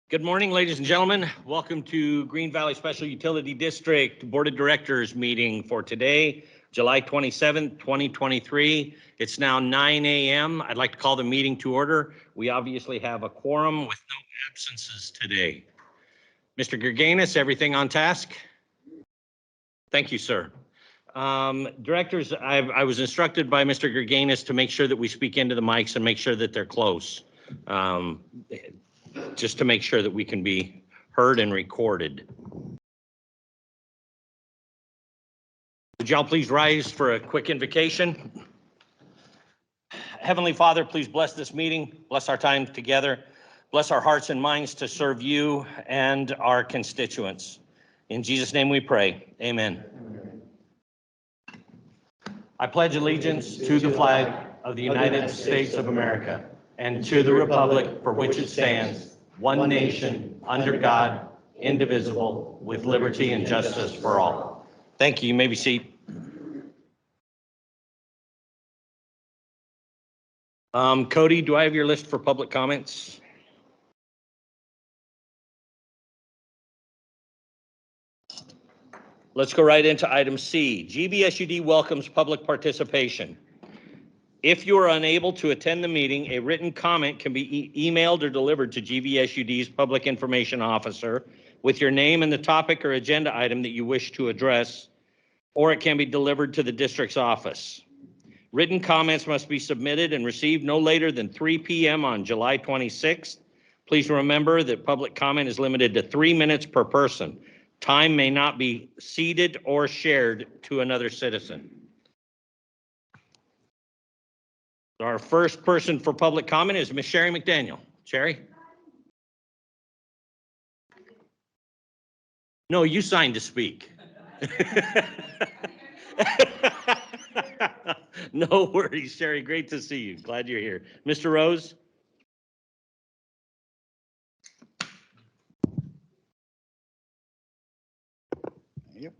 Good morning, ladies and gentlemen. Welcome to Green Valley Special Utility District Board of Directors meeting for today, July 27th, 2023. It's now 9 a.m. I'd like to call the meeting to order. We obviously have a quorum with no absences today. Mr. Gerganis, everything on task? Thank you, sir. Directors, I was instructed by Mr. Gerganis to make sure that we speak into the mics and make sure that they're close. Just to make sure that we can be heard and recorded. Would y'all please rise for a quick invocation? Heavenly Father, please bless this meeting, bless our time together, bless our hearts and minds to serve you and our constituents. In Jesus' name we pray, amen. I pledge allegiance to the flag of the United States of America and to the republic for which it stands, one nation, under God, indivisible, with liberty and justice for all. Thank you. You may be seated. Cody, do I have your list for public comments? Let's go right into item C. GVSUD welcomes public participation. If you are unable to attend the meeting, a written comment can be emailed or delivered to GVSUD's Public Information Officer with your name and the topic or agenda item that you wish to address, or it can be delivered to the district's office. Written comments must be submitted and received no later than 3 p.m. on July 26th. Please remember that public comment is limited to 3 minutes per person. Time may not be ceded or shared to another citizen. Our first person for public comment is Ms. Sherry McDaniel. Sherry? No, you signed to speak. No worries, Sherry. Great to see you. Glad you're here. Mr. Rose? Yep.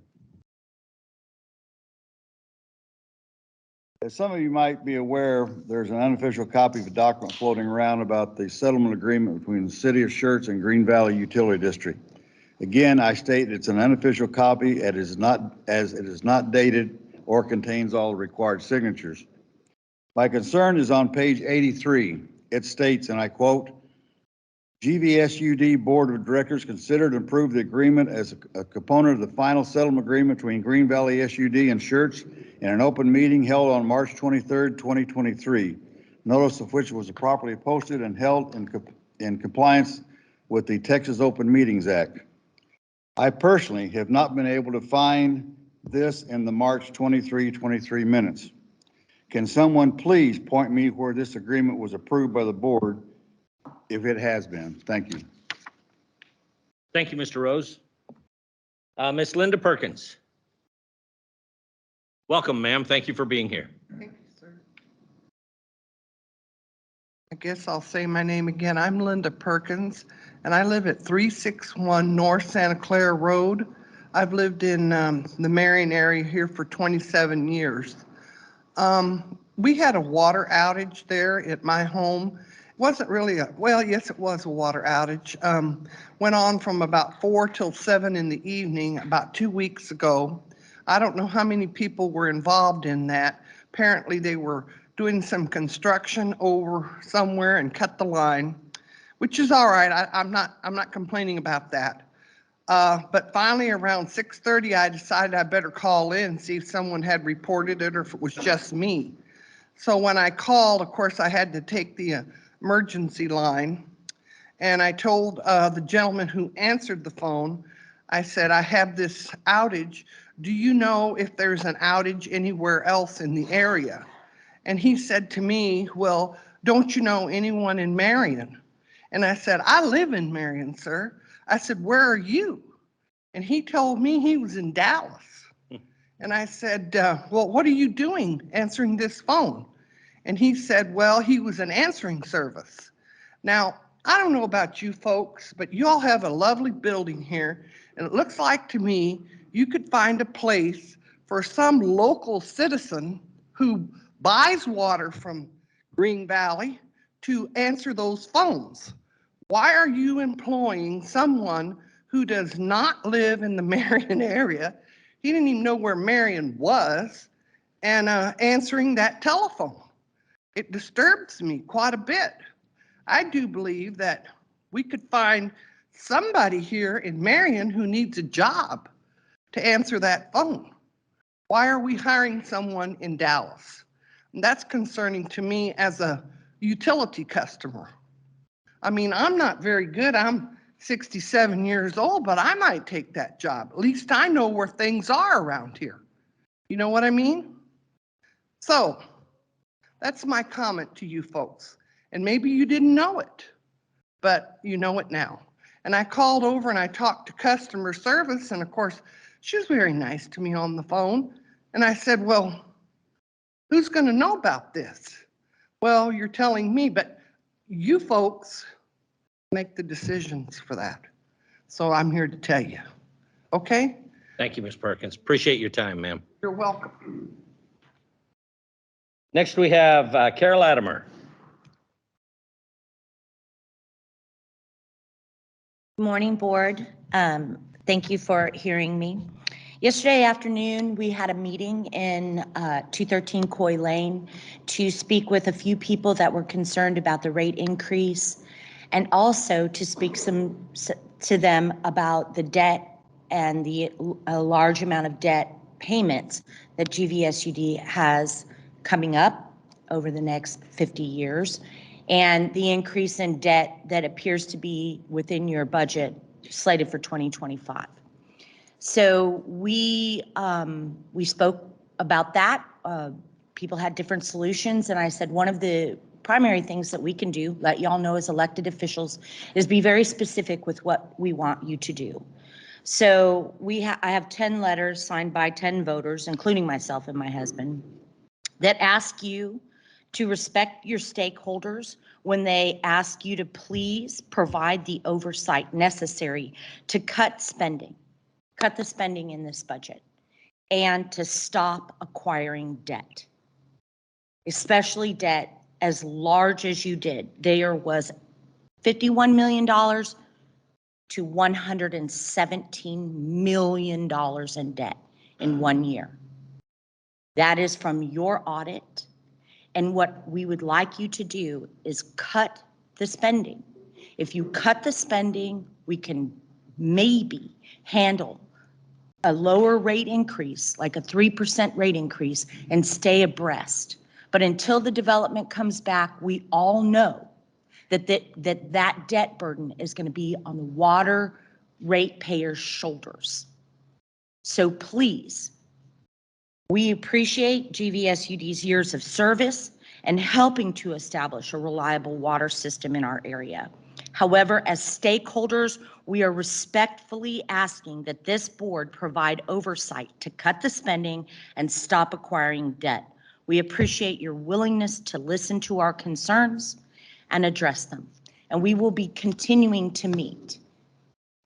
As some of you might be aware, there's an unofficial copy of a document floating around about the settlement agreement between the City of Schertz and Green Valley Utility District. Again, I state it's an unofficial copy as it is not dated or contains all the required signatures. My concern is on page 83. It states, and I quote, GVSUD Board of Directors considered and approved the agreement as a component of the final settlement agreement between Green Valley SUD and Schertz in an open meeting held on March 23rd, 2023, notice of which was properly posted and held in compliance with the Texas Open Meetings Act. I personally have not been able to find this in the March 23 minutes. Can someone please point me where this agreement was approved by the board if it has been? Thank you. Thank you, Mr. Rose. Ms. Linda Perkins. Welcome, ma'am. Thank you for being here. Thank you, sir. I guess I'll say my name again. I'm Linda Perkins, and I live at 361 North Santa Clara Road. I've lived in the Marion area here for 27 years. We had a water outage there at my home. It wasn't really well, yes, it was a water outage. Went on from about 4 till 7 in the evening about 2 weeks ago. I don't know how many people were involved in that. Apparently they were doing some construction over somewhere and cut the line, which is all right. I'm not complaining about that. But finally around 6:30, I decided I better call in and see if someone had reported it or if it was just me. So when I called, of course, I had to take the emergency line, and I told the gentleman who answered the phone, I said, I have this outage. Do you know if there's an outage anywhere else in the area? And he said to me, well, don't you know anyone in Marion? And I said, I live in Marion, sir. I said, where are you? And he told me he was in Dallas. And I said, well, what are you doing answering this phone? And he said, well, he was an answering service. Now, I don't know about you folks, but you all have a lovely building here. And it looks like to me, you could find a place for some local citizen who buys water from Green Valley to answer those phones. Why are you employing someone who does not live in the Marion area? He didn't even know where Marion was, and answering that telephone. It disturbs me quite a bit. I do believe that we could find somebody here in Marion who needs a job to answer that phone. Why are we hiring someone in Dallas? And that's concerning to me as a utility customer. I mean, I'm not very good. I'm 67 years old, but I might take that job. At least I know where things are around here. You know what I mean? So that's my comment to you folks. And maybe you didn't know it, but you know it now. And I called over and I talked to customer service, and of course, she was very nice to me on the phone. And I said, well, who's going to know about this? Well, you're telling me, but you folks make the decisions for that. So I'm here to tell you. Okay? Thank you, Ms. Perkins. Appreciate your time, ma'am. You're welcome. Next, we have Carol Latimer. Good morning, board. Thank you for hearing me. Yesterday afternoon, we had a meeting in 213 Coy Lane to speak with a few people that were concerned about the rate increase, and also to speak to them about the debt and the large amount of debt payments that GVSUD has coming up over the next 50 years. And the increase in debt that appears to be within your budget slated for 2025. So we spoke about that. People had different solutions, and I said one of the primary things that we can do, let y'all know as elected officials, is be very specific with what we want you to do. So I have 10 letters signed by 10 voters, including myself and my husband, that ask you to respect your stakeholders when they ask you to please provide the oversight necessary to cut the spending in this budget, and to stop acquiring debt, especially debt as large as you did. There was $51 million to $117 million in debt in 1 year. That is from your audit. And what we would like you to do is cut the spending. If you cut the spending, we can maybe handle a lower rate increase, like a 3% rate increase, and stay abreast. But until the development comes back, we all know that that debt burden is going to be on the water ratepayers' shoulders. So please, we appreciate GVSUD's years of service and helping to establish a reliable water system in our area. However, as stakeholders, we are respectfully asking that this board provide oversight to cut the spending and stop acquiring debt. We appreciate your willingness to listen to our concerns and address them, and we will be continuing to meet.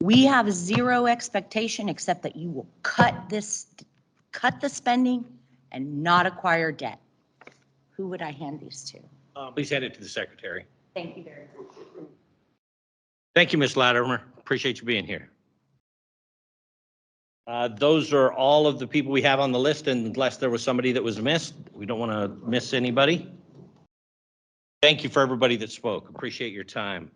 We have zero expectation except that you will cut the spending and not acquire debt. Who would I hand these to? Please hand it to the secretary. Thank you very much. Thank you, Ms. Latimer. Appreciate you being here. Those are all of the people we have on the list, unless there was somebody that was missed. We don't want to miss anybody. Thank you for everybody that spoke. Appreciate your time.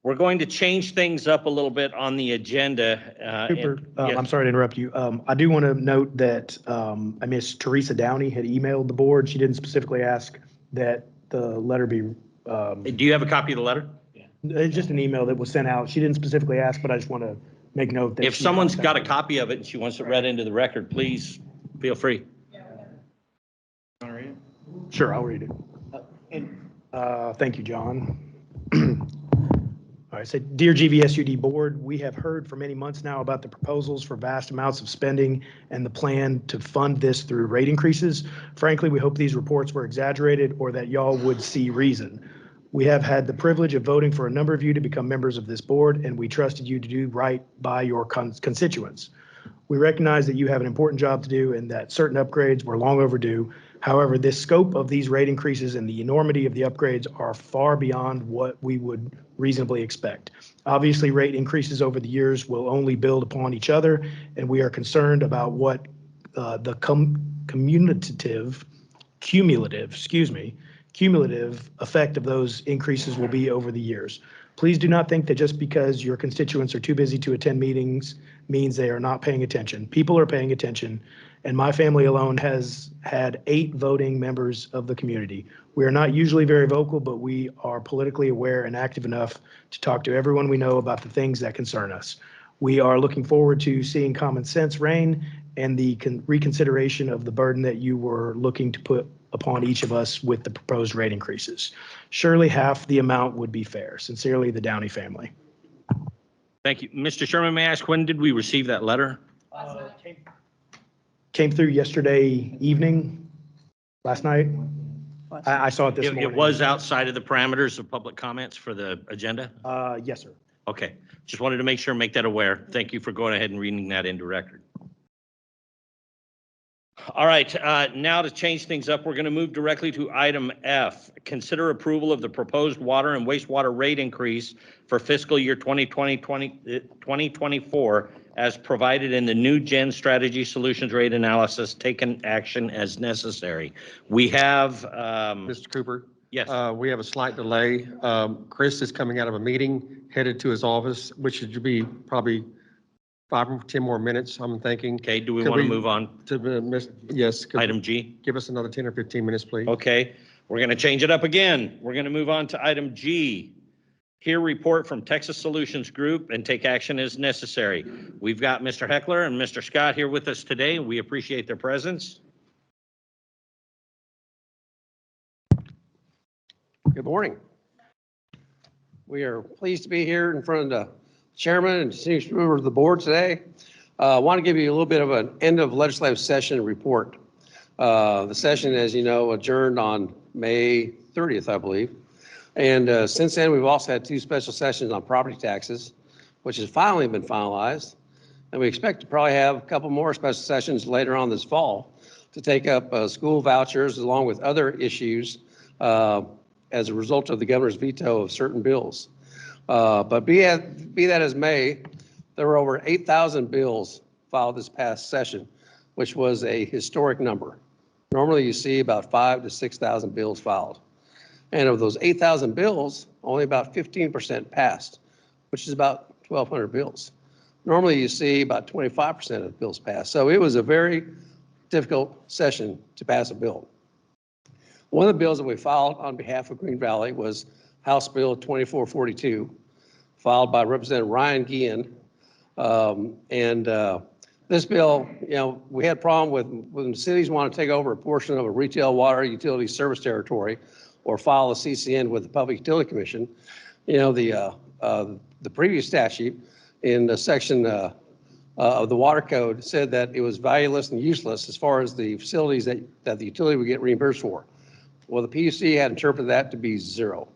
We're going to change things up a little bit on the agenda. Cooper, yes. I'm sorry to interrupt you. I do want to note that Miss Teresa Downey had emailed the board. She didn't specifically ask that the letter be. Do you have a copy of the letter? It's just an email that was sent out. She didn't specifically ask, but I just want to make note that. If someone's got a copy of it and she wants it read into the record, please feel free. Sure, I'll read it. Thank you, John. All right, so dear GVSUD board, we have heard for many months now about the proposals for vast amounts of spending and the plan to fund this through rate increases. Frankly, we hope these reports were exaggerated or that y'all would see reason. We have had the privilege of voting for a number of you to become members of this board, and we trusted you to do right by your constituents. We recognize that you have an important job to do and that certain upgrades were long overdue. However, the scope of these rate increases and the enormity of the upgrades are far beyond what we would reasonably expect. Obviously, rate increases over the years will only build upon each other, and we are concerned about what the cumulative effect of those increases will be over the years. Please do not think that just because your constituents are too busy to attend meetings means they are not paying attention. People are paying attention, and my family alone has had 8 voting members of the community. We are not usually very vocal, but we are politically aware and active enough to talk to everyone we know about the things that concern us. We are looking forward to seeing common sense reign and the reconsideration of the burden that you were looking to put upon each of us with the proposed rate increases. Surely half the amount would be fair. Sincerely, the Downey family. Thank you. Mr. Sherman, may I ask, when did we receive that letter? Came through yesterday evening, last night. I saw it this morning. It was outside of the parameters of public comments for the agenda? Yes, sir. Okay, just wanted to make sure, make that aware. Thank you for going ahead and reading that into record. All right, now to change things up, we're going to move directly to item F. Consider approval of the proposed water and wastewater rate increase for fiscal year 2024 as provided in the new Gen Strategy Solutions Rate Analysis, taken action as necessary. We have, Mr. Cooper? yes. We have a slight delay. Chris is coming out of a meeting, headed to his office, which should be probably 5 or 10 more minutes, I'm thinking. Okay, do we Could want to we- move on? Yes. could Item G? Give us another 10 or 15 minutes, please. Okay, we're going to change it up again. We're going to move on to item G. Hear report from Texas Solutions Group and take action as necessary. We've got Mr. Heckler and Mr. Scott here with us today. We appreciate their presence. Good morning. We are pleased to be here in front of the chairman and distinguished members of the board today. I want to give you a little bit of an end of legislative session report. The session, as you know, adjourned on May 30th, I believe. And since then, we've also had 2 special sessions on property taxes, which has finally been finalized. And we expect to probably have a couple more special sessions later on this fall to take up school vouchers along with other issues as a result of the governor's veto of certain bills. But be that as may, there were over 8,000 bills filed this past session, which was a historic number. Normally you see about 5,000 to 6,000 bills filed. And of those 8,000 bills, only about 15% passed, which is about 1,200 bills. Normally you see about 25% of bills passed. So it was a very difficult session to pass a bill. One of the bills that we filed on behalf of Green Valley was House Bill 2442, filed by Representative Ryan Guillen. This bill, you know, we had a problem with when cities want to take over a portion of a retail water utility service territory or file a CCN with the Public Utility Commission. You know, the previous statute in the section of the water code said that it was valueless and useless as far as the facilities that the utility would get reimbursed for. Well, the PUC had interpreted that to be 0.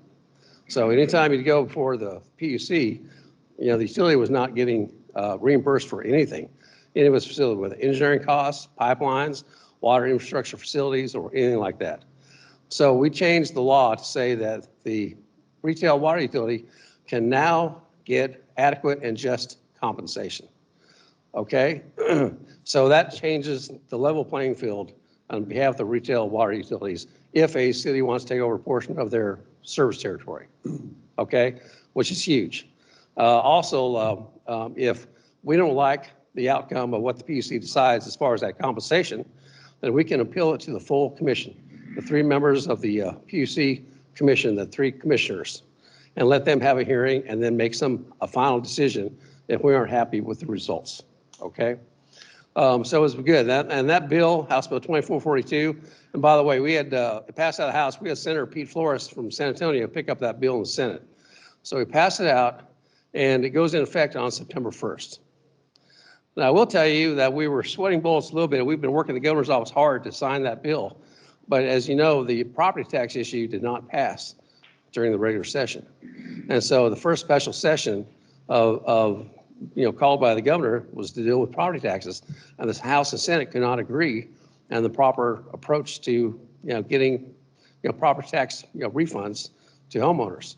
So anytime you go before the PUC, you know, the utility was not getting reimbursed for anything. Any of its facility, with engineering costs, pipelines, water infrastructure facilities, or anything like that. So we changed the law to say that the retail water utility can now get adequate and just compensation. Okay? So that changes the level playing field on behalf of the retail water utilities if a city wants to take over a portion of their service territory. Okay? Which is huge. Also, if we don't like the outcome of what the PUC decides as far as that compensation, then we can appeal it to the full commission, the 3 members of the PUC commission, the 3 commissioners, and let them have a hearing and then make a final decision if we aren't happy with the results. Okay? So it was good. That bill, House Bill 2442, and by the way, we had it passed out of the House. We had Senator Pete Flores from San Antonio pick up that bill in the Senate. So we passed it out, and it goes in effect on September 1st. Now, I will tell you that we were sweating bullets a little bit. We've been working the governor's office hard to sign that bill. But as you know, the property tax issue did not pass during the regular session. And so the first special session of called by the governor was to deal with property taxes. And the House and Senate could not agree on the proper approach to, getting, property tax, refunds to homeowners.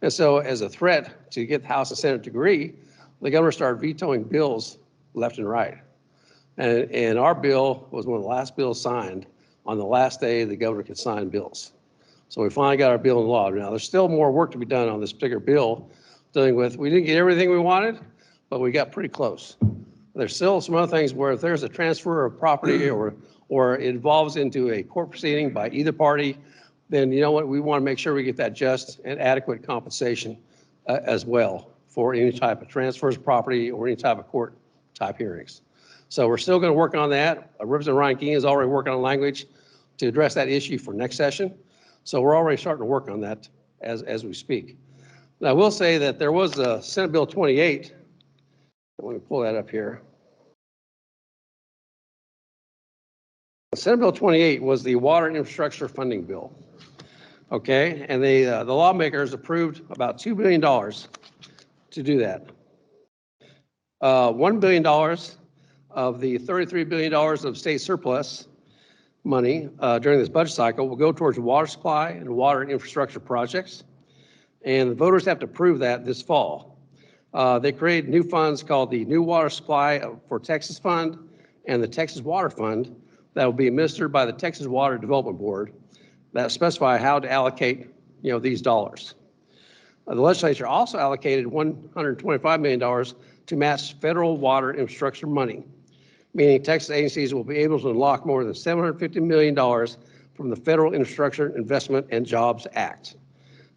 And so as a threat to get the House and Senate to agree, the governor started vetoing bills left and right. And our bill was one of the last bills signed on the last day the governor could sign bills. So we finally got our bill in law. Now, there's still more work to be done on this particular bill dealing with, we didn't get everything we wanted, but we got pretty close. There's still some other things where if there's a transfer of property or it involves into a court proceeding by either party, then you know what, we want to make sure we get that just and adequate compensation as well for any type of transfers of property or any type of court type hearings. So we're still going to work on that. Representative Ryan Keene is already working on language to address that issue for next session. So we're already starting to work on that as we speak. Now, I will say that there was a Senate Bill 28. Let me pull that up here. Senate Bill 28 was the water infrastructure funding bill. Okay, and the lawmakers approved about $2 billion to do that. $1 billion of the $33 billion of state surplus money during this budget cycle will go towards water supply and water infrastructure projects. And the voters have to approve that this fall. They created new funds called the New Water Supply for Texas Fund and the Texas Water Fund that will be administered by the Texas Water Development Board that specify how to allocate, these dollars. The legislature also allocated $125 million to match federal water infrastructure money, meaning Texas agencies will be able to unlock more than $750 million from the Federal Infrastructure Investment and Jobs Act.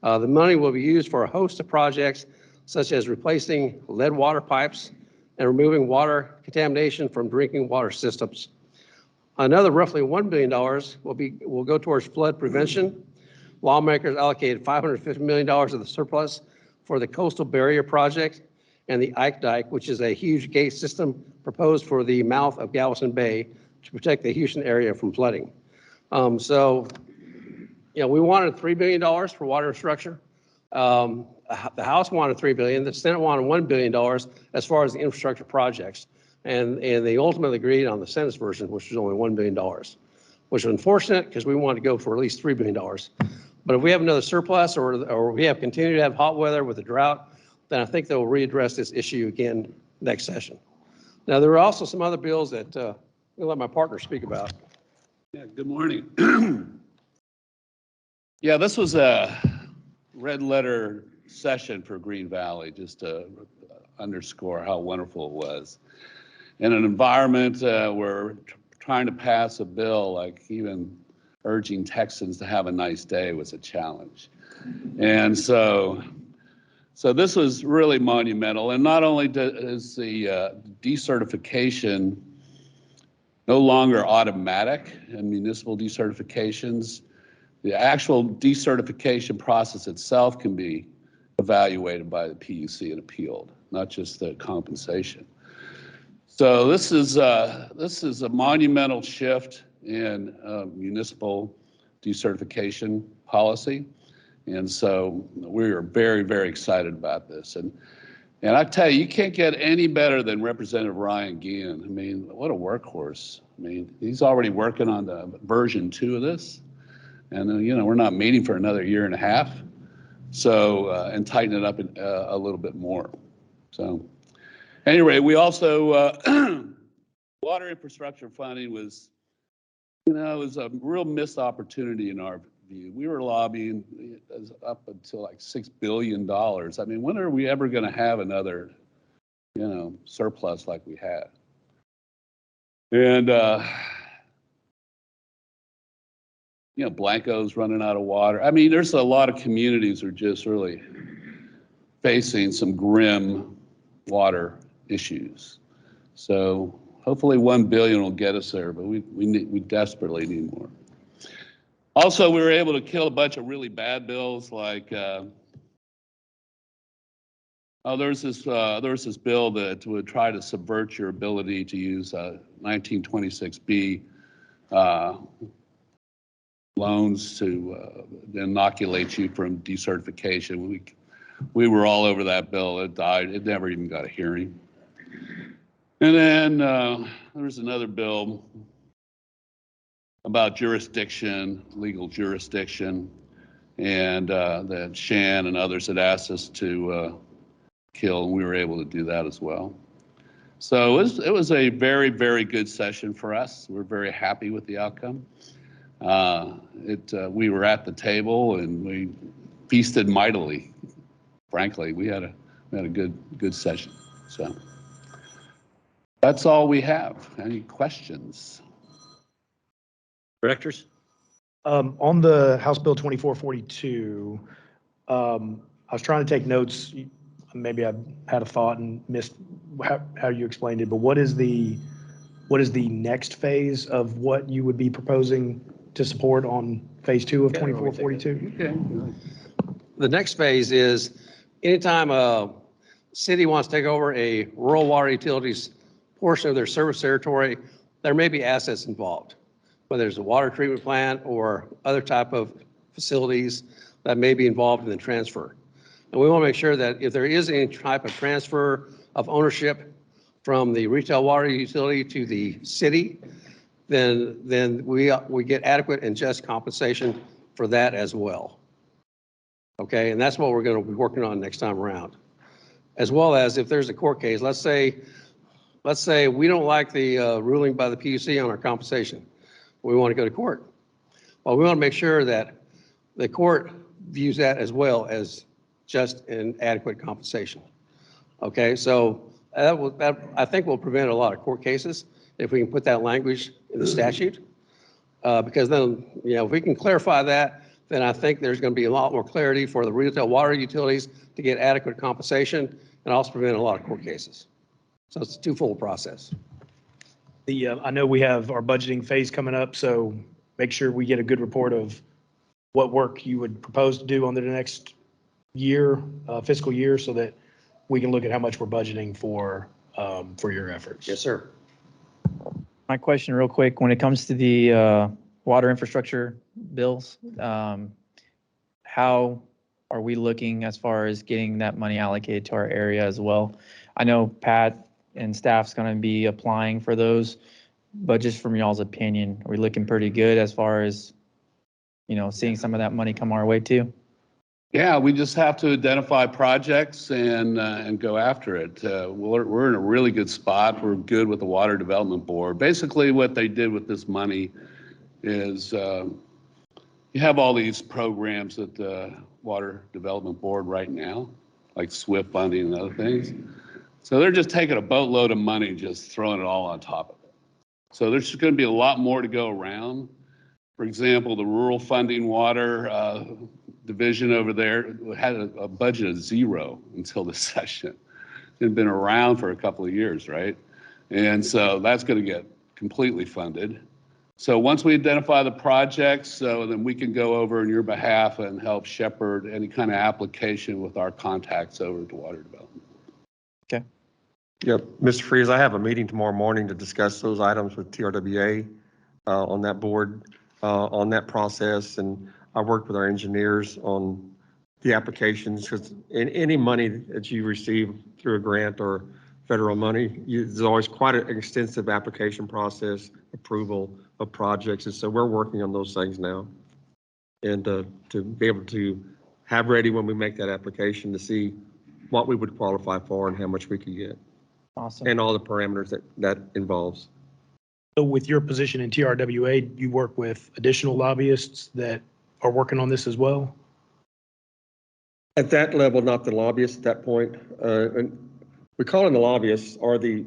The money will be used for a host of projects such as replacing lead water pipes and removing water contamination from drinking water systems. Another roughly $1 billion will go towards flood prevention. Lawmakers allocated $550 million of the surplus for the Coastal Barrier Project and the Ike Dike, which is a huge gate system proposed for the mouth of Galveston Bay to protect the Houston area from flooding. We wanted $3 billion for water infrastructure. The House wanted $3 billion. The Senate wanted $1 billion as far as the infrastructure projects. And they ultimately agreed on the Senate's version, which was only $1 billion, which was unfortunate because we wanted to go for at least $3 billion. But if we have another surplus or we have continued to have hot weather with the drought, then I think they'll readdress this issue again next session. Now, there are also some other bills that I'll let my partner speak about. Yeah, good morning. Yeah, this was a red letter session for Green Valley, just to underscore how wonderful it was. In an environment where trying to pass a bill, like even urging Texans to have a nice day, was a challenge. And so this was really monumental. And not only is the decertification no longer automatic in municipal decertifications, the actual decertification process itself can be evaluated by the PUC and appealed, not just the compensation. So this is a monumental shift in municipal decertification policy. And so we are very, very excited about this. And I tell you, you can't get any better than Representative Ryan Keene. I mean, what a workhorse. I mean, he's already working on the version 2 of this. And we're not meeting for another year and a half. So, and tighten it up a little bit more. So anyway, we also, water infrastructure funding was, it was a real missed opportunity in our view. We were lobbying up until like $6 billion. I mean, when are we ever going to have another, surplus like we had? And, Blanco's running out of water. I mean, there's a lot of communities are just really facing some grim water issues. So hopefully $1 billion will get us there, but we desperately need more. Also, we were able to kill a bunch of really bad bills like, there was this bill that would try to subvert your ability to use 1926B loans to inoculate you from decertification. We were all over that bill. It died. It never even got a hearing. And then there was another bill about jurisdiction, legal jurisdiction. and that Shan and others had asked us to kill, and we were able to do that as well. So it was a very, very good session for us. We're very happy with the outcome. We were at the table and we feasted mightily. Frankly, we had a good session. So that's all we have. Any questions? Directors? On the House Bill 2442, I was trying to take notes. Maybe I had a thought and missed how you explained it, but what is the next phase of what you would be proposing to support on phase 2 of 2442? Okay. The next phase is anytime a city wants to take over a rural water utilities portion of their service territory, there may be assets involved, whether it's a water treatment plant or other type of facilities that may be involved in the transfer. And we want to make sure that if there is any type of transfer of ownership from the retail water utility to the city, then we get adequate and just compensation for that as well. Okay, and that's what we're going to be working on next time around. As well as if there's a court case, let's say we don't like the ruling by the PUC on our compensation. We want to go to court. Well, we want to make sure that the court views that as well as just an adequate compensation. Okay, so that I think will prevent a lot of court cases if we can put that language in the statute. Because then, if we can clarify that, then I think there's going to be a lot more clarity for the retail water utilities to get adequate compensation and also prevent a lot of court cases. So it's a twofold process. I know we have our budgeting phase coming up, so make sure we get a good report of what work you would propose to do on the next year, fiscal year, so that we can look at how much we're budgeting for your efforts. Yes, sir. My question real quick, when it comes to the water infrastructure bills, how are we looking as far as getting that money allocated to our area as well? I know Pat and staff's going to be applying for those, but just from y'all's opinion, are we looking pretty good as far as, seeing some of that money come our way too? Yeah, we just have to identify projects and go after it. We're in a really good spot. We're good with the Water Development Board. Basically, what they did with this money is you have all these programs at the Water Development Board right now, like SWIFT funding and other things. So they're just taking a boatload of money, just throwing it all on top of it. So there's going to be a lot more to go around. For example, the Rural Funding Water division over there had a budget of 0 until this session. It had been around for a couple of years, right? And so that's going to get completely funded. So once we identify the projects, then we can go over on your behalf and help shepherd any kind of application with our contacts over at the Water Development. Okay. Yep, Mr. Freeze, I have a meeting tomorrow morning to discuss those items with TRWA on that board, on that process, and I worked with our engineers on the applications, because in any money that you receive through a grant or federal money, there's always quite an extensive application process, approval of projects, and so we're working on those things now. And to be able to have ready when we make that application to see what we would qualify for and how much we could get. Awesome. And all the parameters that involves. So with your position in TRWA, you work with additional lobbyists that are working on this as well? At that level, not the lobbyists at that point. And we call them the lobbyists, or we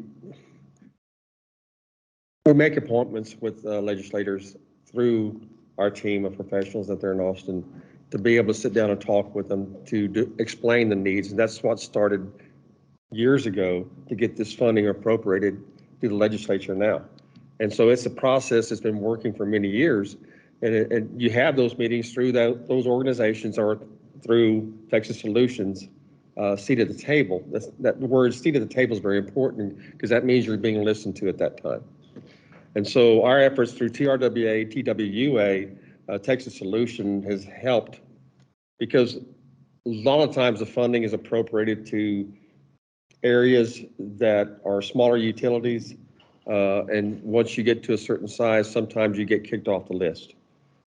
make appointments with legislators through our team of professionals that they're in Austin to be able to sit down and talk with them to explain the needs. And that's what started years ago to get this funding appropriated to the legislature now. And so it's a process that's been working for many years. And you have those meetings through those organizations or through Texas Solutions, seat at the table. That word seat at the table is very important because that means you're being listened to at that time. And so our efforts through TRWA, TWUA, Texas Solution has helped, because a lot of times the funding is appropriated to areas that are smaller utilities. And once you get to a certain size, sometimes you get kicked off the list.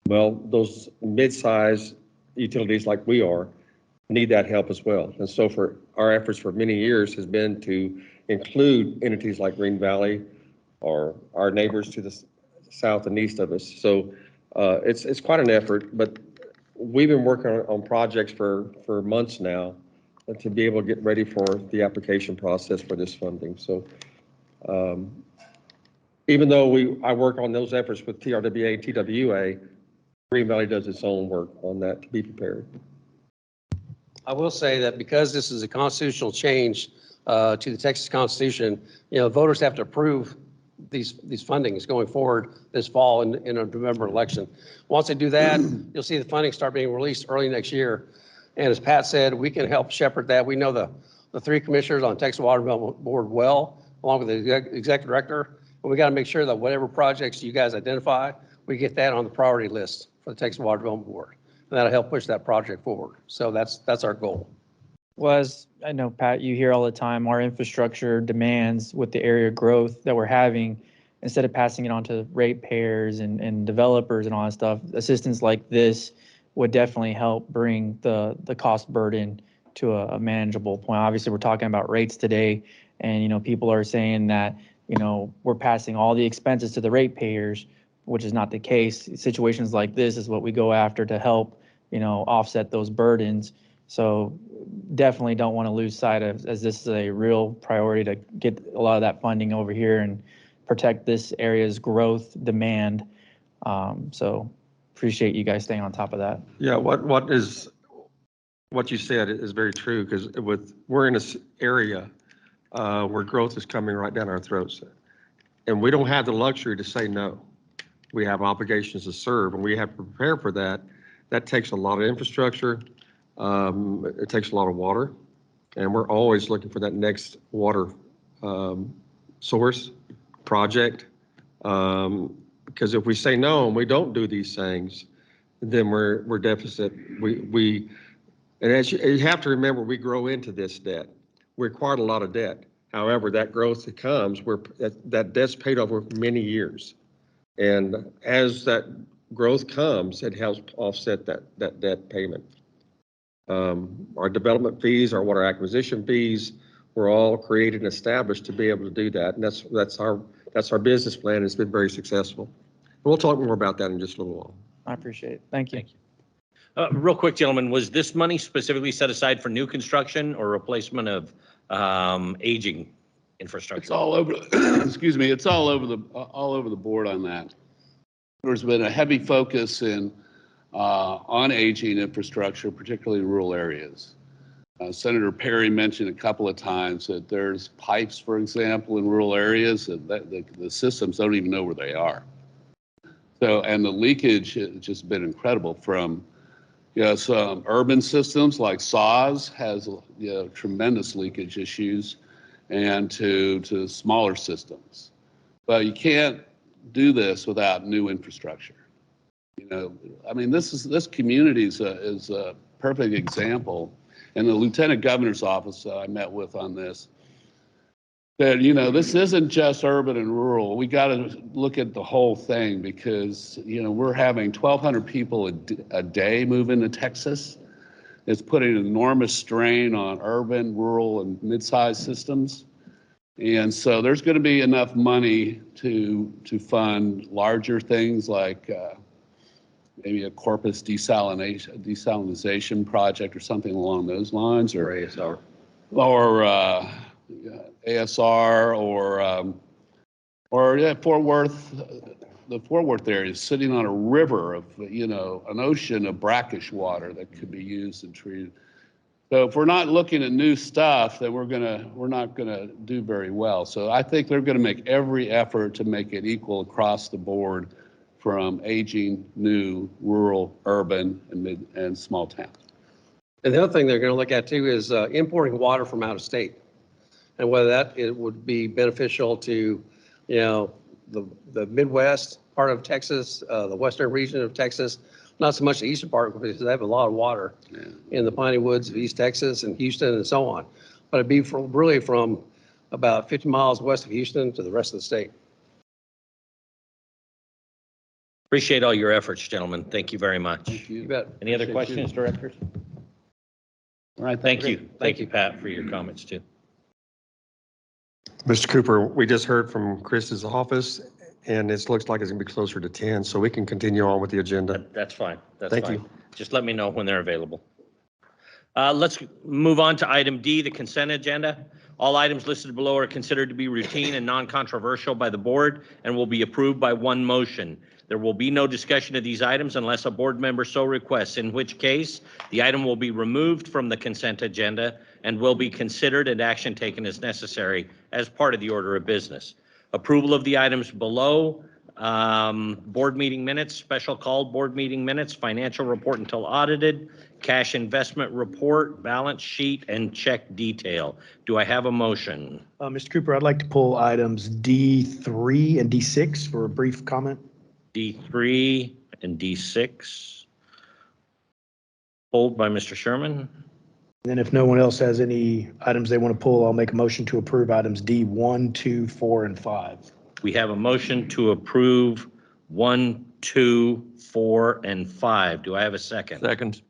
Well, those mid-size utilities like we are need that help as well. And so for our efforts for many years has been to include entities like Green Valley or our neighbors to the south and east of us. So it's quite an effort, but we've been working on projects for months now to be able to get ready for the application process for this funding. So even though I work on those efforts with TRWA and TWA, Green Valley does its own work on that to be prepared. I will say that because this is a constitutional change to the Texas Constitution, voters have to approve these fundings going forward this fall in a November election. Once they do that, you'll see the funding start being released early next year. And as Pat said, we can help shepherd that. We know the three commissioners on Texas Water Development Board well, along with the executive director. And we got to make sure that whatever projects you guys identify, we get that on the priority list for the Texas Water Development Board. And that'll help push that project forward. So that's our goal. Well, as I know, Pat, you hear all the time, our infrastructure demands with the area growth that we're having, instead of passing it on to ratepayers and developers and all that stuff, assistance like this would definitely help bring the cost burden to a manageable point. Obviously, we're talking about rates today, and, people are saying that, we're passing all the expenses to the ratepayers, which is not the case. Situations like this is what we go after to help, offset those burdens. So definitely don't want to lose sight of, as this is a real priority to get a lot of that funding over here and protect this area's growth demand. So appreciate you guys staying on top of that. Yeah, what you said is very true, because we're in this area where growth is coming right down our throats, and we don't have the luxury to say no. We have obligations to serve, and we have to prepare for that. That takes a lot of infrastructure. It takes a lot of water, and we're always looking for that next water source project. Because if we say no and we don't do these things, then we're deficit. And as you have to remember, we grow into this debt. We acquired a lot of debt. However, that growth that comes, that debt's paid over many years. And as that growth comes, it helps offset that debt payment. Our development fees, our water acquisition fees, were all created and established to be able to do that. And that's our business plan. It's been very successful. And we'll talk more about that in just a little while. I appreciate it. Thank you. Real quick, gentlemen, was this money specifically set aside for new construction or replacement of aging infrastructure? It's all over, excuse me, it's all over the board on that. There's been a heavy focus on aging infrastructure, particularly in rural areas. Senator Perry mentioned a couple of times that there's pipes, for example, in rural areas that the systems don't even know where they are. So, and the leakage has just been incredible from, some urban systems like SAWS has, tremendous leakage issues, and to smaller systems. But you can't do this without new infrastructure. This community is a perfect example. And the Lieutenant Governor's office that I met with on this, that, this isn't just urban and rural. We got to look at the whole thing, because, we're having 1,200 people a day move into Texas. It's putting an enormous strain on urban, rural, and mid-sized systems. And so there's going to be enough money to fund larger things like maybe a Corpus desalinization project or something along those lines, or ASR, or ASR, or Fort Worth. The Fort Worth area is sitting on a river of, an ocean of brackish water that could be used and treated. So if we're not looking at new stuff, then we're not gonna do very well. So I think they're gonna make every effort to make it equal across the board, from aging, new, rural, urban, and small towns. And the other thing they're going to look at too is importing water from out of state, and whether it would be beneficial to, the Midwest part of Texas, the western region of Texas, not so much the eastern part, because they have a lot of water in the piney woods of East Texas and Houston and so on. But it'd be really from about 50 miles west of Houston to the rest of the state. Appreciate all your efforts, gentlemen. Thank you very much. You bet. Any other Appreciate you. questions, directors? All right, Thank you. Thank Thank you, you. Pat, for your comments too. Mr. Cooper, we just heard from Chris's office, and it looks like it's going to be closer to 10, so we can continue on with the agenda. That's fine. That's Thank fine. you. Just let me know when they're available. Let's move on to item D, the consent agenda. All items listed below are considered to be routine and non-controversial by the board and will be approved by one motion. There will be no discussion of these items unless a board member so requests, in which case the item will be removed from the consent agenda and will be considered and action taken as necessary as part of the order of business. Approval of the items below, board meeting minutes, special called board meeting minutes, financial report until audited, cash investment report, balance sheet, and check detail. Do I have a motion? Mr. Cooper, I'd like to pull items D3 and D6 for a brief comment. D3 and D6. Pulled by Mr. Sherman. And then if no one else has any items they want to pull, I'll make a motion to approve items D1, 2, 4, and 5. We have a motion to approve 1, 2, 4, and 5. Do I have a second? Second.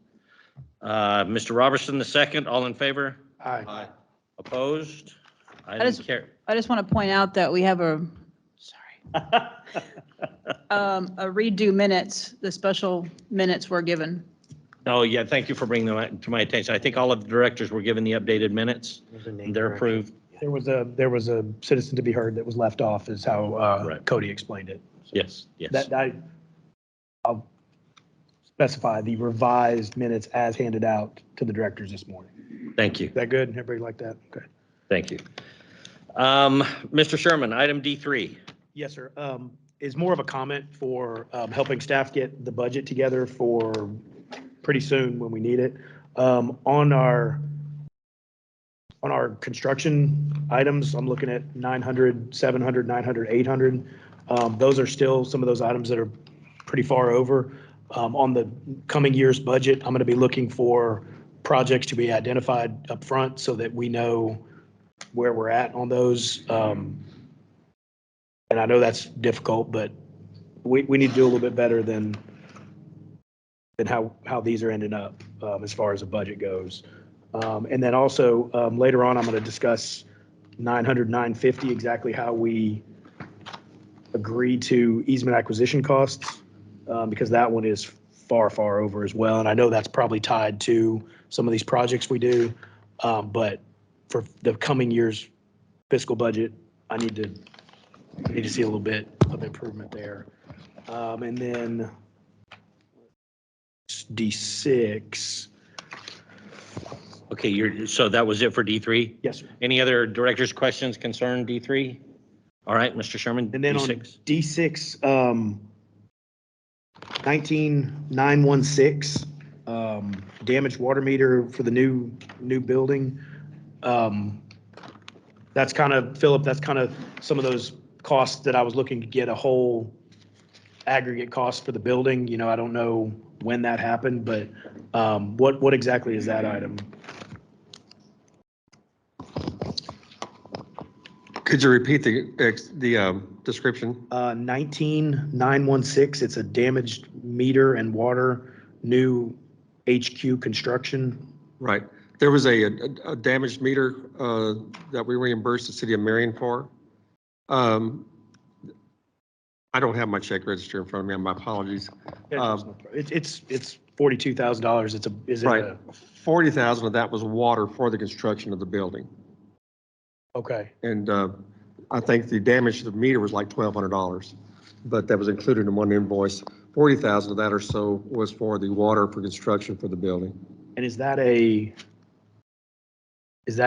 Mr. Robertson, the second. All in favor? Aye. Opposed? I just- Carry. I just want to point out that we have a redo minutes, the special minutes were given. Oh, yeah, thank you for bringing them to my attention. I think all of the directors were given the updated minutes. They're approved. There was a citizen to be heard that was left off is how Right. Cody explained it. Yes, yes. I'll specify the revised minutes as handed out to the directors this morning. Thank you. Is that good? Everybody like that? Okay. Thank you. Mr. Sherman, item D3. Yes, sir. Is more of a comment for helping staff get the budget together for pretty soon when we need it. On our construction items, I'm looking at 900, 700, 900, 800. Those are still some of those items that are pretty far over. On the coming year's budget, I'm going to be looking for projects to be identified up front so that we know where we're at on those. And I know that's difficult, but we need to do a little bit better than how these are ending up as far as the budget goes. And then also later on, I'm going to discuss 900, 950, exactly how we agree to easement acquisition costs, because that one is far, far over as well. And I know that's probably tied to some of these projects we do. But for the coming year's fiscal budget, I need to see a little bit of improvement there. And then D6. Okay, so that was it for D3? Yes, sir. Any other directors' questions concern D3? All right, Mr. Sherman, And then on D6. D6, 19916, damaged water meter for the new building. That's kind of, Philip, that's kind of some of those costs that I was looking to get a whole aggregate cost for the building. You know, I don't know when that happened, but what exactly is that item? Could you repeat the description? 19916, it's a damaged meter and water, new HQ construction. Right. There was a damaged meter that we reimbursed the city of Marion for. I don't have my check register in front of me. My apologies. It's $42,000. Is it Right. a, 40,000 of that was water for the construction of the building. okay, And I think the damage to the meter was like $1,200, but that was included in one invoice. 40,000 of that or so was for the water for construction for the building. and is that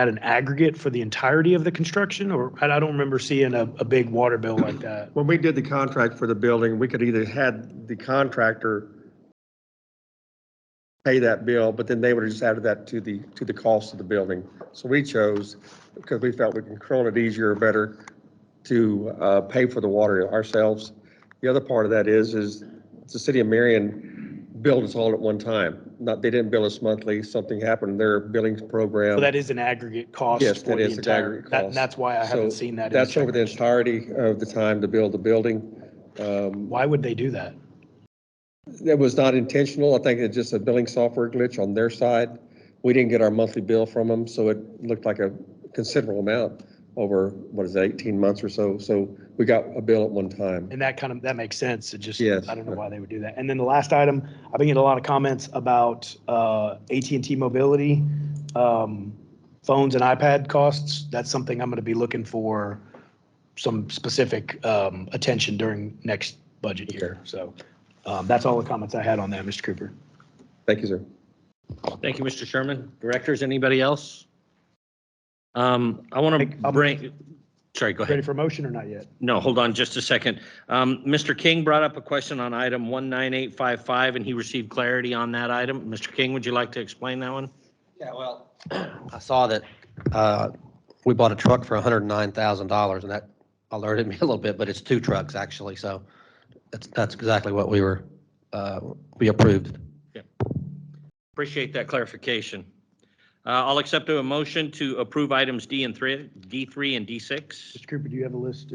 an aggregate for the entirety of the construction? Or I don't remember seeing a big water bill like that. When we did the contract for the building, we could either had the contractor pay that bill, but then they would have just added that to the cost of the building. So we chose, because we felt we can control it easier or better, to pay for the water ourselves. The other part of that is the city of Marion billed us all at one time. They didn't bill us monthly. Something happened in their billing program. So that is an aggregate cost Yes, for that the is an entire, aggregate that- cost. that's why I haven't So seen that. in That's over the check register. entirety of the time to build the building. Why would they do that? That was not intentional. I think it's just a billing software glitch on their side. We didn't get our monthly bill from them, so it looked like a considerable amount over, what is it, 18 months or so. So we got a bill at one time. And that makes sense. It just, Yes. I don't know why they would do that. And then the last item, I've been getting a lot of comments about AT&T Mobility, phones and iPad costs. That's something I'm going to be looking for some specific attention during next budget year. So that's all the comments I had on that, Mr. Cooper. Thank you, sir. Thank you, Mr. Sherman. Directors, anybody else? I want to bring, sorry, go Ready ahead. for motion or not yet? No, hold on just a second. Mr. King brought up a question on item 19855, and he received clarity on that item. Mr. King, would you like to explain that one? Yeah, well, I saw that we bought a truck for $109,000, and that alerted me a little bit, but it's 2 trucks actually, so that's exactly what we approved. Appreciate that clarification. I'll accept a motion to approve items D3 and D6. Mr. Cooper, do you have a list?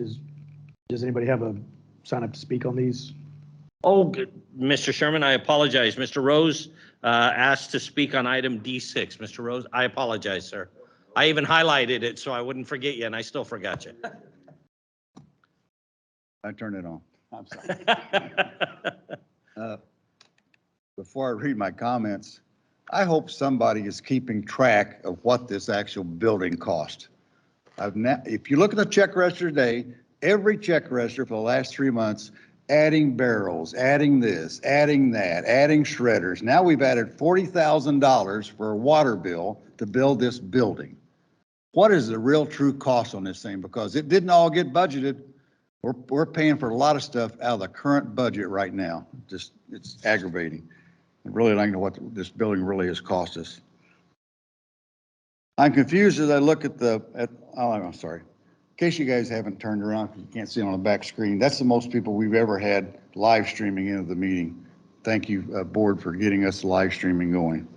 Does anybody have a sign up to speak on these? Oh, good. Mr. Sherman, I apologize. Mr. Rose asked to speak on item D6. Mr. Rose, I apologize, sir. I even highlighted it so I wouldn't forget you, and I still forgot you. I turned it on. I'm sorry. Before I read my comments, I hope somebody is keeping track of what this actual building cost. If you look at the check register today, every check register for the last 3 months, adding barrels, adding this, adding that, adding shredders. Now we've added $40,000 for a water bill to build this building. What is the real true cost on this thing? Because it didn't all get budgeted. We're paying for a lot of stuff out of the current budget right now. Just, it's aggravating. I really don't know what this building really has cost us. I'm confused as I look at oh, I'm sorry. In case you guys haven't turned around, you can't see it on the back screen. That's the most people we've ever had live streaming into the meeting. Thank you, board, for getting us live streaming going.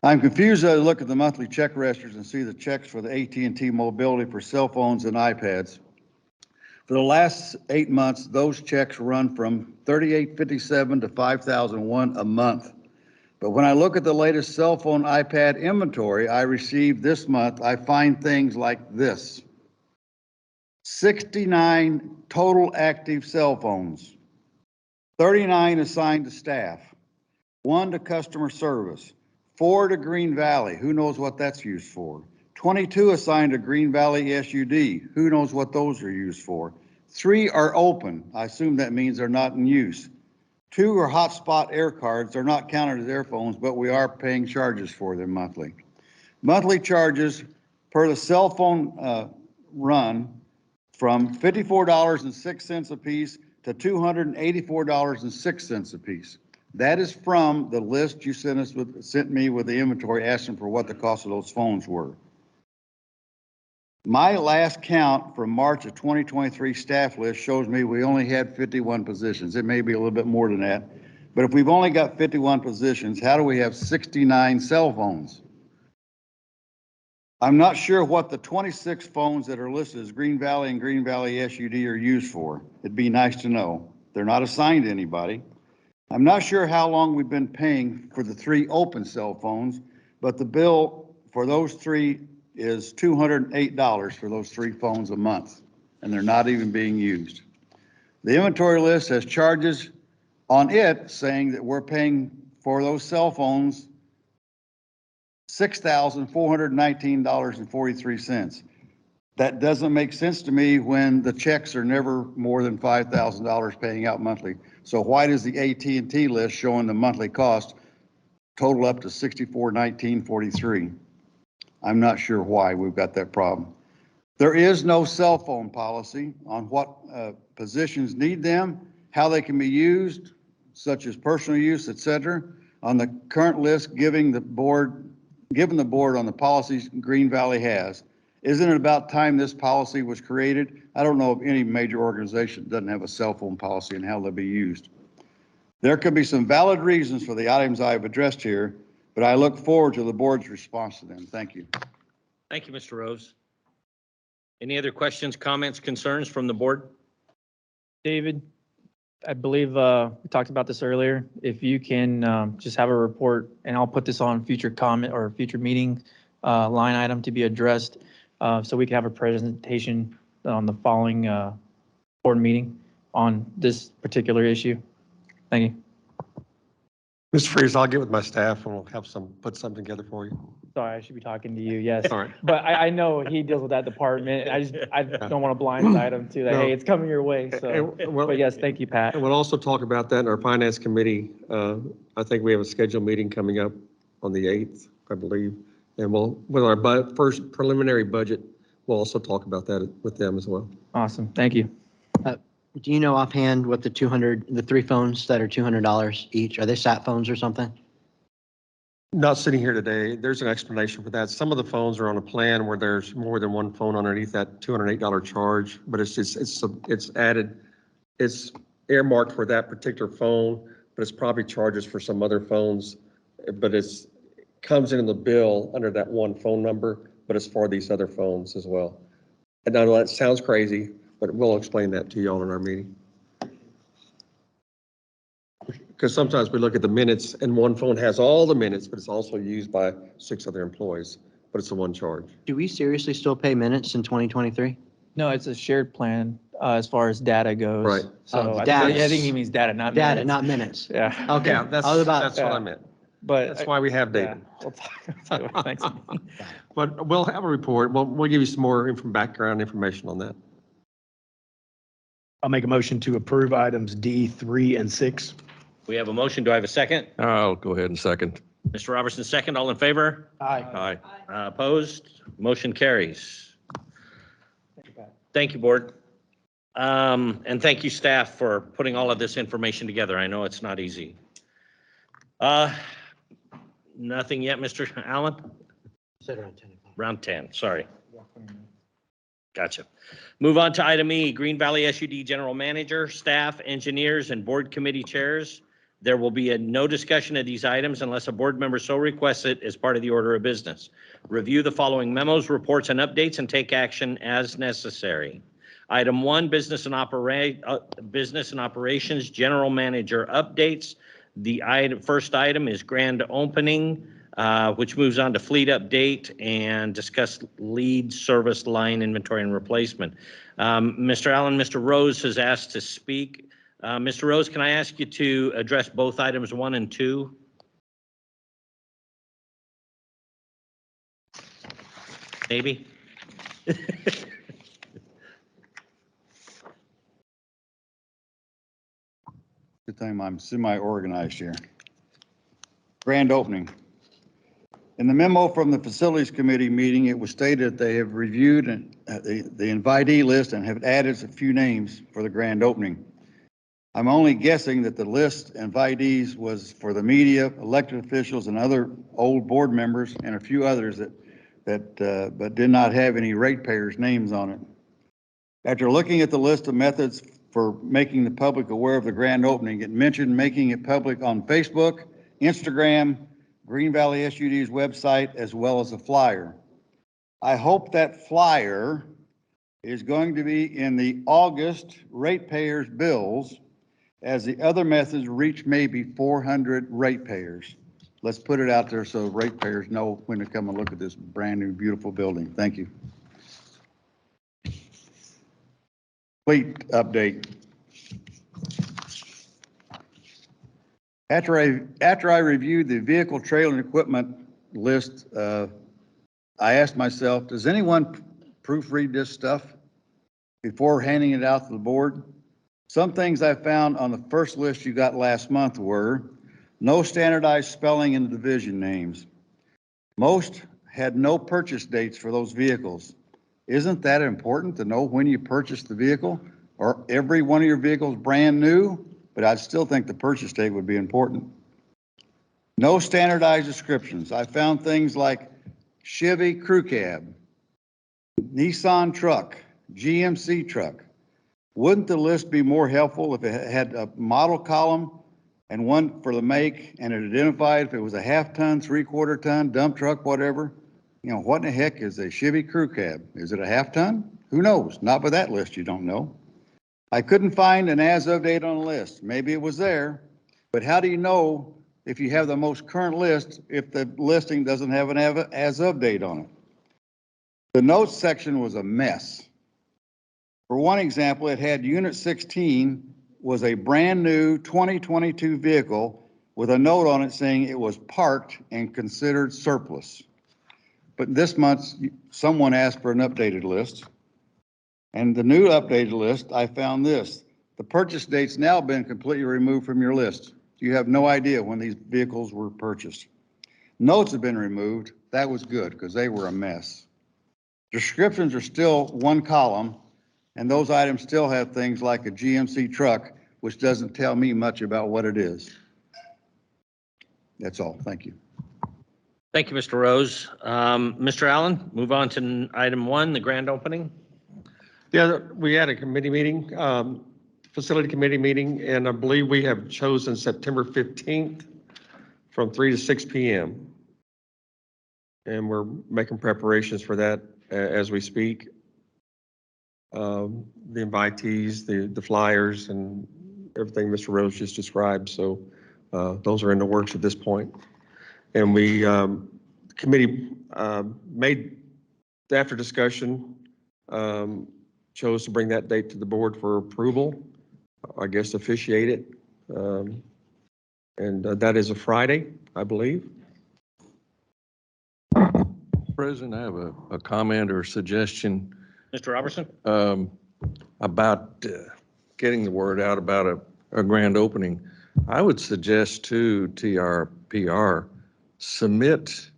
I'm confused as I look at the monthly check registers and see the checks for the AT&T Mobility for cell phones and iPads. For the last 8 months, those checks run from $38.57 to $5,001 a month. But when I look at the latest cell phone iPad inventory I received this month, I find things like this. 69 total active cell phones, 39 assigned to staff, 1 to customer service, 4 to Green Valley, who knows what that's used for, 22 assigned to Green Valley SUD, who knows what those are used for. 3 are open, I assume that means they're not in use. 2 are hotspot air cards, they're not counted as air phones, but we are paying charges for them monthly. Monthly charges per the cell phone run from $54.06 a piece to $284.06 a piece. That is from the list you sent me with the inventory asking for what the cost of those phones were. My last count from March of 2023 staff list shows me we only had 51 positions. It may be a little bit more than that, but if we've only got 51 positions, how do we have 69 cell phones? I'm not sure what the 26 phones that are listed as Green Valley and Green Valley SUD are used for. It'd be nice to know. They're not assigned to anybody. I'm not sure how long we've been paying for the 3 open cell phones, but the bill for those 3 is $208 for those 3 phones a month, and they're not even being used. The inventory list has charges on it saying that we're paying for those cell phones $6,419.43. That doesn't make sense to me when the checks are never more than $5,000 paying out monthly. So why does the AT&T list showing the monthly cost total up to $6419.43? I'm not sure why we've got that problem. There is no cell phone policy on what positions need them, how they can be used, such as personal use, etc. On the current list, given the board on the policies Green Valley has. Isn't it about time this policy was created? I don't know of any major organization that doesn't have a cell phone policy and how they'll be used. There could be some valid reasons for the items I've addressed here, but I look forward to the board's response to them. Thank you. Thank you, Mr. Rose. Any other questions, comments, concerns from the board? David, I believe we talked about this earlier. If you can just have a report, and I'll put this on future comment or future meeting line item to be addressed, so we can have a presentation on the following board meeting on this particular issue. Thank you. Mr. Freeze, I'll get with my staff and we'll have put something together for you. Sorry, I should be talking to you, yes. All right. But I know he deals with that department. I don't want to blindside him to that, hey, it's coming your way, so. But yes, thank you, Pat. And we'll also talk about that in our finance committee. I think we have a scheduled meeting coming up on the 8th, I believe. And with our first preliminary budget, we'll also talk about that with them as well. Awesome, thank you. Do you know offhand what the 3 phones that are $200 each, are they sat phones or something? Not sitting here today, there's an explanation for that. Some of the phones are on a plan where there's more than one phone underneath that $208 charge, but it's added, it's earmarked for that particular phone, but it's probably charges for some other phones, but comes in the bill under that one phone number, but it's for these other phones as well. And I know that sounds crazy, but we'll explain that to you all in our meeting. Because sometimes we look at the minutes and one phone has all the minutes, but it's also used by 6 other employees, but it's the one charge. Do we seriously still pay minutes in 2023? No, it's a shared plan as far as data goes. Right. So Oh, I data. think he means data, not Data, minutes. not minutes. Yeah. Okay. Yeah, that's I was about- what I meant. But. That's why we have Yeah, data. we'll talk about it. Thanks. But we'll have a report. We'll give you some more background information on that. I'll make a motion to approve items D, 3, and 6. We have a motion. Do I have a second? I'll go ahead and second. Mr. Robertson, second. All in favor? Aye. Aye. Opposed? Motion carries. Thank you, board. And thank you, staff, for putting all of this information together. I know it's not easy. Nothing yet, Mr. Allen? Said around 10 o'clock. Round 10, sorry. Gotcha. Move on to item E, Green Valley SUD General Manager, staff, engineers, and board committee chairs. There will be no discussion of these items unless a board member so requests it as part of the order of business. Review the following memos, reports, and updates and take action as necessary. Item 1, Business and Operations General Manager updates. The first item is grand opening, which moves on to fleet update and discuss lead service line inventory and replacement. Mr. Allen, Mr. Rose has asked to speak. Mr. Rose, can I ask you to address both items 1 and 2? Maybe? Good thing I'm semi-organized here. Grand opening. In the memo from the Facilities Committee meeting, it was stated they have reviewed the invitee list and have added a few names for the grand opening. I'm only guessing that the list invitees was for the media, elected officials, and other old board members, and a few others but did not have any ratepayers' names on it. After looking at the list of methods for making the public aware of the grand opening, it mentioned making it public on Facebook, Instagram, Green Valley SUD's website, as well as a flyer. I hope that flyer is going to be in the August ratepayers' bills, as the other methods reach maybe 400 ratepayers. Let's put it out there so ratepayers know when to come and look at this brand new, beautiful building. Thank you. Fleet update. After I reviewed the vehicle, trailer, and equipment list, I asked myself, does anyone proofread this stuff before handing it out to the board? Some things I found on the first list you got last month were no standardized spelling in the division names. Most had no purchase dates for those vehicles. Isn't that important to know when you purchased the vehicle? Or every one of your vehicles brand new? But I'd still think the purchase date would be important. No standardized descriptions. I found things like Chevy crew cab, Nissan truck, GMC truck. Wouldn't the list be more helpful if it had a model column and one for the make, and it identified if it was a half-ton, three-quarter ton, dump truck, whatever? You know, what in the heck is a Chevy crew cab? Is it a half-ton? Who knows? Not by that list, you don't know. I couldn't find an as-of date on the list. Maybe it was there, but how do you know if you have the most current list if the listing doesn't have an as-of date on it? The notes section was a mess. For one example, it had Unit 16 was a brand-new 2022 vehicle with a note on it saying it was parked and considered surplus. But this month, someone asked for an updated list. And the new updated list, I found this. The purchase date's now been completely removed from your list. You have no idea when these vehicles were purchased. Notes have been removed. That was good because they were a mess. Descriptions are still one column, and those items still have things like a GMC truck, which doesn't tell me much about what it is. That's all. Thank you. Thank you, Mr. Rose. Mr. Allen, move on to item 1, the grand opening. Yeah, we had a committee meeting, facility committee meeting, and I believe we have chosen September 15th from 3 to 6 p.m. And we're making preparations for that as we speak. The invitees, the flyers, and everything Mr. Rose just described. So those are in the works at this point. And we, committee made, after discussion, chose to bring that date to the board for approval, I guess officiate it. And that is a Friday, I believe. President, I have a comment or suggestion Mr. Robertson? About getting the word out about a grand opening. I would suggest to TRPR submit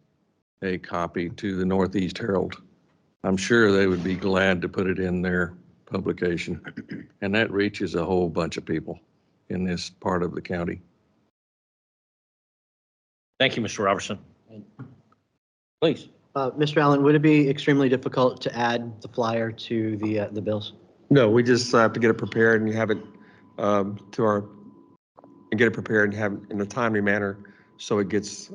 a copy to the Northeast Herald. I'm sure they would be glad to put it in their publication, and that reaches a whole bunch of people in this part of the county. Thank you, Mr. Robertson. Please. Mr. Allen, would it be extremely difficult to add the flyer to the bills? No, we just have to get it prepared and have it and get it prepared and have it in a timely manner so it gets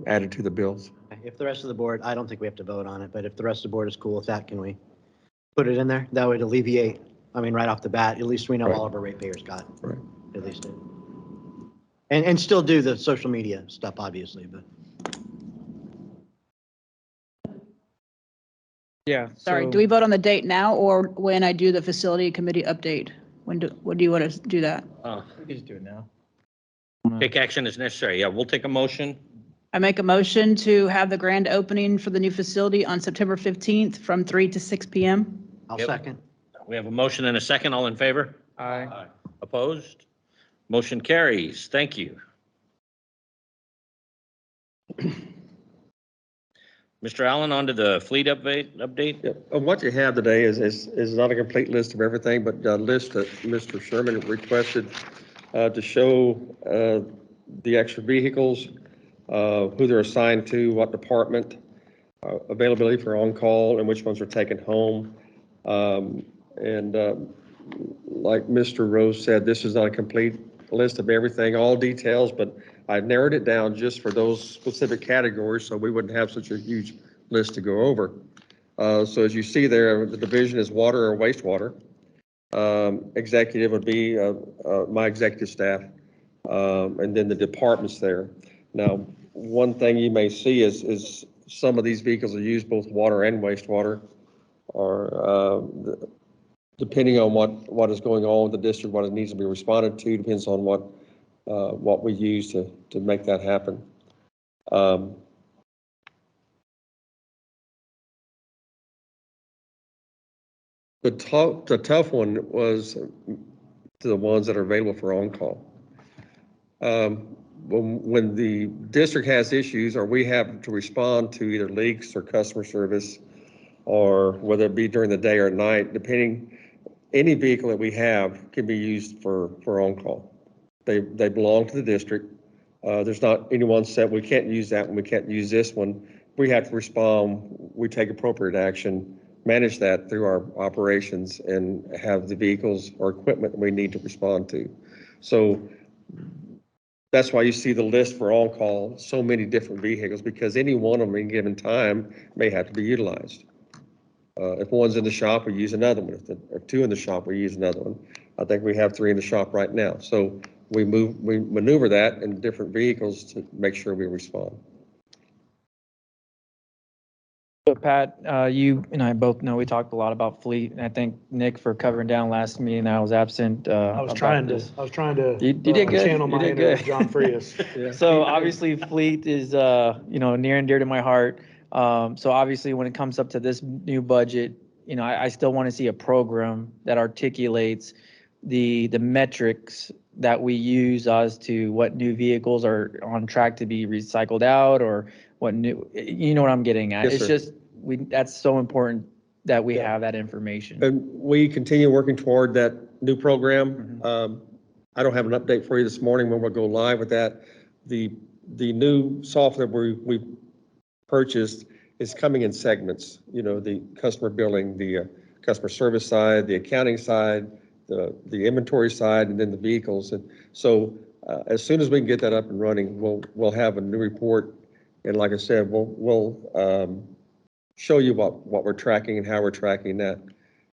added to the bills. If the rest of the board, I don't think we have to vote on it, but if the rest of the board is cool with that, can we put it in there? That would alleviate, I mean, right off the bat, at least we know all of our ratepayers got at least it. And still do the social media stuff, obviously, but. Yeah. Sorry, so- do we vote on the date now or when I do the facility committee update? When do you want to do that? We can just do it now. Take action as necessary. Yeah, we'll take a motion. I make a motion to have the grand opening for the new facility on September 15th from 3 to 6 p.m. I'll Yep. second. We have a motion and a second. All in favor? Aye. Opposed? Motion carries. Thank you. Mr. Allen, on to the fleet update. Yeah, what you have today is not a complete list of everything, but a list that Mr. Sherman requested to show the extra vehicles, who they're assigned to, what department, availability for on-call, and which ones are taken home. Like Mr. Rose said, this is not a complete list of everything, all details, but I narrowed it down just for those specific categories so we wouldn't have such a huge list to go over. So as you see there, the division is water or wastewater. Executive would be my executive staff, and then the departments there. Now, one thing you may see is some of these vehicles are used both water and wastewater, or depending on what is going on with the district, what it needs to be responded to, depends on what we use to make that happen. The tough one was to the ones that are available for on-call. When the district has issues or we have to respond to either leaks or customer service, or whether it be during the day or night, depending, any vehicle that we have can be used for on-call. They belong to the district. There's not anyone said we can't use that one, we can't use this one. We have to respond, we take appropriate action, manage that through our operations, and have the vehicles or equipment we need to respond to. So that's why you see the list for on-call, so many different vehicles, because any one of them at any given time may have to be utilized. If one's in the shop, we use another one. If two in the shop, we use another one. I think we have 3 in the shop right now. So we maneuver that in different vehicles to make sure we respond. So Pat, you and I both know we talked a lot about fleet, and I thank Nick for covering down last meeting. I was absent. I was trying to. You did good. Channel You my did inner good. John Frias. So obviously fleet is, near and dear to my heart. So obviously when it comes up to this new budget, I still want to see a program that articulates the metrics that we use as to what new vehicles are on track to be recycled out, or what new, you know what I'm getting at. Yes, It's sir. just, that's so important that we have that information. And we continue working toward that new program. I don't have an update for you this morning when we'll go live with that. The new software we purchased is coming in segments, the customer billing, the customer service side, the accounting side, the inventory side, and then the vehicles. And so as soon as we can get that up and running, we'll have a new report. And like I said, we'll show you what we're tracking and how we're tracking that.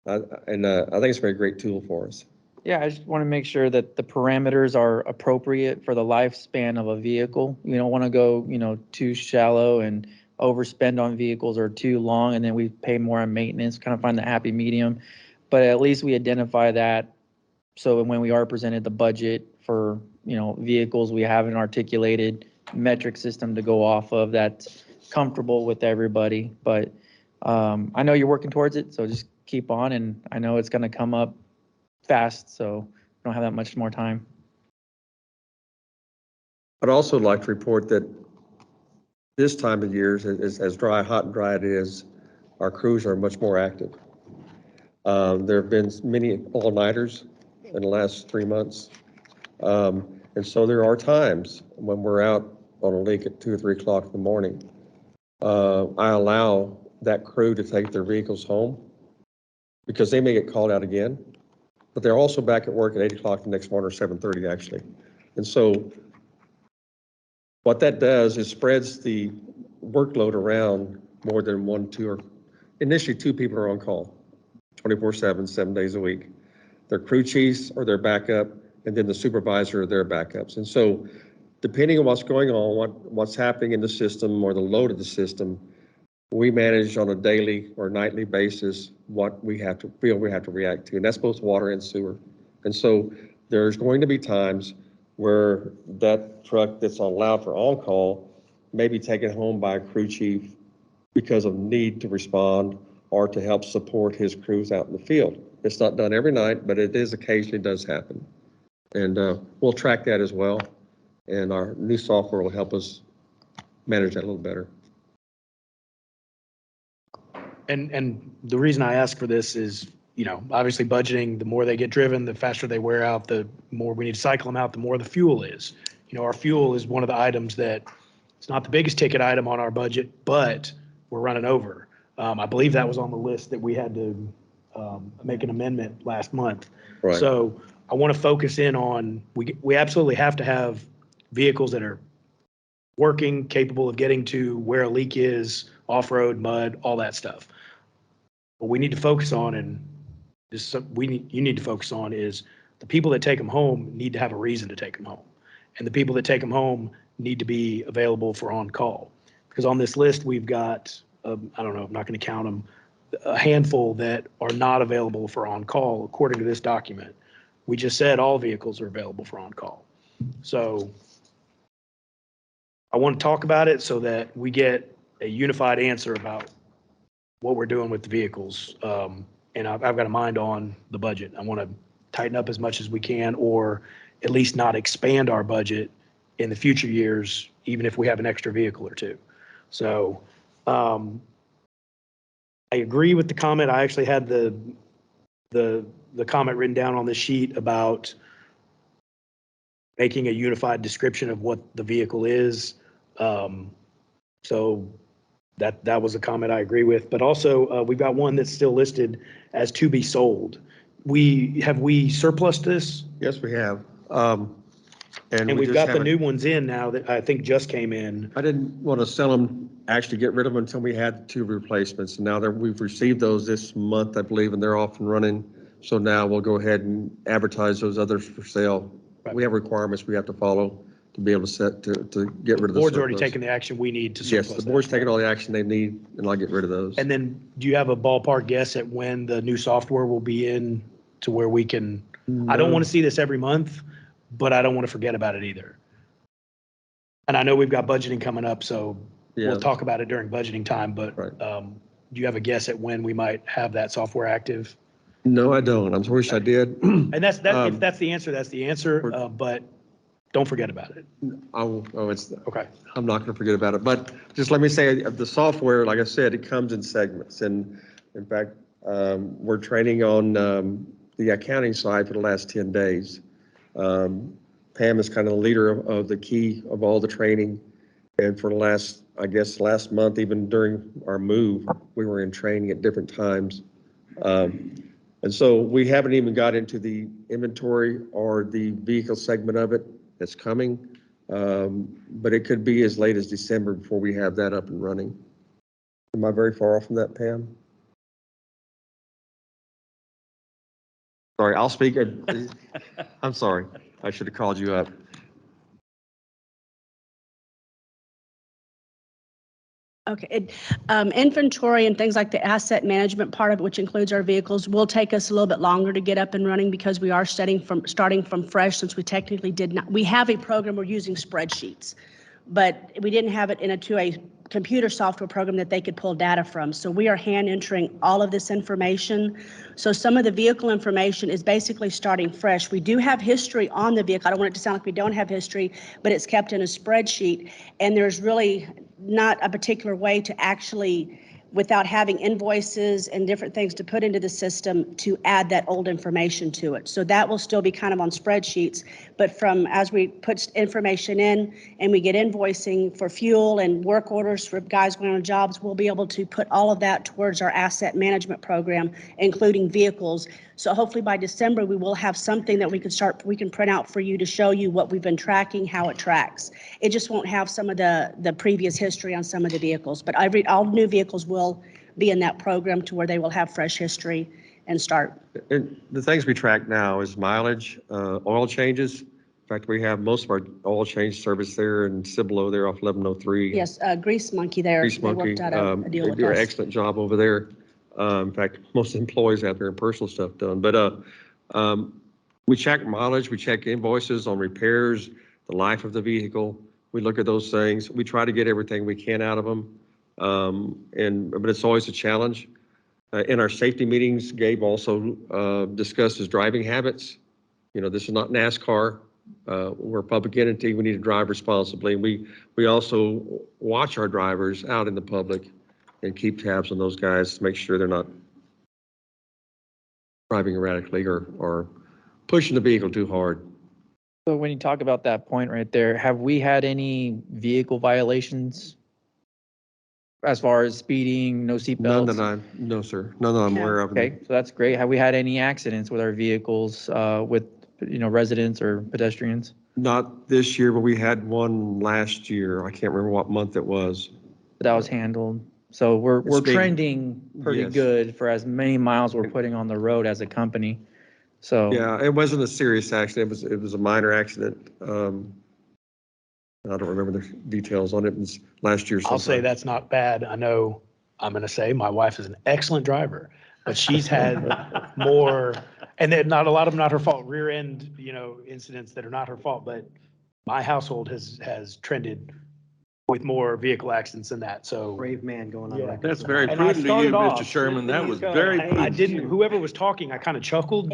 I think it's a very great tool for us. Yeah, I just want to make sure that the parameters are appropriate for the lifespan of a vehicle. You don't want to go, too shallow and overspend on vehicles, or too long, and then we pay more on maintenance, kind of find the happy medium. But at least we identify that, so when we are presented the budget for, vehicles, we have an articulated metric system to go off of that's comfortable with everybody. But I know you're working towards it, so just keep on, and I know it's going to come up fast, so we don't have that much more time. I'd also like to report that this time of year, as hot and dry it is, our crews are much more active. There have been many all-nighters in the last 3 months. And so there are times when we're out on a leak at 2 or 3 o'clock in the morning. I allow that crew to take their vehicles home because they may get called out again, but they're also back at work at 8 o'clock the next morning, or 7:30 actually. And so what that does is spreads the workload around more than 1, 2, or initially 2 people are on call 24/7, 7 days a week. Their crew chiefs are their backup, and then the supervisor are their backups. And so depending on what's going on, what's happening in the system or the load of the system, we manage on a daily or nightly basis what we have to react to. And that's both water and sewer. And so there's going to be times where that truck that's allowed for on-call may be taken home by a crew chief because of need to respond or to help support his crews out in the field. It's not done every night, but it is occasionally does happen. And we'll track that as well. And our new software will help us manage that a little better. And the reason I ask for this is, obviously budgeting, the more they get driven, the faster they wear out, the more we need to cycle them out, the more the fuel is. Our fuel is one of the items that it's not the biggest ticket item on our budget, but we're running over. I believe that was on the list that we had to make an amendment last month. Right. So I want to focus in on, we absolutely have to have vehicles that are working, capable of getting to where a leak is, off-road, mud, all that stuff. What we need to focus on, and you need to focus on, is the people that take them home need to have a reason to take them home. And the people that take them home need to be available for on-call. Because on this list, we've got, I don't know, I'm not going to count them, a handful that are not available for on-call, according to this document. We just said all vehicles are available for on-call. So I want to talk about it so that we get a unified answer about what we're doing with the vehicles. And I've got a mind on the budget. I want to tighten up as much as we can, or at least not expand our budget in the future years, even if we have an extra vehicle or two. So I agree with the comment. I actually had the comment written down on the sheet about making a unified description of what the vehicle is. So that was a comment I agree with. But also, we've got one that's still listed as to be sold. Have we surplused this? Yes, we have. And we've got the new ones in now that I think just came in. I didn't want to sell them, actually get rid of them until we had 2 replacements. And now that we've received those this month, I believe, and they're off and running. So now we'll go ahead and advertise those others for sale. We have requirements we have to follow to be able to get rid of the Board's already surplus. taken the action we need to Yes, surplus the board's that. taking all the action they need, and I'll get rid of those. And then do you have a ballpark guess at when the new software will be in to where we can, I don't want to see this every month, but I don't want to forget about it either. And I know we've got budgeting coming up, so Yeah. we'll talk about it during budgeting time, but Right. do you have a guess at when we might have that software active? No, I don't. I wish I did. And if Um, that's the answer, that's the answer, but don't forget about it. Okay. I'm not going to forget about it, but just let me say, the software, like I said, it comes in segments. And in fact, we're training on the accounting side for the last 10 days. Pam is kind of the leader of the key of all the training. And for the last month, even during our move, we were in training at different times. And so we haven't even got into the inventory or the vehicle segment of it that's coming. But it could be as late as December before we have that up and running. Am I very far off from that, Pam? Sorry, I'll speak. I'm sorry. I should have called you up. Okay, inventory and things like the asset management part of it, which includes our vehicles, will take us a little bit longer to get up and running because we are starting from fresh, since we technically did not, we have a program, we're using spreadsheets, but we didn't have it into a computer software program that they could pull data from. So we are hand entering all of this information. So some of the vehicle information is basically starting fresh. We do have history on the vehicle. I don't want it to sound like we don't have history, but it's kept in a spreadsheet, and there's really not a particular way to actually, without having invoices and different things to put into the system, to add that old information to it. So that will still be kind of on spreadsheets, but as we put information in and we get invoicing for fuel and work orders for guys going on jobs, we'll be able to put all of that towards our asset management program, including vehicles. So hopefully by December, we will have something that we can print out for you to show you what we've been tracking, how it tracks. It just won't have some of the previous history on some of the vehicles, but all new vehicles will be in that program to where they will have fresh history and start. And the things we track now is mileage, oil changes. In fact, we have most of our oil change service there in Cibolo, there off 1103. Yes, Grease Monkey there. Grease They Monkey, worked out a deal they with do an us. excellent job over there. In fact, most employees have their personal stuff done. But we check mileage, we check invoices on repairs, the life of the vehicle. We look at those things. We try to get everything we can out of them. But it's always a challenge. In our safety meetings, Gabe also discussed his driving habits. You know, this is not NASCAR. We're a public entity. We need to drive responsibly. We also watch our drivers out in the public and keep tabs on those guys to make sure they're not driving erratically or pushing the vehicle too hard. So when you talk about that point right there, have we had any vehicle violations as far as speeding, no seatbelts? No, sir. None that I'm aware of. Okay, so that's great. Have we had any accidents with our vehicles, with, residents or pedestrians? Not this year, but we had one last year. I can't remember what month it was. That was handled. So we're being- trending pretty Yes. good for as many miles we're putting on the road as a company. So. Yeah, it wasn't a serious accident. It was a minor accident. I don't remember the details on it. It was last year sometime. I'll say that's not bad. I know, I'm going to say my wife is an excellent driver, but she's had more, and then not a lot of them not her fault, rear end, incidents that are not her fault, but my household has trended with more vehicle accidents than that. So Brave man going on Yeah. record. That's very And I prudent of you, started off- Mr. Sherman. That was very I prudent. didn't, whoever was talking, I kind of chuckled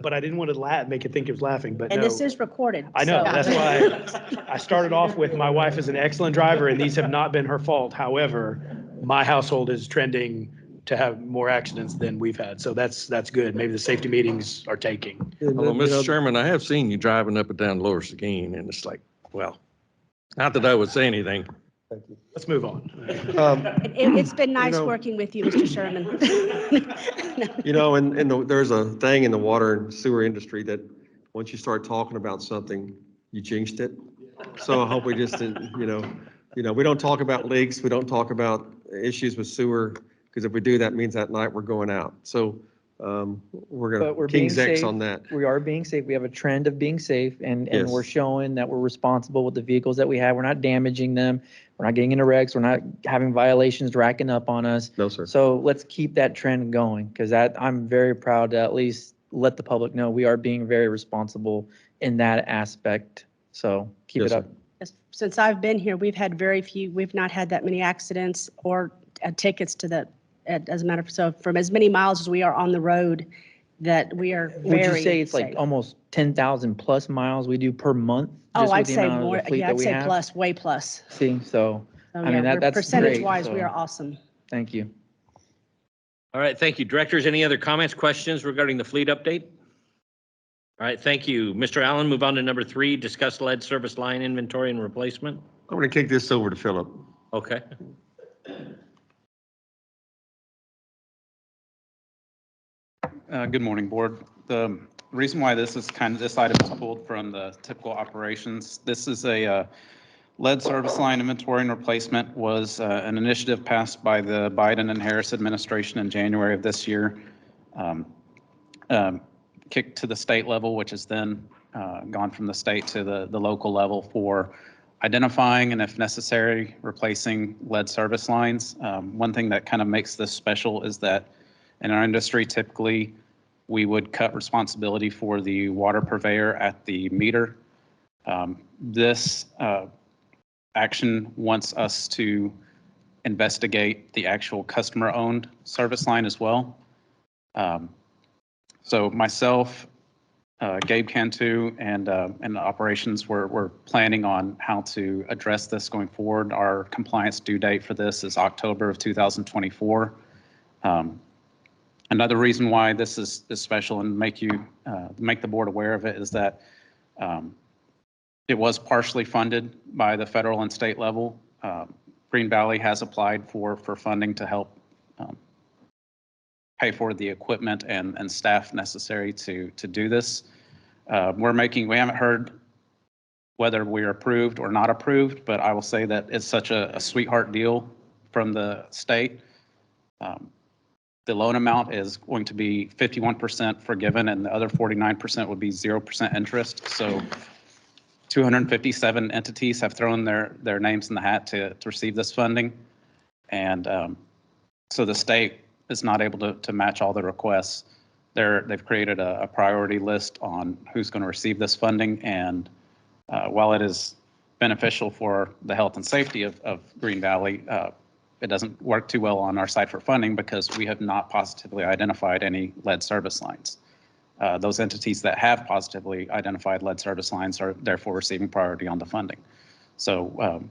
but I didn't want to make it think it was laughing, but And no. this is recorded. I know, so- that's why I started off with my wife is an excellent driver and these have not been her fault. However, my household is trending to have more accidents than we've had. So that's good. Maybe the safety meetings are taking. Although, Mr. Sherman, I have seen you driving up and down Lower Seguin, and it's like, well, not that I would say anything. Let's move on. It's been nice know- working with you, Mr. Sherman. There's a thing in the water and sewer industry that once you start talking about something, you jinxed it. So I hope we just, we don't talk about leaks. We don't talk about issues with sewer, because if we do, that means that night we're going out. So But We're going we're to being King's X safe. on that. We are being safe. We have a trend of being safe and Yes. we're showing that we're responsible with the vehicles that we have. We're not damaging them. We're not getting into wrecks. We're not having violations racking up on us. No, sir. So let's keep that trend going because I'm very proud to at least let the public know we are being very responsible in that aspect. So keep Yes, it up. sir. Since I've been here, we've had very few, we've not had that many accidents or tickets to the, as a matter of, so from as many miles as we are on the road, that we are very Would you say it's like safe. almost 10,000 plus miles we do per month? Oh, just with I'd the say amount of the more, fleet yeah, that I'd we say have? plus, way plus. See, so, So, I mean, yeah, that's great. percentage-wise, we so are awesome. Thank you. All right, thank you. Directors, any other comments, questions regarding the fleet update? All right, thank you. Mr. Allen, move on to number 3, discuss lead service line inventory and replacement. I'm going to kick this over to Philip. Okay. Good morning, Board. The reason why this item is pulled from the typical operations, this is a lead service line inventory and replacement was an initiative passed by the Biden and Harris administration in January of this year, kicked to the state level, which has then gone from the state to the local level for identifying and, if necessary, replacing lead service lines. One thing that kind of makes this special is that in our industry, typically, we would cut responsibility for the water purveyor at the meter. This action wants us to investigate the actual customer-owned service line as well. So myself, Gabe Cantu, and operations, we're planning on how to address this going forward. Our compliance due date for this is October of 2024. Another reason why this is special and make the board aware of it is that it was partially funded by the federal and state level. Green Valley has applied for funding to help pay for the equipment and staff necessary to do this. We haven't heard whether we're approved or not approved, but I will say that it's such a sweetheart deal from the state. The loan amount is going to be 51% forgiven and the other 49% would be 0% interest. So 257 entities have thrown their names in the hat to receive this funding. And so the state is not able to match all the requests. They've created a priority list on who's going to receive this funding. And while it is beneficial for the health and safety of Green Valley, it doesn't work too well on our side for funding because we have not positively identified any lead service lines. Those entities that have positively identified lead service lines are therefore receiving priority on the funding. So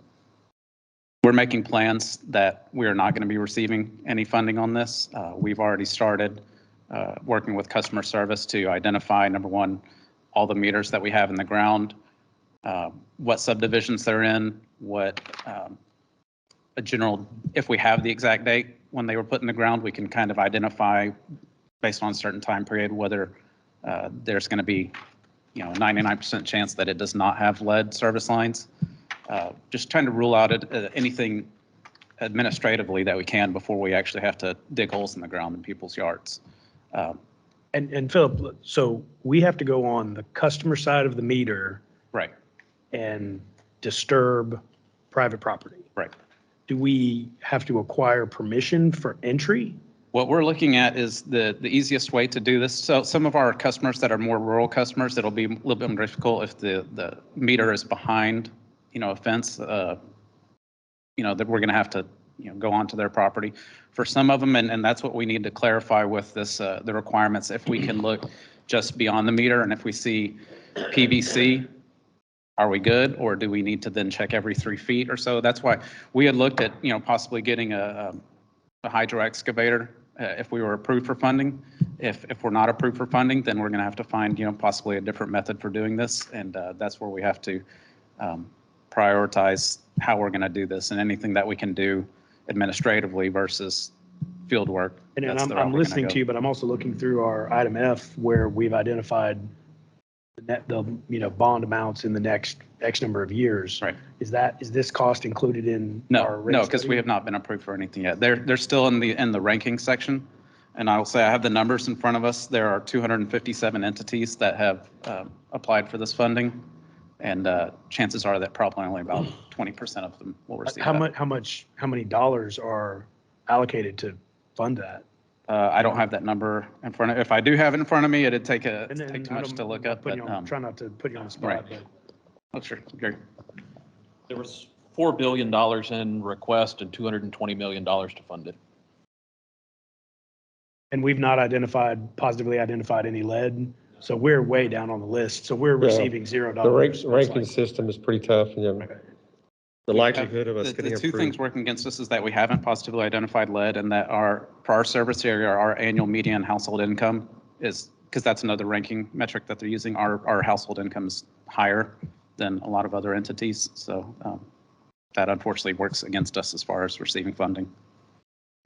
we're making plans that we are not going to be receiving any funding on this. We've already started working with customer service to identify, number one, all the meters that we have in the ground, what subdivisions they're in, what a general, if we have the exact date when they were put in the ground, we can kind of identify based on a certain time period whether there's going to be, 99% chance that it does not have lead service lines. Just trying to rule out anything administratively that we can before we actually have to dig holes in the ground in people's yards. And Philip, so we have to go on the customer side of the meter. Right. And disturb private property. Right. Do we have to acquire permission for entry? What we're looking at is the easiest way to do this. So some of our customers that are more rural customers, it'll be a little bit more difficult if the meter is behind, a fence, that we're going to have to, go onto their property. For some of them, and that's what we need to clarify with this, the requirements, if we can look just beyond the meter and if we see PVC, are we good, or do we need to then check every 3 feet or so? That's why we had looked at, possibly getting a hydro excavator if we were approved for funding. If we're not approved for funding, then we're going to have to find, possibly a different method for doing this. And that's where we have to prioritize how we're going to do this and anything that we can do administratively versus field work. And I'm listening to you, but I'm also looking through our item F where we've identified the bond amounts in the next X number of years. Right. Is this cost included in our rate No, because study? we have not been approved for anything yet. They're still in the ranking section. And I will say I have the numbers in front of us. There are 257 entities that have applied for this funding. And chances are that probably only about 20% of them will receive that. How many dollars are allocated to fund that? I don't have that number in front of, if I do have it in front of me, it'd take too much to look up, but. Try not to put you on the spot, Right. but. Oh, sure, Gary. There was $4 billion in request and $220 million to fund it. And we've not positively identified any lead, so we're way down on the list, so we're receiving $0. The ranking system is pretty tough, and the likelihood of us getting The two approved. things working against us is that we haven't positively identified lead, and that for our service area, our annual median household income is, because that's another ranking metric that they're using, our household income is higher than a lot of other entities. So that unfortunately works against us as far as receiving funding.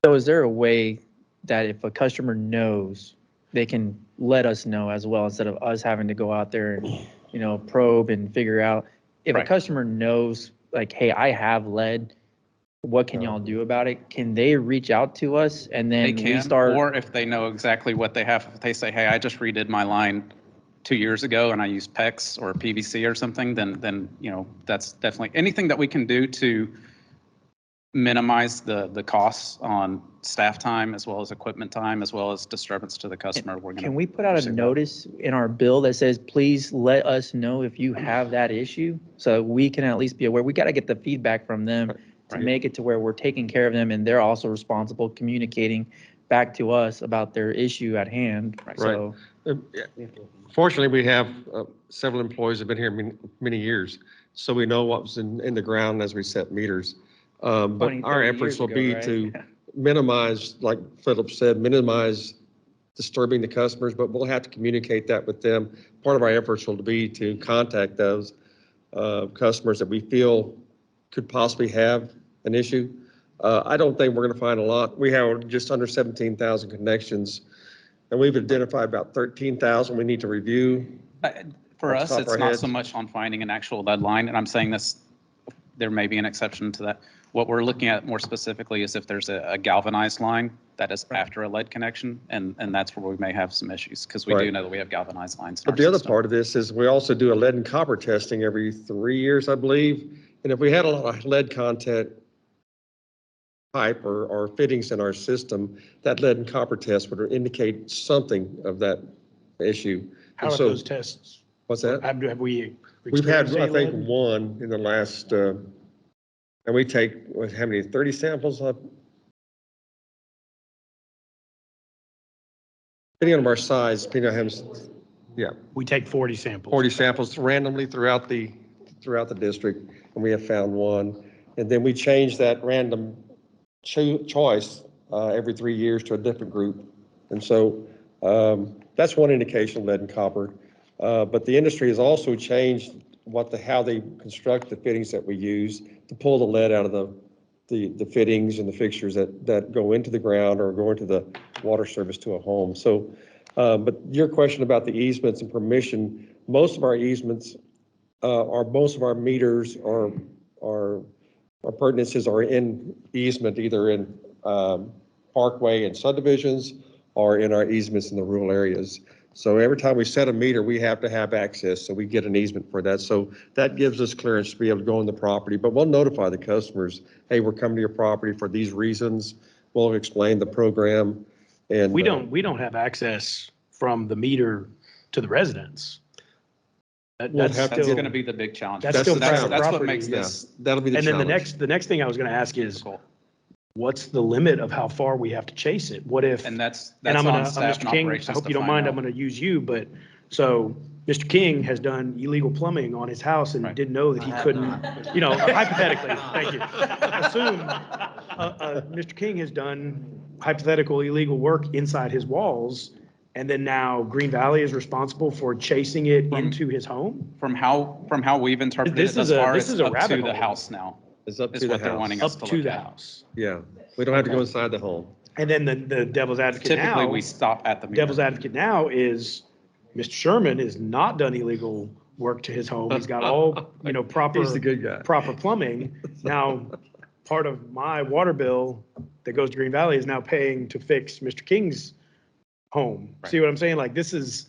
So is there a way that if a customer knows, they can let us know as well, instead of us having to go out there and, probe and figure out? If a Right. customer knows, like, hey, I have lead, what can y'all do about it? Can they reach out to us and They then we can, start? or if they know exactly what they have, if they say, hey, I just redid my line 2 years ago and I used PEX or PVC or something, then that's definitely anything that we can do to minimize the costs on staff time as well as equipment time as well as disturbance to the customer. We're gonna Can we put out a pursue that. notice in our bill that says, please let us know if you have that issue? So we can at least be aware. We got to get the feedback from them to Right. make it to where we're taking care of them and they're also responsible communicating back to us about their issue at hand. Right. So Fortunately, we have several employees that have been here many years, so we know what was in the ground as we set meters. But 20, our 30 efforts years will ago, be right? to minimize, like Philip said, minimize disturbing the customers, but we'll have to communicate that with them. Part of our efforts will be to contact those customers that we feel could possibly have an issue. I don't think we're going to find a lot. We have just under 17,000 connections, and we've identified about 13,000 we need to review. For Off us, the top of it's our not heads. so much on finding an actual lead line, and I'm saying this, there may be an exception to that. What we're looking at more specifically is if there's a galvanized line that is after a lead connection, and that's where we may have some issues, because we do Right. know that we have galvanized lines in But our the other system. part of this is we also do a lead and copper testing every 3 years, I believe. And if we had a lot of lead content pipe or fittings in our system, that lead and copper test would indicate something of that issue. How And are so- those tests? What's that? Have we? We've had, experienced I any think, lead? one in the last, and we take, how many, 30 samples? Depending on our size, depending on how much, yeah. We take 40 samples. 40 samples randomly throughout the district, and we have found one. And then we change that random choice every 3 years to a different group. And so that's one indication of lead and copper. But the industry has also changed how they construct the fittings that we use to pull the lead out of the fittings and the fixtures that go into the ground or go into the water service to a home. So, but your question about the easements and permission, most of our easements most of our meters or pertinences are in easement, either in parkway and subdivisions or in our easements in the rural areas. So every time we set a meter, we have to have access, so we get an easement for that. So that gives us clearance to be able to go on the property, but we'll notify the customers, hey, we're coming to your property for these reasons. We'll explain the program and. We don't have access from the meter to the residents. We'll have to That's get- going to be the big challenge. That's still private That's what property, makes this. That'll be the And then challenge. the next thing I was going to ask is, what's the limit of how far we have to chase it? What if? And that's And I'm on gonna, staff Mr. and King, I operations hope to you don't find mind, I'm out. gonna use you, but, so, Mr. King has done illegal plumbing on his house and Right. didn't know that he couldn't, hypothetically, thank you. Assume, Mr. King has done hypothetical illegal work inside his walls, and then now Green Valley is responsible for chasing it into his home? From how we've interpreted This it thus is a- far, this it's is a up rabbit to the hole. house now. It's up Is to the what they're house. wanting us Up to to look the at. house. Yeah, we don't have to go inside the home. And then the devil's advocate now. Typically, we stop at the meter. Devil's advocate now is Mr. Sherman has not done illegal work to his home. He's got all, proper. He's the good guy. Proper plumbing. Now, part of my water bill that goes to Green Valley is now paying to fix Mr. King's home. Right. See what I'm saying? Like, this is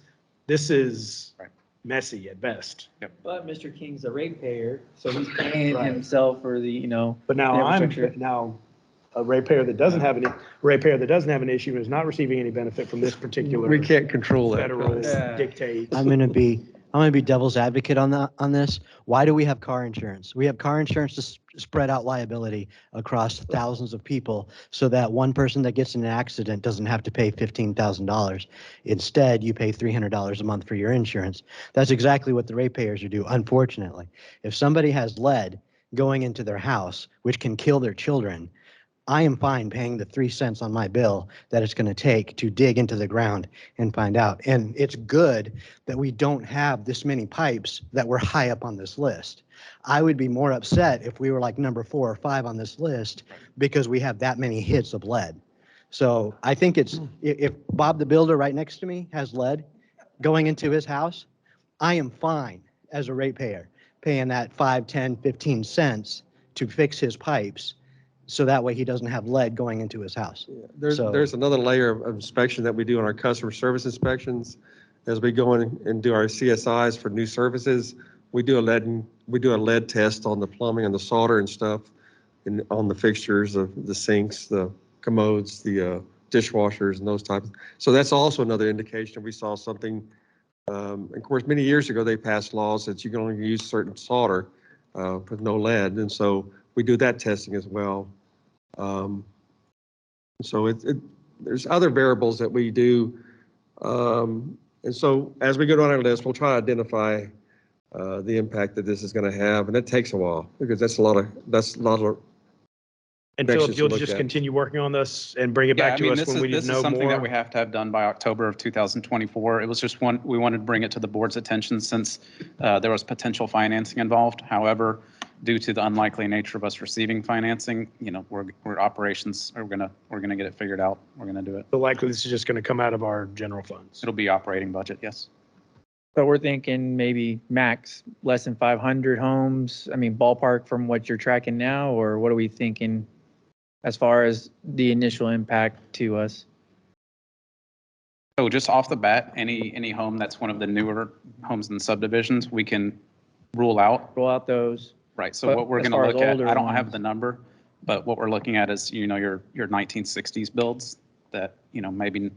Right. messy at best. But Mr. King's a ratepayer, so he's paying Right. himself for the, But now infrastructure. a ratepayer that doesn't have an issue and is not receiving any benefit from this particular We can't control that. federal Yeah. dictate. I'm gonna be devil's advocate on this. Why do we have car insurance? We have car insurance to spread out liability across thousands of people so that one person that gets in an accident doesn't have to pay $15,000. Instead, you pay $300 a month for your insurance. That's exactly what the ratepayers do, unfortunately. If somebody has lead going into their house, which can kill their children, I am fine paying the 3 cents on my bill that it's going to take to dig into the ground and find out. And it's good that we don't have this many pipes that were high up on this list. I would be more upset if we were like number 4 or 5 on this list because we have that many hits of lead. So I think if Bob the Builder right next to me has lead going into his house, I am fine as a ratepayer paying that 5, 10, 15 cents to fix his pipes. So that way he doesn't have lead going into his house. There's another layer of inspection that we do on our customer service inspections. As we go in and do our CSIs for new services, we do a lead test on the plumbing and the solder and stuff, and on the fixtures of the sinks, the commodes, the dishwashers and those types. So that's also another indication we saw something. Of course, many years ago, they passed laws that you can only use certain solder with no lead. And so we do that testing as well. So there's other variables that we do. And so as we go down our list, we'll try to identify the impact that this is going to have. And it takes a while because that's a lot of And Philip, connections to you'll look just at. continue working on this and bring it back to us when we this know is something that more? we have to have done by October of 2024. It was just we wanted to bring it to the board's attention since there was potential financing involved. However, due to the unlikely nature of us receiving financing, we're operations are gonna get it figured out. We're gonna do it. So likely this is just going to come out of our general funds. It'll be operating budget, yes. But we're thinking maybe max less than 500 homes. I mean, ballpark from what you're tracking now, or what are we thinking as far as the initial impact to us? So just off the bat, any home that's one of the newer homes in the subdivisions, we can rule out. Roll out those. Right, so But what we're as going to far as look at, older I don't have ones- the number, but what we're looking at is, your 1960s builds that, maybe,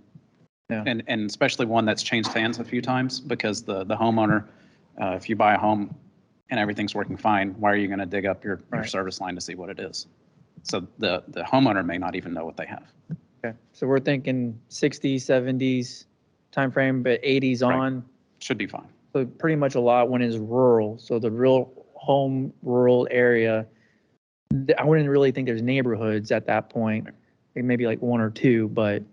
Yeah. and especially one that's changed hands a few times because the homeowner, if you buy a home and everything's working fine, why are you going to dig up your Right. service line to see what it is? So the homeowner may not even know what they have. Okay, so we're thinking 60s, 70s timeframe, but 80s Right. on. Should be fine. So pretty much a lot when it's rural. So the real home rural area, I wouldn't really think there's neighborhoods at that point. Maybe like 1 or 2, but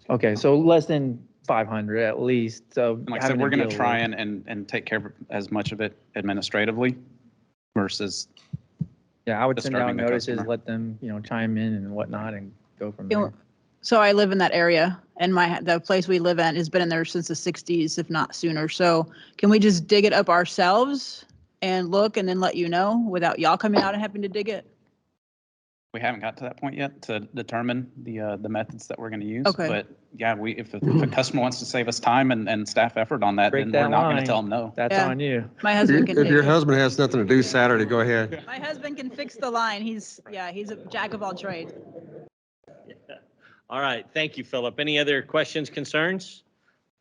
okay, so less than 500 at least. So And like I said, having we're going to deal try with- and take care of as much of it administratively versus, Yeah, I would send out disturbing the notices, customer. let them, chime in and whatnot and go from there. So I live in that area, and the place we live in has been in there since the 60s, if not sooner. So can we just dig it up ourselves and look and then let you know without y'all coming out and having to dig it? we haven't got to that point yet to determine the methods that we're going to use. Okay. But yeah, if a customer wants to save us time and staff effort on that, Break then that we're not going to line. tell them no. That's Yeah. on you. My husband can If fix your it. husband has nothing to do Saturday, go ahead. My husband can fix the line. He's a jack of all trades. All right, thank you, Philip. Any other questions, concerns?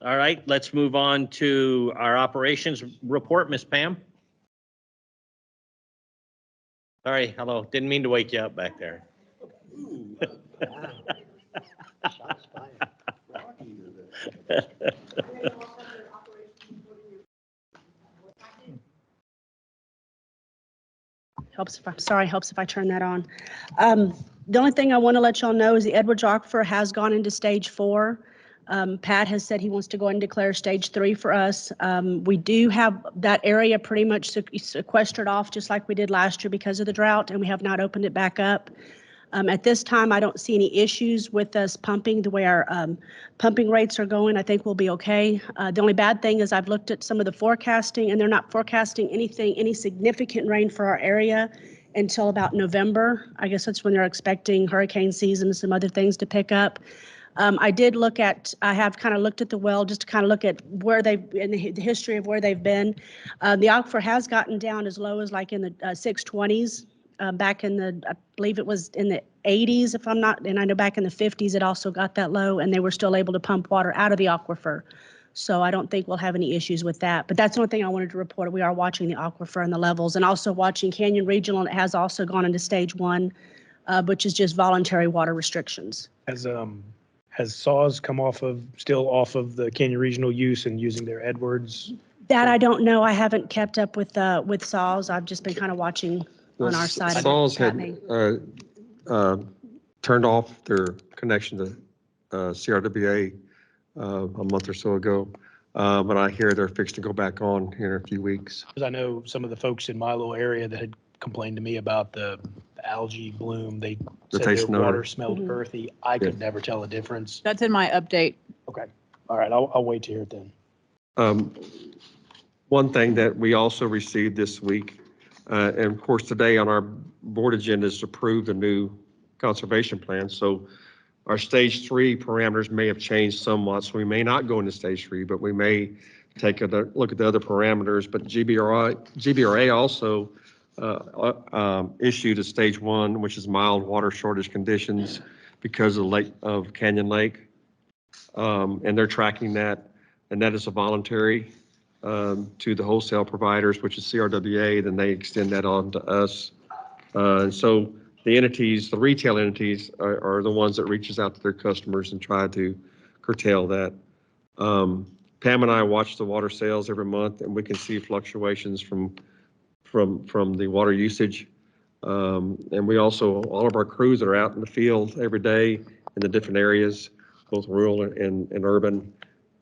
All right, let's move on to our operations report, Miss Pam. Sorry, hello, didn't mean to wake you up back there. Helps if I turn that on. The only thing I want to let y'all know is the Edwards Aquifer has gone into stage 4. Pat has said he wants to go and declare stage 3 for us. We do have that area pretty much sequestered off just like we did last year because of the drought, and we have not opened it back up. At this time, I don't see any issues with us pumping the way our pumping rates are going. I think we'll be okay. The only bad thing is I've looked at some of the forecasting, and they're not forecasting any significant rain for our area until about November. I guess that's when they're expecting hurricane season and some other things to pick up. I have kind of looked at the well, just to kind of look at where in the history of where they've been. The aquifer has gotten down as low as like in the 620s, back in I believe it was in the 80s, if I'm not, and I know back in the 50s, it also got that low, and they were still able to pump water out of the aquifer. So I don't think we'll have any issues with that. But that's the only thing I wanted to report. We are watching the aquifer and the levels, and also watching Canyon Regional, and it has also gone into stage 1, which is just voluntary water restrictions. Has SAWS come still off of the Canyon Regional use and using their Edwards? That I don't know. I haven't kept up with SAWS. I've just been kind of watching on our side of it. SAWS had happening. turned off their connection to CRWA a month or so ago, but I hear they're fixed to go back on here in a few weeks. Because I know some of the folks in my little area that had complained to me about the algae bloom. They said their taste and water odor. smelled Mhm. earthy. I could never tell a difference. That's in my update. Okay. All right. I'll wait to hear it then. One thing that we also received this week, and of course today on our board agenda is to approve the new conservation plan. So our stage 3 parameters may have changed somewhat, so we may not go into stage 3, but we may take a look at the other parameters. But GBRA also issued a stage 1, which is mild water shortage conditions because of Canyon Lake. And they're tracking that, and that is a voluntary to the wholesale providers, which is CRWA, then they extend that on to us. So the entities, the retail entities are the ones that reaches out to their customers and try to curtail that. Pam and I watch the water sales every month, and we can see fluctuations from the water usage. And we also, all of our crews that are out in the field every day in the different areas, both rural and urban,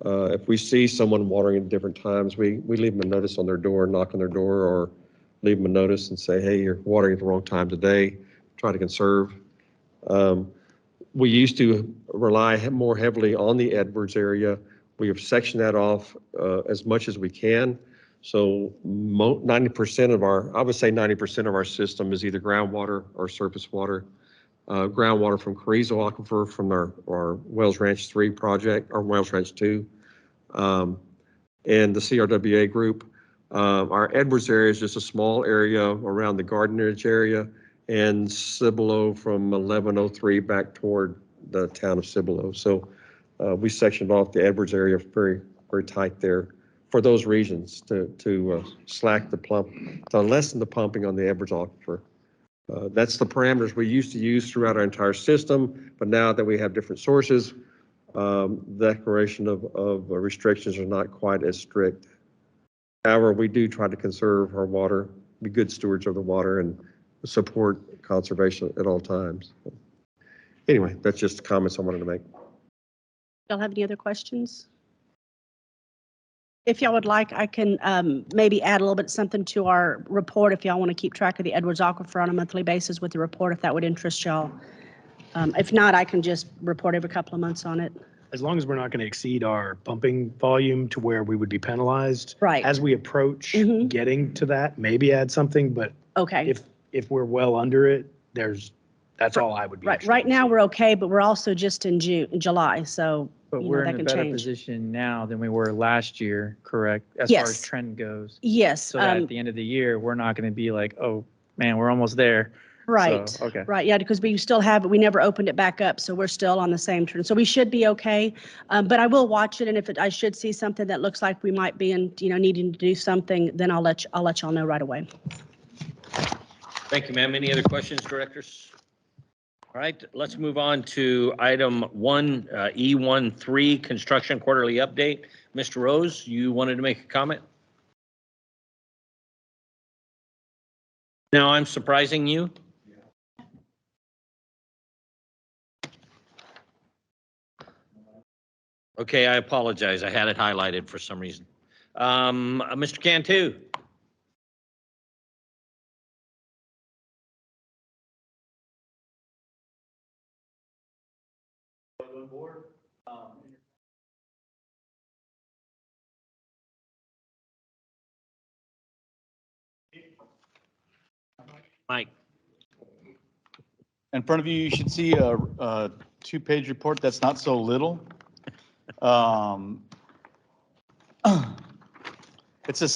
if we see someone watering at different times, we leave them a notice on their door, knock on their door, or leave them a notice and say, hey, you're watering at the wrong time today. Try to conserve. We used to rely more heavily on the Edwards area. We have sectioned that off as much as we can. So 90% of I would say 90% of our system is either groundwater or surface water. Groundwater from Carrizo Aquifer from our Wells Ranch 3 project, or Wells Ranch 2, and the CRWA group. Our Edwards area is just a small area around the Garden Ridge area, and Cibolo from 1103 back toward the town of Cibolo. So we sectioned off the Edwards area very, very tight there for those regions to slack the pump, to lessen the pumping on the Edwards Aquifer. That's the parameters we used to use throughout our entire system, but now that we have different sources, the declaration of restrictions are not quite as strict. However, we do try to conserve our water, be good stewards of the water, and support conservation at all times. Anyway, that's just the comments I wanted to make. Y'all have any other questions? If y'all would like, I can maybe add a little bit something to our report if y'all want to keep track of the Edwards Aquifer on a monthly basis with the report, if that would interest y'all. If not, I can just report every couple of months on it. As long as we're not going to exceed our pumping volume to where we would be penalized. Right. As we approach Mhm. getting to that, maybe add something, but Okay. if we're well under it, that's all I would be. Right. interested Right in now, seeing. we're okay, but we're also just in July, so But you know, we're that in a can better change. position now than we were last year, correct? As far as Yes. trend goes. Yes. So that at the end of the year, we're not going to be like, oh, man, we're almost there. Right. So, okay. Right. Yeah, because we still have it. We never opened it back up, so we're still on the same trend. So we should be okay. But I will watch it, and if I should see something that looks like we might be needing to do something, then I'll let y'all know right away. Thank you, ma'am. Any other questions, directors? All right, let's move on to item 1, E13, construction quarterly update. Mr. Rose, you wanted to make a comment? Now I'm surprising you? Okay, I apologize. I had it highlighted for some reason. Mr. Cantu? Mike? In front of you, you should see a 2-page report. That's not so little. Um, It's a,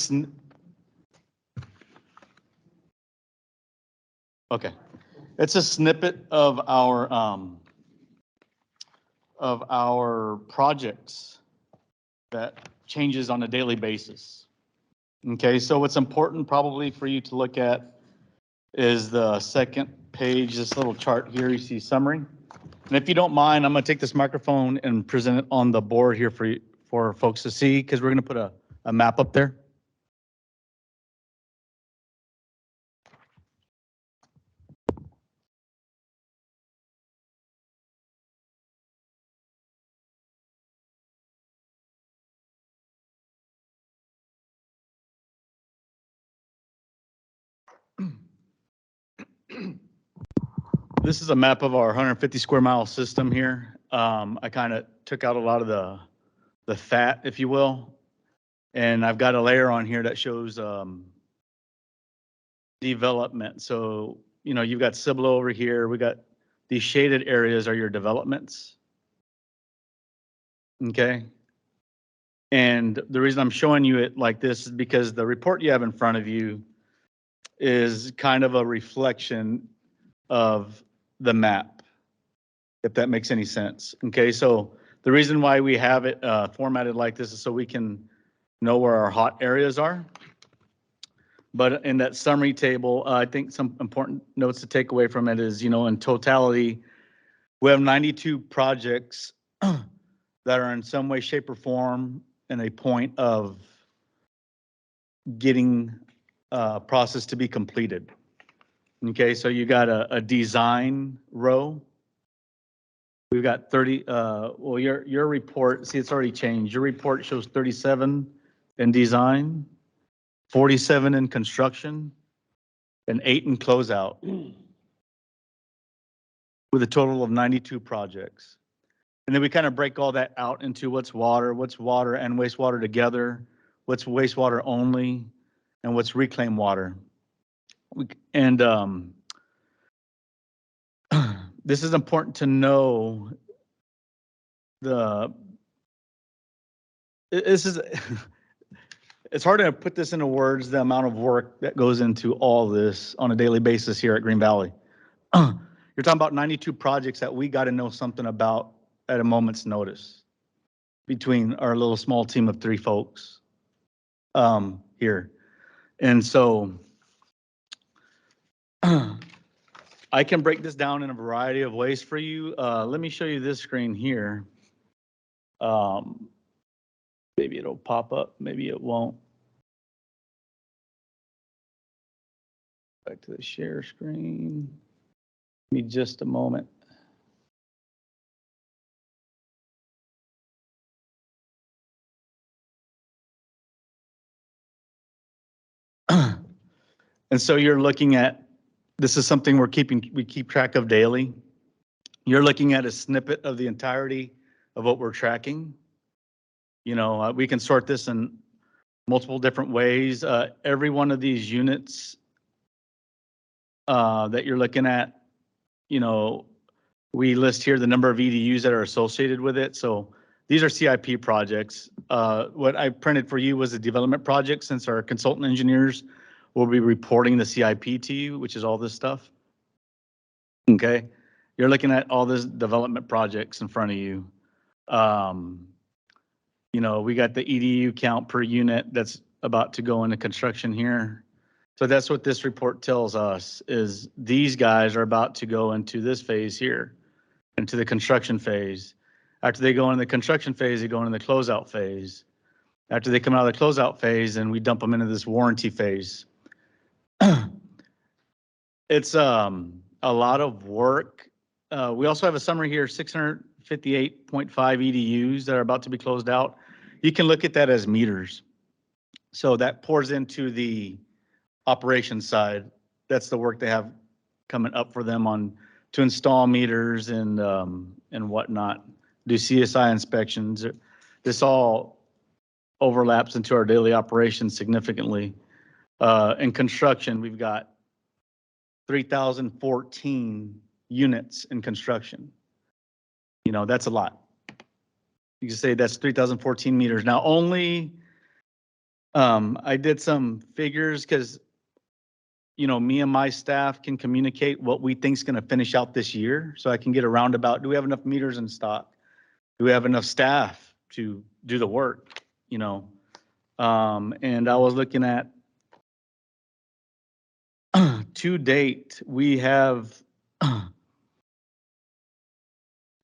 okay. It's a snippet of our projects that changes on a daily basis. Okay, so what's important probably for you to look at is the second page, this little chart here, you see summary. And if you don't mind, I'm gonna take this microphone and present it on the board here for folks to see, because we're gonna put a map up there. This is a map of our 150 square mile system here. I kind of took out a lot of the fat, if you will. And I've got a layer on here that shows development. So, you know, you've got Cibolo over here. We got these shaded areas are your developments. Okay. And the reason I'm showing you it like this is because the report you have in front of you is kind of a reflection of the map, if that makes any sense. Okay, so the reason why we have it formatted like this is so we can know where our hot areas are. But in that summary table, I think some important notes to take away from it is, you know, in totality, we have 92 projects that are in some way, shape, or form in a point of getting process to be completed. Okay, so you got a design row. We've got 30, well, your report, see, it's already changed. Your report shows 37 in design, 47 in construction, and 8 in closeout, with a total of 92 projects. And then we kind of break all that out into what's water and wastewater together, what's wastewater only, and what's reclaimed water. And this is important to know. It's hard to put this into words, the amount of work that goes into all this on a daily basis here at Green Valley. You're talking about 92 projects that we got to know something about at a moment's notice between our little small team of 3 folks here. And so I can break this down in a variety of ways for you. Let me show you this screen here. Maybe it'll pop up, maybe it won't. Back to the share screen. Give me just a moment. And so you're looking at, this is something we keep track of daily. You're looking at a snippet of the entirety of what we're tracking. You know, we can sort this in multiple different ways. Every one of these units that you're looking at, you know, we list here the number of EDUs that are associated with it. So these are CIP projects. What I printed for you was a development project, since our consultant engineers will be reporting the CIP to you, which is all this stuff. Okay, you're looking at all this development projects in front of you. You know, we got the EDU count per unit that's about to go into construction here. So that's what this report tells us, is these guys are about to go into this phase here, into the construction phase. After they go into the construction phase, they go into the closeout phase. After they come out of the closeout phase, and we dump them into this warranty phase. It's a lot of work. We also have a summary here, 658.5 EDUs that are about to be closed out. You can look at that as meters. So that pours into the operations side. That's the work they have coming up for them to install meters and whatnot, do CSI inspections. This all overlaps into our daily operations significantly. In construction, we've got 3,014 units in construction. You know, that's a lot. You can say that's 3,014 meters. Now only, I did some figures because, you know, me and my staff can communicate what we think's going to finish out this year. So I can get a roundabout. Do we have enough meters in stock? Do we have enough staff to do the work? You know, and I was looking at to date, we have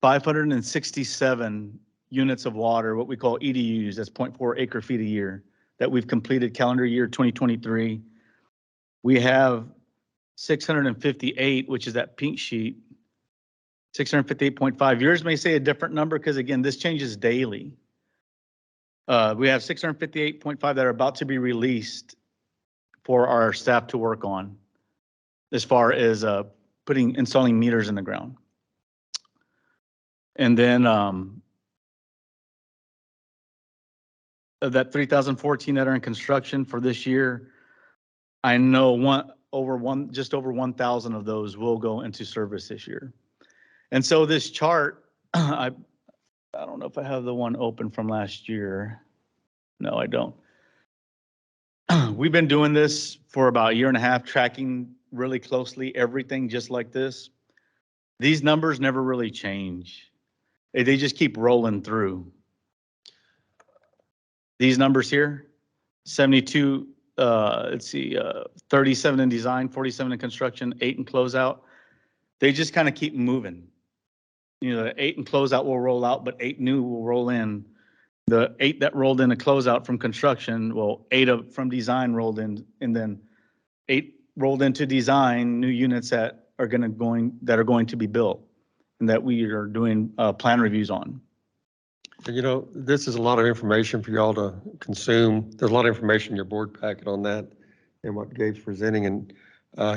567 units of water, what we call EDUs, that's 0.4 acre feet a year, that we've completed calendar year 2023. We have 658, which is that pink sheet, 658.5. Yours may say a different number because again, this changes daily. We have 658.5 that are about to be released for our staff to work on as far as installing meters in the ground. And then of that 3,014 that are in construction for this year, I know just over 1,000 of those will go into service this year. And so this chart, I don't know if I have the one open from last year. No, I don't. We've been doing this for about a year and a half, tracking really closely everything just like this. These numbers never really change. They just keep rolling through. These numbers here, 72, 37 in design, 47 in construction, 8 in closeout. They just kind of keep moving. You know, 8 in closeout will roll out, but 8 new will roll in. The 8 that rolled in a closeout from construction, well, 8 from design rolled in, and then 8 rolled into design, new units that are going to be built and that we are doing plan reviews on. You know, this is a lot of information for y'all to consume. There's a lot of information in your board packet on that and what Gabe's presenting, and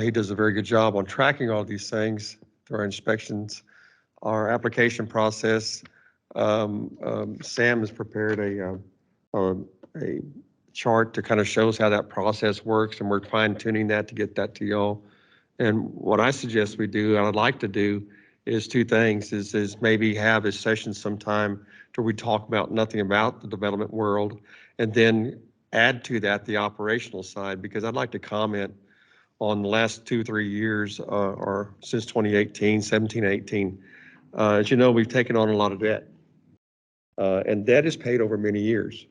he does a very good job on tracking all these things through our inspections, our application process. Sam has prepared a chart to kind of shows how that process works, and we're fine tuning that to get that to y'all. And what I suggest we do, and I'd like to do, is 2 things, is maybe have a session sometime where we talk about nothing about the development world, and then add to that the operational side, because I'd like to comment on the last 2-3 years, or since 2018, 17, 18. As you know, we've taken on a lot of debt, and debt is paid over many years.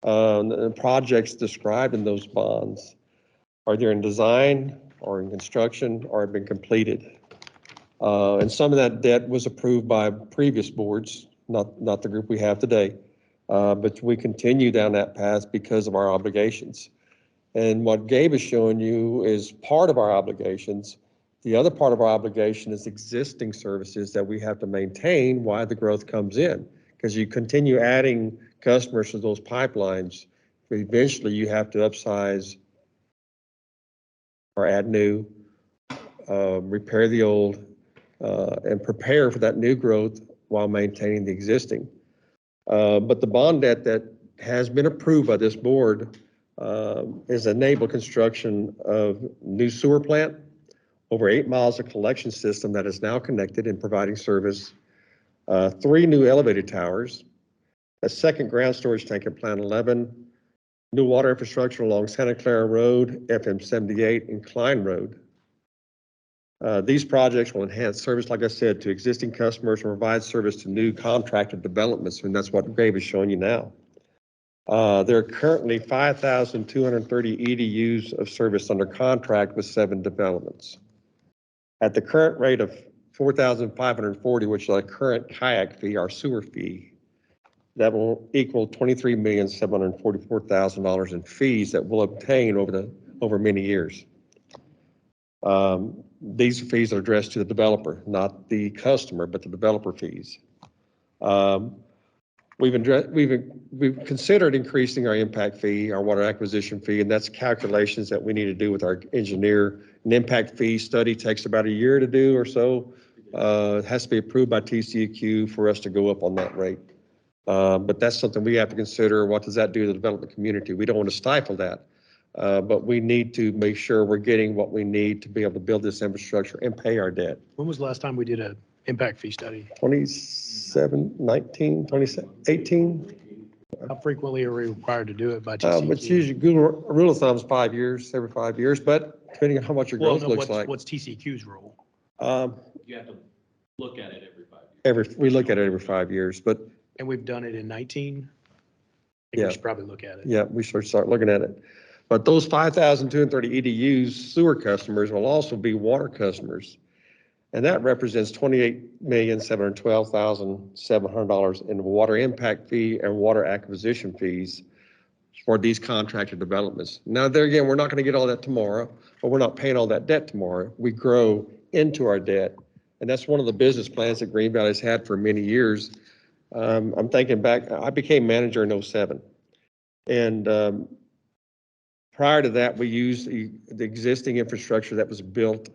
The projects described in those bonds are either in design or in construction or have been completed. And some of that debt was approved by previous boards, not the group we have today, but we continue down that path because of our obligations. And what Gabe is showing you is part of our obligations. The other part of our obligation is existing services that we have to maintain while the growth comes in, because you continue adding customers to those pipelines. Eventually, you have to upsize or add new, repair the old, and prepare for that new growth while maintaining the existing. But the bond debt that has been approved by this board is enable construction of new sewer plant, over 8 miles of collection system that is now connected and providing service, 3 new elevated towers, a second ground storage tank at Plant 11, new water infrastructure along Santa Clara Road, FM 78, and Klein Road. These projects will enhance service, like I said, to existing customers and provide service to new contracted developments, and that's what Gabe is showing you now. There are currently 5,230 EDUs of service under contract with 7 developments. At the current rate of 4,540, which is our current kayak fee, our sewer fee, that will equal $23,744,000 in fees that we'll obtain over many years. These fees are addressed to the developer, not the customer, but the developer fees. We've considered increasing our impact fee, our water acquisition fee, and that's calculations that we need to do with our engineer. An impact fee study takes about a year to do or so. It has to be approved by TCEQ for us to go up on that rate. But that's something we have to consider. What does that do to the development community? We don't want to stifle that, but we need to make sure we're getting what we need to be able to build this infrastructure and pay our debt. When was the last time we did impact fee study? 27, 19, 27, 18? How frequently are we required to do it by It's TCEQ? usually, good rule of thumb is 5 years, every 5 years, but depending on how much your Well, growth no, looks like. what's TCQ's rule? You have to look at it every 5 years. We look at it every 5 years, but And we've done it in 19? I think Yeah. we should probably look at it. yeah, we should start looking at it. But those 5,230 EDUs sewer customers will also be water customers. And that represents $28,712,700 in water impact fee and water acquisition fees for these contracted developments. Now, there again, we're not going to get all that tomorrow, but we're not paying all that debt tomorrow. We grow into our debt. And that's one of the business plans that Green Valley's had for many years. I'm thinking back, I became manager in '07. And prior to that, we used the existing infrastructure that was built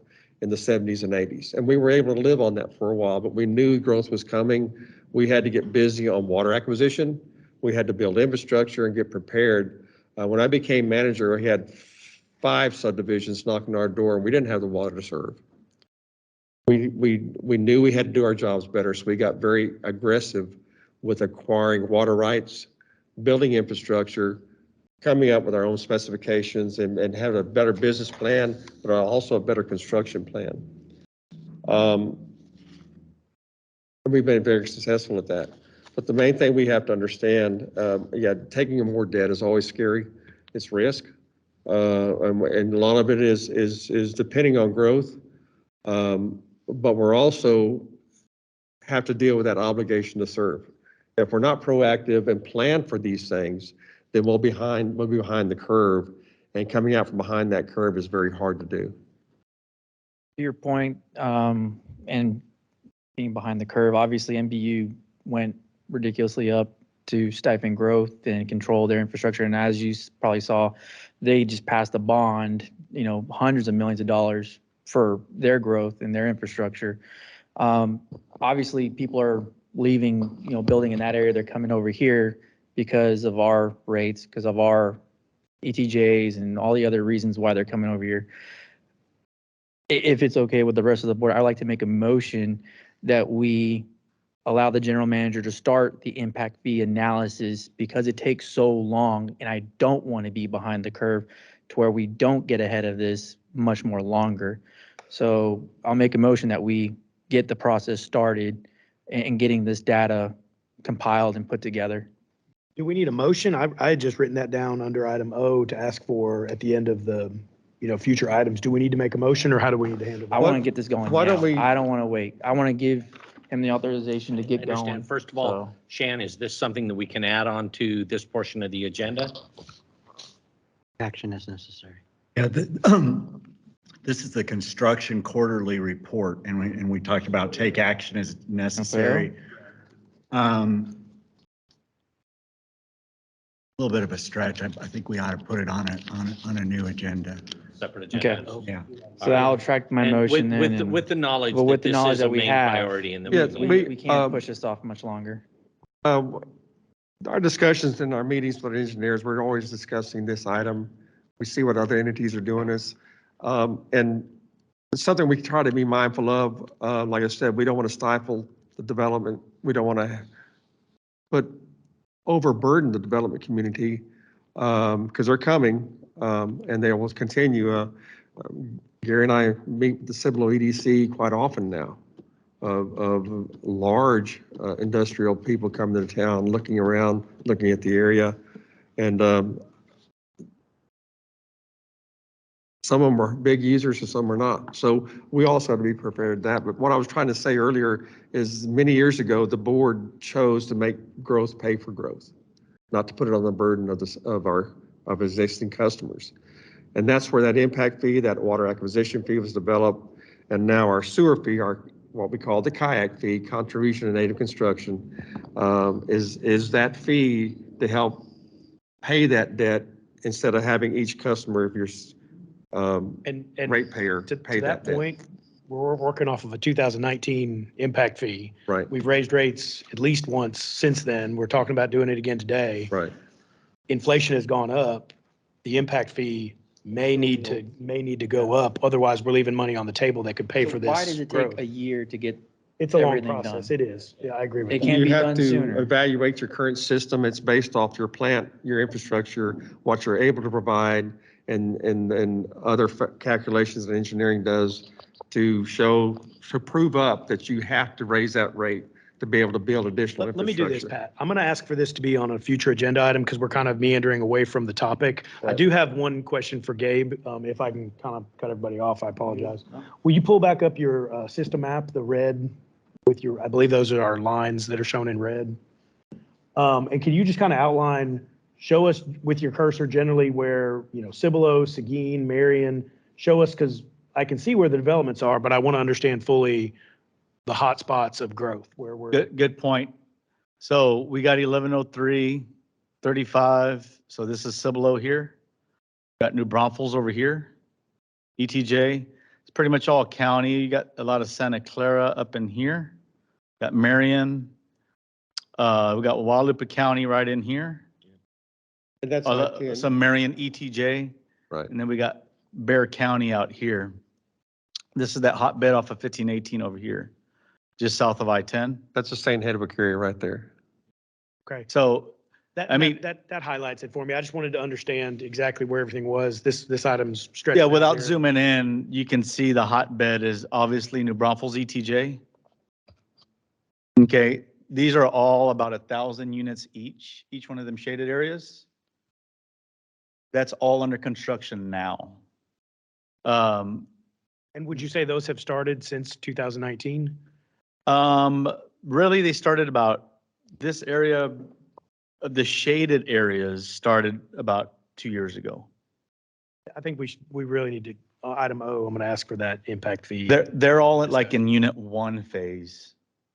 in the 70s and 80s. And we were able to live on that for a while, but we knew growth was coming. We had to get busy on water acquisition. We had to build infrastructure and get prepared. When I became manager, we had 5 subdivisions knocking on our door, and we didn't have the water to serve. We knew we had to do our jobs better, so we got very aggressive with acquiring water rights, building infrastructure, coming up with our own specifications, and having a better business plan, but also a better construction plan. And we've been very successful at that. But the main thing we have to understand, taking on more debt is always scary. It's risk. And a lot of it is depending on growth. But we're also have to deal with that obligation to serve. If we're not proactive and plan for these things, then we'll be behind the curve, and coming out from behind that curve is very hard to do. To your point, and being behind the curve, obviously MDU went ridiculously up to stifle growth and control their infrastructure. And as you probably saw, they just passed a bond, hundreds of millions of dollars for their growth and their infrastructure. Obviously, people are leaving, building in that area. They're coming over here because of our rates, because of our ETJs and all the other reasons why they're coming over here. If it's okay with the rest of the board, I'd like to make a motion that we allow the general manager to start the impact fee analysis because it takes so long, and I don't want to be behind the curve to where we don't get ahead of this much more longer. So I'll make a motion that we get the process started and getting this data compiled and put together. Do we need a motion? I had just written that down under item O to ask for at the end of the, future items. Do we need to make a motion, or how do we need to handle that? I want to get this going Why now. don't we- I don't want to wait. I want to give him the authorization to get going. Understand. First of all, So- Shan, is this something that we can add on to this portion of the agenda? Action is necessary. Yeah, this is the construction quarterly report, and we talked about take action as necessary. A little bit of a stretch. I think we ought to put it on a new agenda. Separate agenda? Okay. Yeah. So I'll track my And motion then. with the- and- with the knowledge but that with the this knowledge is a that we main have, priority in the Yeah, meeting. We can't push this off much longer. Our discussions in our meetings with engineers, we're always discussing this item. We see what other entities are doing this. And it's something we try to be mindful of. Like I said, we don't want to stifle the development. We don't want to overburden the development community because they're coming and they will continue. Gary and I meet with the Cibolo EDC quite often now of large industrial people coming to town, looking around, looking at the area. And some of them are big users and some are not. So we also have to be prepared for that. But what I was trying to say earlier is many years ago, the board chose to make growth pay for growth, not to put it on the burden of existing customers. And that's where that impact fee, that water acquisition fee was developed. And now our sewer fee, our what we call the kayak fee, contribution to native construction, is that fee to help pay that debt instead of having each customer of your And ratepayer to pay that debt. point, we're working off of a 2019 impact fee. Right. We've raised rates at least once since then. We're talking about doing it again today. Right. Inflation has gone up. The impact fee may need to go up. Otherwise, we're leaving money on the table that could pay So for this why does it growth. take a year to get It's a long everything process. done. It is. Yeah, I agree with It that. can You be have done to sooner. evaluate your current system. It's based off your plant, your infrastructure, what you're able to provide, and other calculations that engineering does to prove up that you have to raise that rate to be able to build additional Let me do this, infrastructure. Pat. I'm going to ask for this to be on a future agenda item because we're kind of meandering away from the topic. I do have one question for Gabe. If I can kind of cut everybody off, I apologize. Will you pull back up your system map, the red with your, I believe those are our lines that are shown in red. And can you just kind of outline, show us with your cursor generally where, Cibolo, Seguin, Marion, show us, because I can see where the developments are, but I want to understand fully the hot spots of growth where we're. Good point. So we got 1103, 35. So this is Cibolo here. Got New Braunfels over here. ETJ. It's pretty much all county. You got a lot of Santa Clara up in here. Got Marion. We got Guadalupe County right in here. And that's Some Marion ETJ. Right. And then we got Bear County out here. This is that hotbed off of 1518 over here, just south of I-10. That's the St. Hedwig area right there. Okay. So, That, I mean- that highlights it for me. I just wanted to understand exactly where everything was. This item's stretched. yeah, out without there. zooming in, you can see the hotbed is obviously New Braunfels ETJ. Okay, these are all about 1,000 units each one of them shaded areas. That's all under construction now. And would you say those have started since 2019? Really, they started about this area of the shaded areas started about 2 years ago. I think we really need to, item O, I'm going to ask for that impact fee. They're all in unit 1 phase.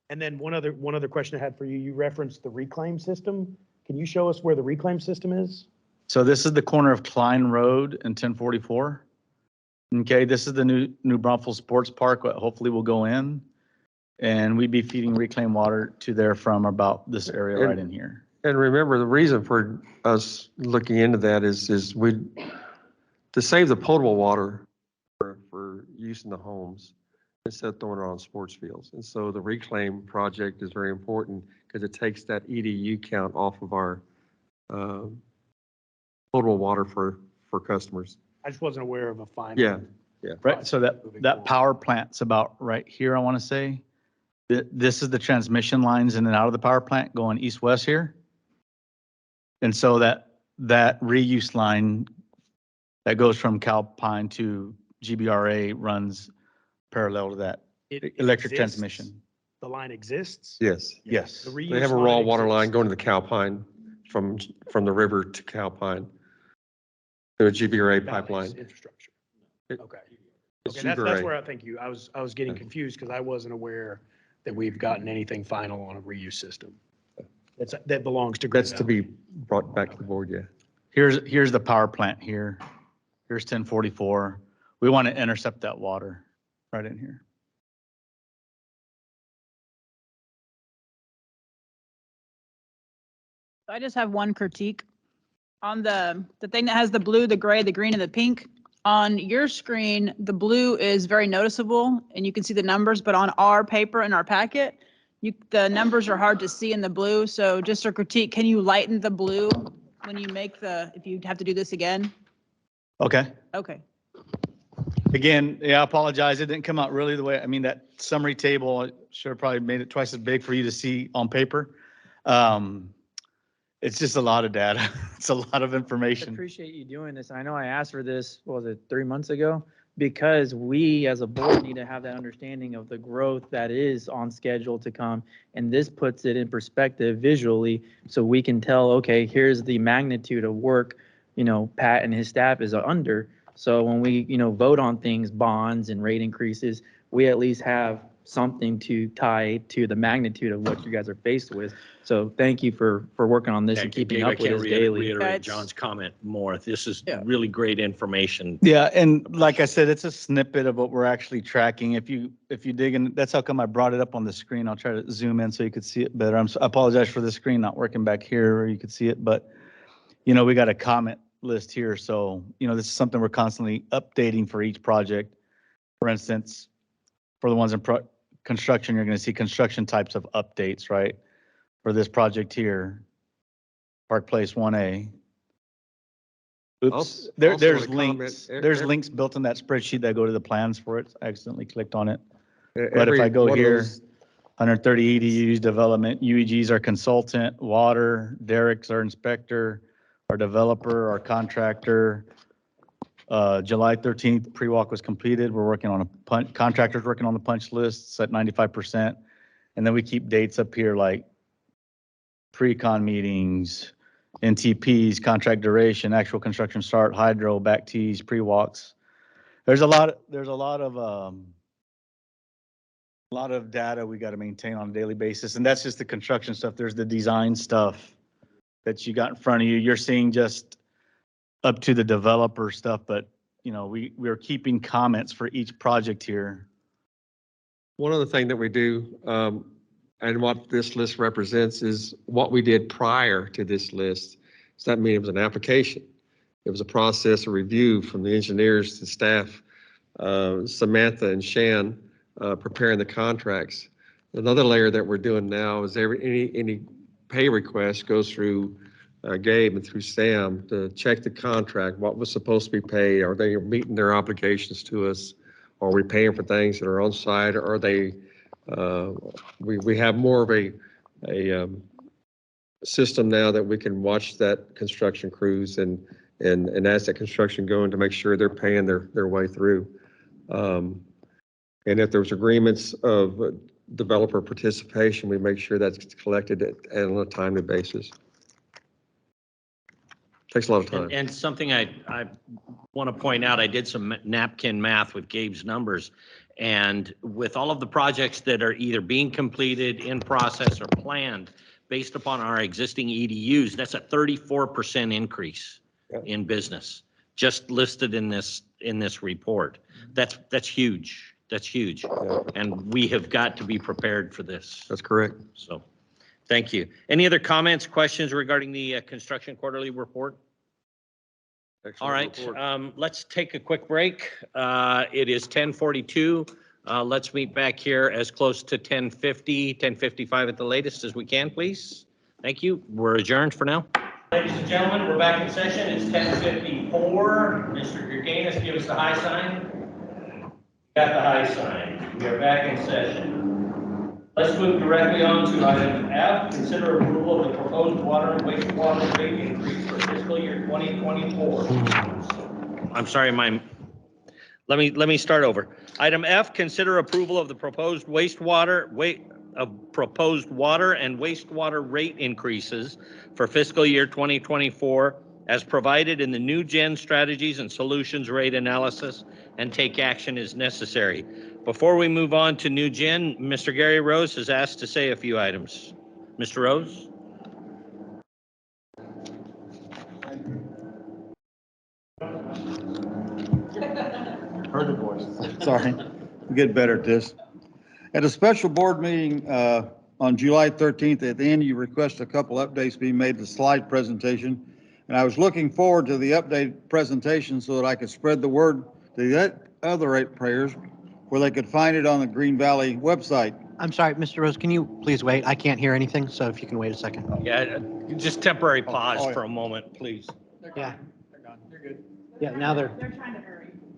And then one other question I had for you, you referenced the reclaim system. Can you show us where the reclaim system is? So this is the corner of Klein Road and 1044. Okay, this is the New Braunfels Sports Park, what hopefully will go in. And we'd be feeding reclaimed water to there from about this area right in here. And remember, the reason for us looking into that is to save the potable water for use in the homes instead of throwing it on sports fields. And so the reclaim project is very important because it takes that EDU count off of our potable water for customers. I just wasn't aware of a final. Yeah. Right, so that power plant's about right here, I want to say. This is the transmission lines in and out of the power plant going east-west here. And so that reuse line that goes from Calpine to GBRA runs parallel to that It electric exists? transmission. The line exists? Yes. Yes. The reuse They have a raw line water line exists? going to the Calpine from the river to Calpine. The GBRA Valley's pipeline. Infrastructure. It- Okay. It's Okay, that's GBRA. where I think I was getting confused because I wasn't aware that we've gotten anything final on a reuse system. That belongs to. Green That's to Valley. be brought back to the board, yeah. Here's the power plant here. Here's 1044. We want to intercept that water right in here. I just have one critique on the thing that has the blue, the gray, the green, and the pink. On your screen, the blue is very noticeable and you can see the numbers, but on our paper in our packet, the numbers are hard to see in the blue. So just a critique, can you lighten the blue when you make if you have to do this again? Okay. Okay. Again, yeah, I apologize. It didn't come out really the way, that summary table, I should have probably made it twice as big for you to see on paper. It's just a lot of data. It's a lot of I information. appreciate you doing this. I know I asked for this, what was it, 3 months ago? Because we as a board need to have that understanding of the growth that is on schedule to come. And this puts it in perspective visually so we can tell, okay, here's the magnitude of work, Pat and his staff is under. So when we, vote on things, bonds and rate increases, we at least have something to tie to the magnitude of what you guys are faced with. So thank you for working on this and keeping Dave, up with us daily. reiterate John's comment more. This is really great information. Yeah, and like I said, it's a snippet of what we're actually tracking. If you dig in, that's how come I brought it up on the screen. I'll try to zoom in so you could see it better. I apologize for the screen not working back here where you could see it, but we got a comment list here. So, this is something we're constantly updating for each project. For instance, for the ones in construction, you're going to see construction types of updates, right? For this project here, Park Place 1A. Oops, Also there's wanna comment, links, there's links built in that spreadsheet that go to the plans for it. I accidentally clicked on it. But if Every I go one of here, those- 130 EDUs development, UEG's our consultant, water, Derek's our inspector, our developer, our contractor. July 13th, pre-walk was completed. We're working on contractors working on the punch lists at 95%. And then we keep dates up here like pre-con meetings, NTPs, contract duration, actual construction start, hydro, back tees, pre-walks. There's a lot of data we got to maintain on a daily basis, and that's just the construction stuff. There's the design stuff that you got in front of you. You're seeing just up to the developer stuff, but you know, we're keeping comments for each project here. One other thing that we do, and what this list represents is what we did prior to this list. Does that mean it was an application? It was a process, a review from the engineers to staff, Samantha and Shan, preparing the contracts. Another layer that we're doing now is any pay request goes through Gabe and through Sam to check the contract, what was supposed to be paid. Are they meeting their obligations to us? Are we paying for things that are on site? Or are they, we have more of a system now that we can watch that construction crews and as that construction going to make sure they're paying their way through. And if there's agreements of developer participation, we make sure that's collected on a timely basis. Takes a lot of time. And something I want to point out, I did some napkin math with Gabe's numbers. And with all of the projects that are either being completed, in process, or planned based upon our existing EDUs, that's a 34% increase in business, just listed in this report. That's huge. That's huge. And we have got to be prepared for this. That's correct. So, thank you. Any other comments, questions regarding the construction quarterly report? Excellent All right, report. let's take a quick break. It is 10:42. Let's meet back here as close to 10:50, 10:55 at the latest as we can, please. Thank you. We're adjourned for now. Ladies and gentlemen, we're back in session. It's 10:54. Mr. Gerganis, give us the high sign. Got the high sign. We are back in session. Let's move directly on to item F, consider approval of the proposed water and wastewater rate increase for fiscal year 2024. I'm sorry, let me start over. Item F, consider approval of the proposed water and wastewater rate increases for fiscal year 2024 as provided in the New Gen Strategies and Solutions Rate Analysis, and take action as necessary. Before we move on to New Gen, Mr. Gary Rose has asked to say a few items. Mr. Rose? Heard the voice. Sorry, we'll get better at this. At a special board meeting on July 13th, at the end, you requested a couple updates be made to the slide presentation. And I was looking forward to the updated presentation so that I could spread the word to the other ratepayers where they could find it on the Green Valley website. I'm sorry, Mr. Rose, can you please wait? I can't hear anything, so if you can wait a second. Yeah, just temporary pause for a moment, please. Yeah. They're gone. You're good. Yeah, now they're.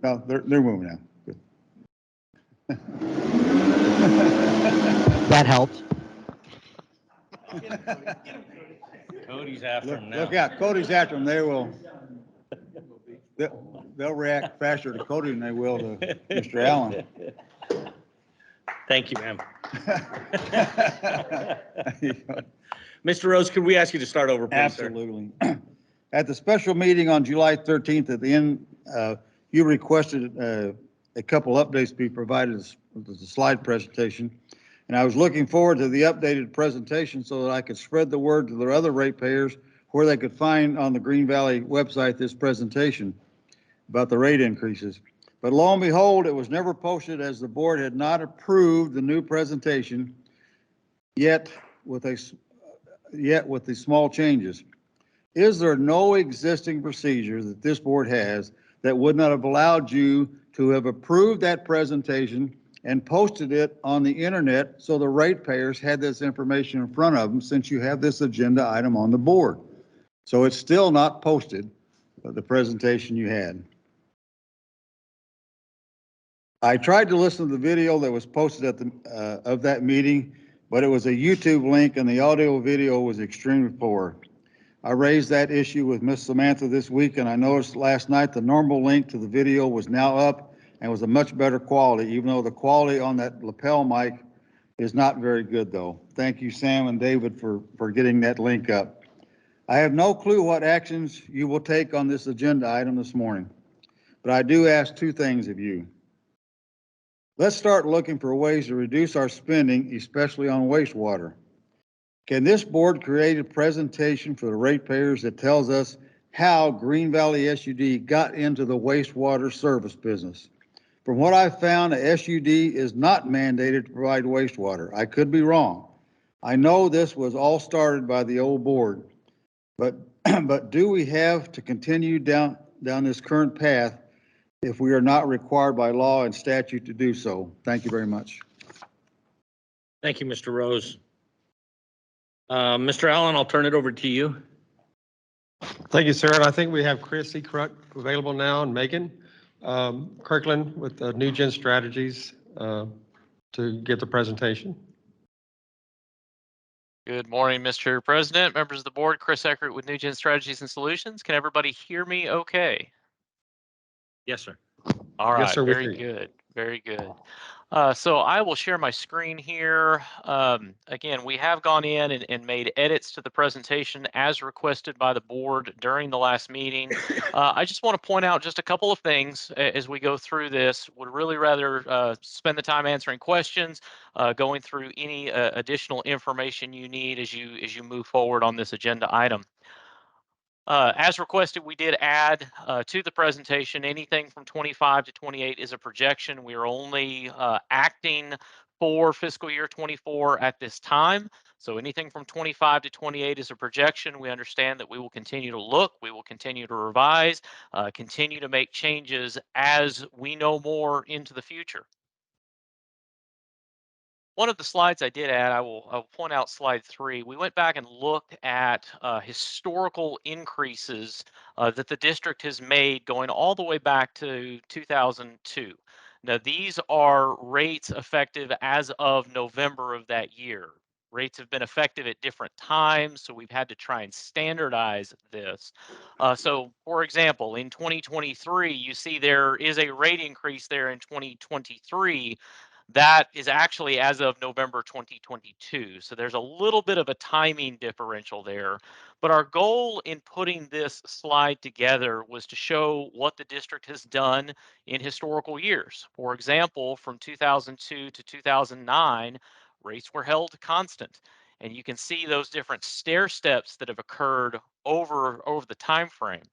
No, they're moving now. Good. That helped. Cody's after him now. Look out, Cody's after them. They'll react faster to Cody than they will to Mr. Allen. Thank you, ma'am. Mr. Rose, could we ask you to start over, please, sir? Absolutely. At the special meeting on July 13th, at the end, you requested a couple updates be provided as the slide presentation. And I was looking forward to the updated presentation so that I could spread the word to the other ratepayers where they could find on the Green Valley website this presentation about the rate increases. But lo and behold, it was never posted as the board had not approved the new presentation yet with the small changes. Is there no existing procedure that this board has that would not have allowed you to have approved that presentation and posted it on the internet so the ratepayers had this information in front of them, since you have this agenda item on the board. So it's still not posted, the presentation you had. I tried to listen to the video that was posted at the, of that meeting, but it was a YouTube link and the audio video was extremely poor. I raised that issue with Miss Samantha this week, and I noticed last night the normal link to the video was now up and was a much better quality, even though the quality on that lapel mic is not very good though. Thank you, Sam and David, for getting that link up. I have no clue what actions you will take on this agenda item this morning, but I do ask two things of you. Let's start looking for ways to reduce our spending, especially on wastewater. Can this board create a presentation for the ratepayers that tells us how Green Valley SUD got into the wastewater service business? From what I've found, a SUD is not mandated to provide wastewater. I could be wrong. I know this was all started by the old board, but do we have to continue down this current path if we are not required by law and statute to do so? Thank you very much. Thank you, Mr. Rose. Mr. Allen, I'll turn it over to you. Thank you, sir. And I think we have Chris Ekrut available now and Megan Kirkland with New Gen Strategies to give the presentation. Good morning, Mr. President, members of the board. Chris Eckert with New Gen Strategies and Solutions. Can everybody hear me okay? Yes, sir. All right, Yes, sir, we very hear you. good, very good. So I will share my screen here. Again, we have gone in and made edits to the presentation as requested by the board during the last meeting. I just want to point out just a couple of things as we go through this. Would really rather spend the time answering questions, going through any additional information you need as you move forward on this agenda item. As requested, we did add to the presentation anything from 25 to 28 is a projection. We are only acting for fiscal year 24 at this time. So anything from 25 to 28 is a projection. We understand that we will continue to look, we will continue to revise, continue to make changes as we know more into the future. One of the slides I did add, I'll point out slide 3. We went back and looked at historical increases that the district has made going all the way back to 2002. Now, these are rates effective as of November of that year. Rates have been effective at different times, so we've had to try and standardize this. So, for example, in 2023, you see there is a rate increase there in 2023. That is actually as of November 2022. So there's a little bit of a timing differential there. But our goal in putting this slide together was to show what the district has done in historical years. For example, from 2002 to 2009, rates were held constant. And you can see those different stair steps that have occurred over the time frame.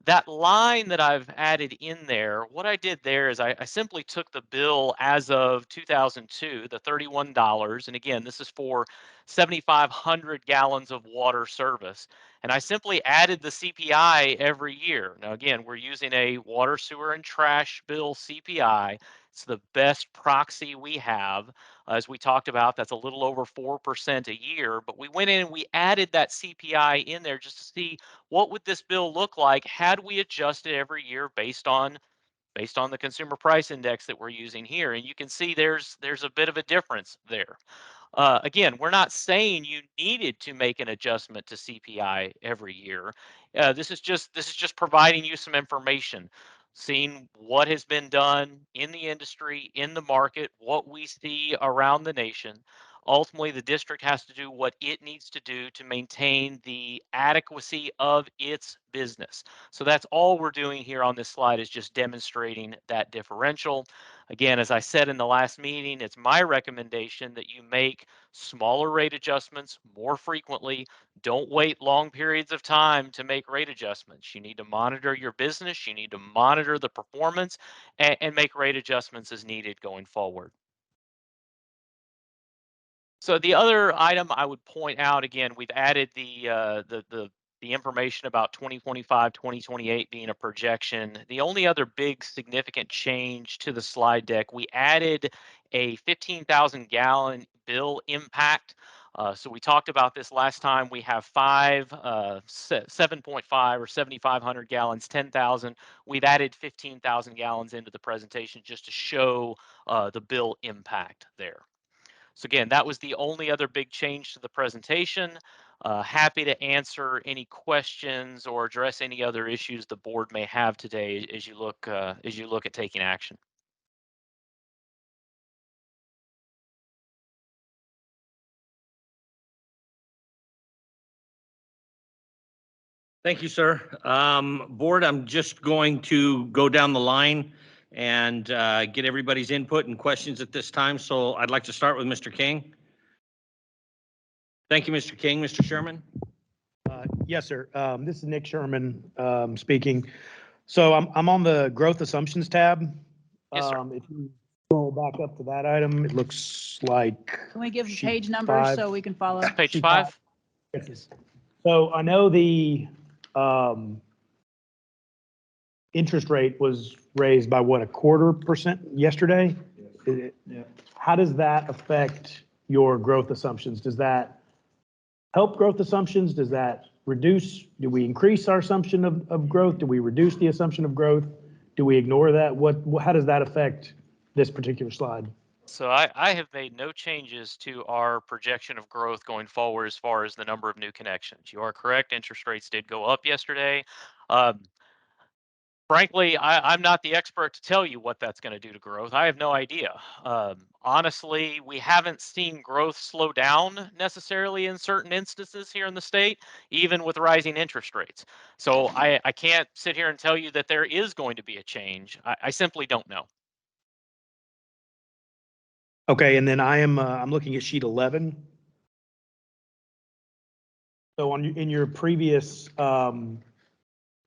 That line that I've added in there, what I did there is I simply took the bill as of 2002, the $31, and again, this is for 7,500 gallons of water service, and I simply added the CPI every year. Now, again, we're using a water, sewer, and trash bill CPI. It's the best proxy we have. As we talked about, that's a little over 4% a year, but we went in and we added that CPI in there just to see what would this bill look like had we adjusted every year based on the consumer price index that we're using here. And you can see there's a bit of a difference there. Again, we're not saying you needed to make an adjustment to CPI every year. This is just providing you some information, seeing what has been done in the industry, in the market, what we see around the nation. Ultimately, the district has to do what it needs to do to maintain the adequacy of its business. So that's all we're doing here on this slide, is just demonstrating that differential. Again, as I said in the last meeting, it's my recommendation that you make smaller rate adjustments more frequently. Don't wait long periods of time to make rate adjustments. You need to monitor your business, you need to monitor the performance, and make rate adjustments as needed going forward. So the other item I would point out, again, we've added the the information about 2025, 2028 being a projection. The only other big significant change to the slide deck, we added a 15,000 gallon bill impact. So we talked about this last time. We have 7.5 or 7,500 gallons, 10,000. We've added 15,000 gallons into the presentation just to show the bill impact there. So again, that was the only other big change to the presentation. Happy to answer any questions or address any other issues the board may have today as you look at taking action. Thank you, sir. Board, I'm just going to go down the line and get everybody's input and questions at this time. So I'd like to start with Mr. King. Thank you, Mr. King. Mr. Sherman? Yes, sir. This is Nick Sherman speaking. So I'm on the growth assumptions tab. Yes, sir. If you scroll back up to that item, it looks like Can we give sheet page numbers 5. so we can follow? Page Sheet 5. Yes. So I know the interest rate was raised by what, 0.25% yesterday? Yeah. How does that affect your growth assumptions? Does that help growth assumptions? Does that reduce? Do we increase our assumption of growth? Do we reduce the assumption of growth? Do we ignore that? How does that affect this particular slide? So I have made no changes to our projection of growth going forward as far as the number of new connections. You are correct. Interest rates did go up yesterday. Frankly, I'm not the expert to tell you what that's going to do to growth. I have no idea. Honestly, we haven't seen growth slow down necessarily in certain instances here in the state, even with rising interest rates. So I can't sit here and tell you that there is going to be a change. I simply don't know. Okay, and then I'm looking at sheet 11. So in your previous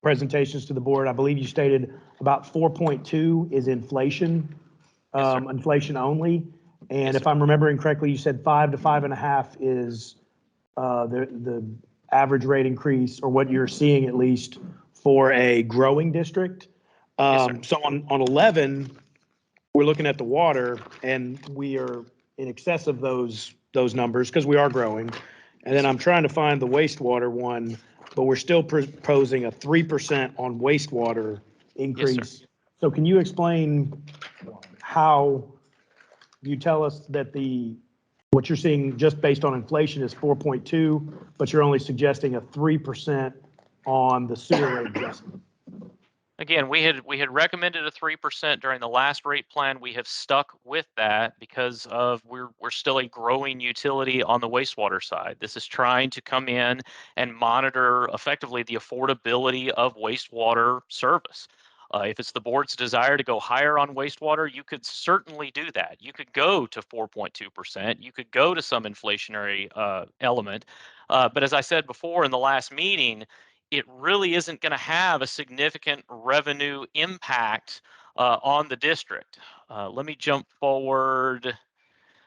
presentations to the board, I believe you stated about 4.2 is inflation, inflation only. And if I'm remembering correctly, you said 5 to 5.5 is the average rate increase, or what you're seeing at least for a growing district. So on 11, we're looking at the water, and we are in excess of those numbers because we are growing. And then I'm trying to find the wastewater one, but we're still proposing a 3% on wastewater increase. Yes, So can you explain how you tell us that what you're seeing just based on inflation is 4.2, but you're only suggesting a 3% on the sewer rate adjustment? Again, we had recommended a 3% during the last rate plan. We have stuck with that because of we're still a growing utility on the wastewater side. This is trying to come in and monitor effectively the affordability of wastewater service. If it's the board's desire to go higher on wastewater, you could certainly do that. You could go to 4.2%. You could go to some inflationary element. But as I said before in the last meeting, it really isn't going to have a significant revenue impact on the district. Let me jump forward.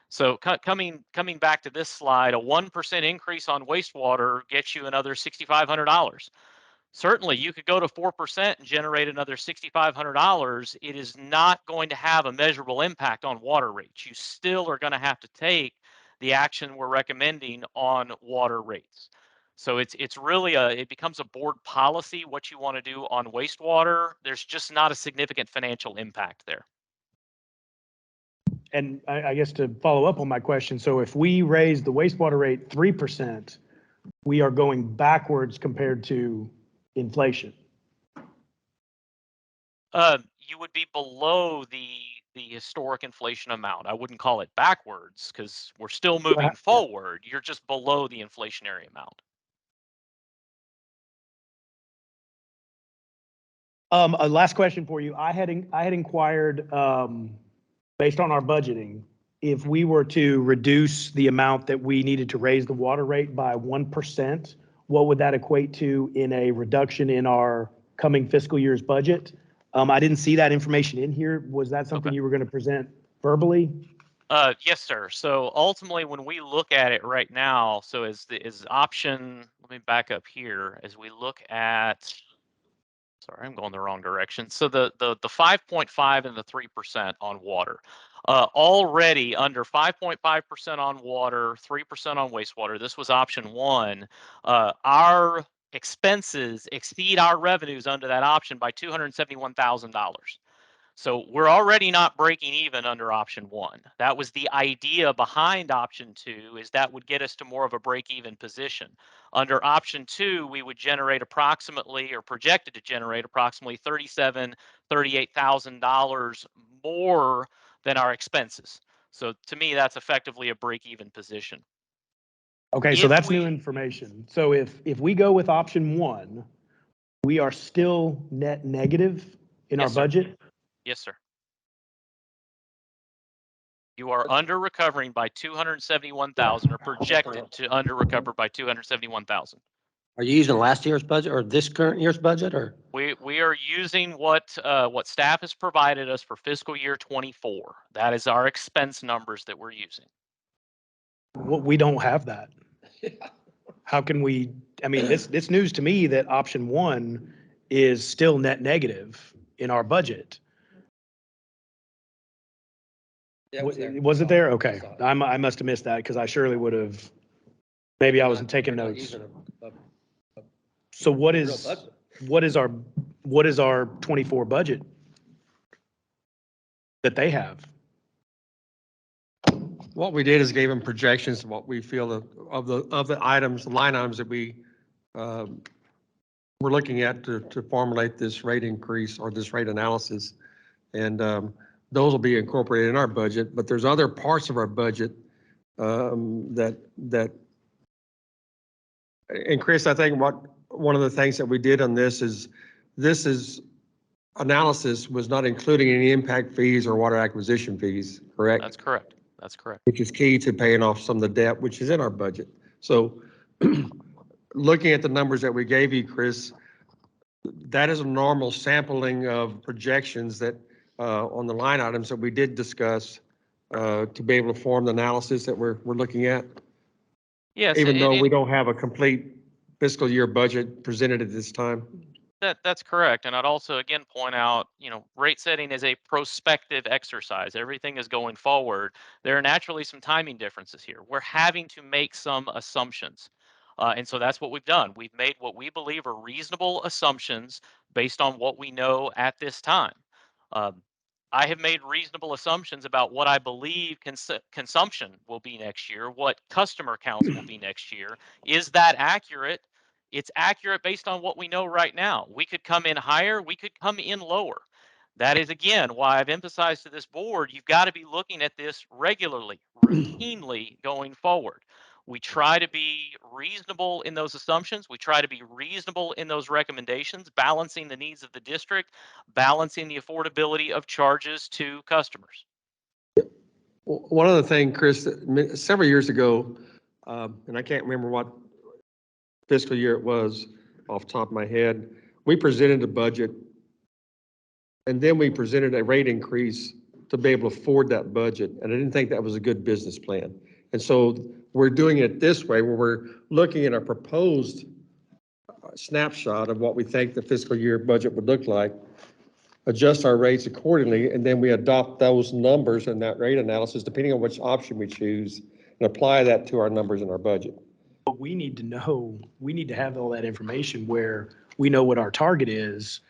So coming back to this slide, a 1% increase on wastewater gets you another $6,500. Certainly, you could go to 4% and generate another $6,500. It is not going to have a measurable impact on water rates. You still are going to have to take the action we're recommending on water rates. So it's really it becomes a board policy what you want to do on wastewater. There's just not a significant financial impact there. And I guess to follow up on my question, so if we raise the wastewater rate 3%, we are going backwards compared to inflation. You would be below the historic inflation amount. I wouldn't call it backwards because we're still moving forward. You're just below the inflationary amount. A last question for you. I had inquired, based on our budgeting, if we were to reduce the amount that we needed to raise the water rate by 1%, what would that equate to in a reduction in our coming fiscal year's budget? I didn't see that information in here. Was that something you were going to present verbally? Yes, sir. So ultimately, when we look at it right now, so is option, let me back up here, as we look at, sorry, I'm going the wrong direction. So the 5.5 and the 3% on water, already under 5.5% on water, 3% on wastewater. This was option one. Our expenses exceed our revenues under that option by $271,000. So we're already not breaking even under option one. That was the idea behind option two, is that would get us to more of a break-even position. Under option two, we would generate approximately, or projected to generate approximately $38,000 more than our expenses. So to me, that's effectively a break-even position. Okay, so If that's we- new information. So if we go with option one, we are still net negative in our Yes, sir. budget? Yes, sir. You are under recovering by 271,000, or projected to under recover by 271,000. Are you using last year's budget or this current year's budget or? We are using what staff has provided us for fiscal year 24. That is our expense numbers that we're using. Well, we don't have that. How can we, I mean, it's news to me that option one is still net negative in our budget. Was it there? Okay. I must have missed that because I surely would have, maybe I wasn't taking notes. So what is our 24 budget that they have? What we did is gave them projections of what we feel of the items, line items that we we're looking at to formulate this rate increase or this rate analysis. And those will be incorporated in our budget, but there's other parts of our budget that and Chris, I think one of the things that we did on this is analysis was not including any impact fees or water acquisition fees, correct? That's correct. That's correct. Which is key to paying off some of the debt, which is in our budget. So looking at the numbers that we gave you, Chris, that is a normal sampling of projections that on the line items that we did discuss to be able to form the analysis that we're looking at. Yes. Even though we don't have a complete fiscal year budget presented at this time. That's correct. And I'd also again point out, rate setting is a prospective exercise. Everything is going forward. There are naturally some timing differences here. We're having to make some assumptions. And so that's what we've done. We've made what we believe are reasonable assumptions based on what we know at this time. I have made reasonable assumptions about what I believe consumption will be next year, what customer counts will be next year. Is that accurate? It's accurate based on what we know right now. We could come in higher, we could come in lower. That is, again, why I've emphasized to this board, you've got to be looking at this regularly, routinely going forward. We try to be reasonable in those assumptions. We try to be reasonable in those recommendations, balancing the needs of the district, balancing the affordability of charges to customers. One other thing, Chris, several years ago, and I can't remember what fiscal year it was off the top of my head, we presented a budget and then we presented a rate increase to be able to afford that budget. And I didn't think that was a good business plan. And so we're doing it this way, where we're looking at a proposed snapshot of what we think the fiscal year budget would look like, adjust our rates accordingly, and then we adopt those numbers and that rate analysis, depending on which option we choose, and apply that to our numbers in our budget. But we need to know, we need to have all that information where we know what our target is.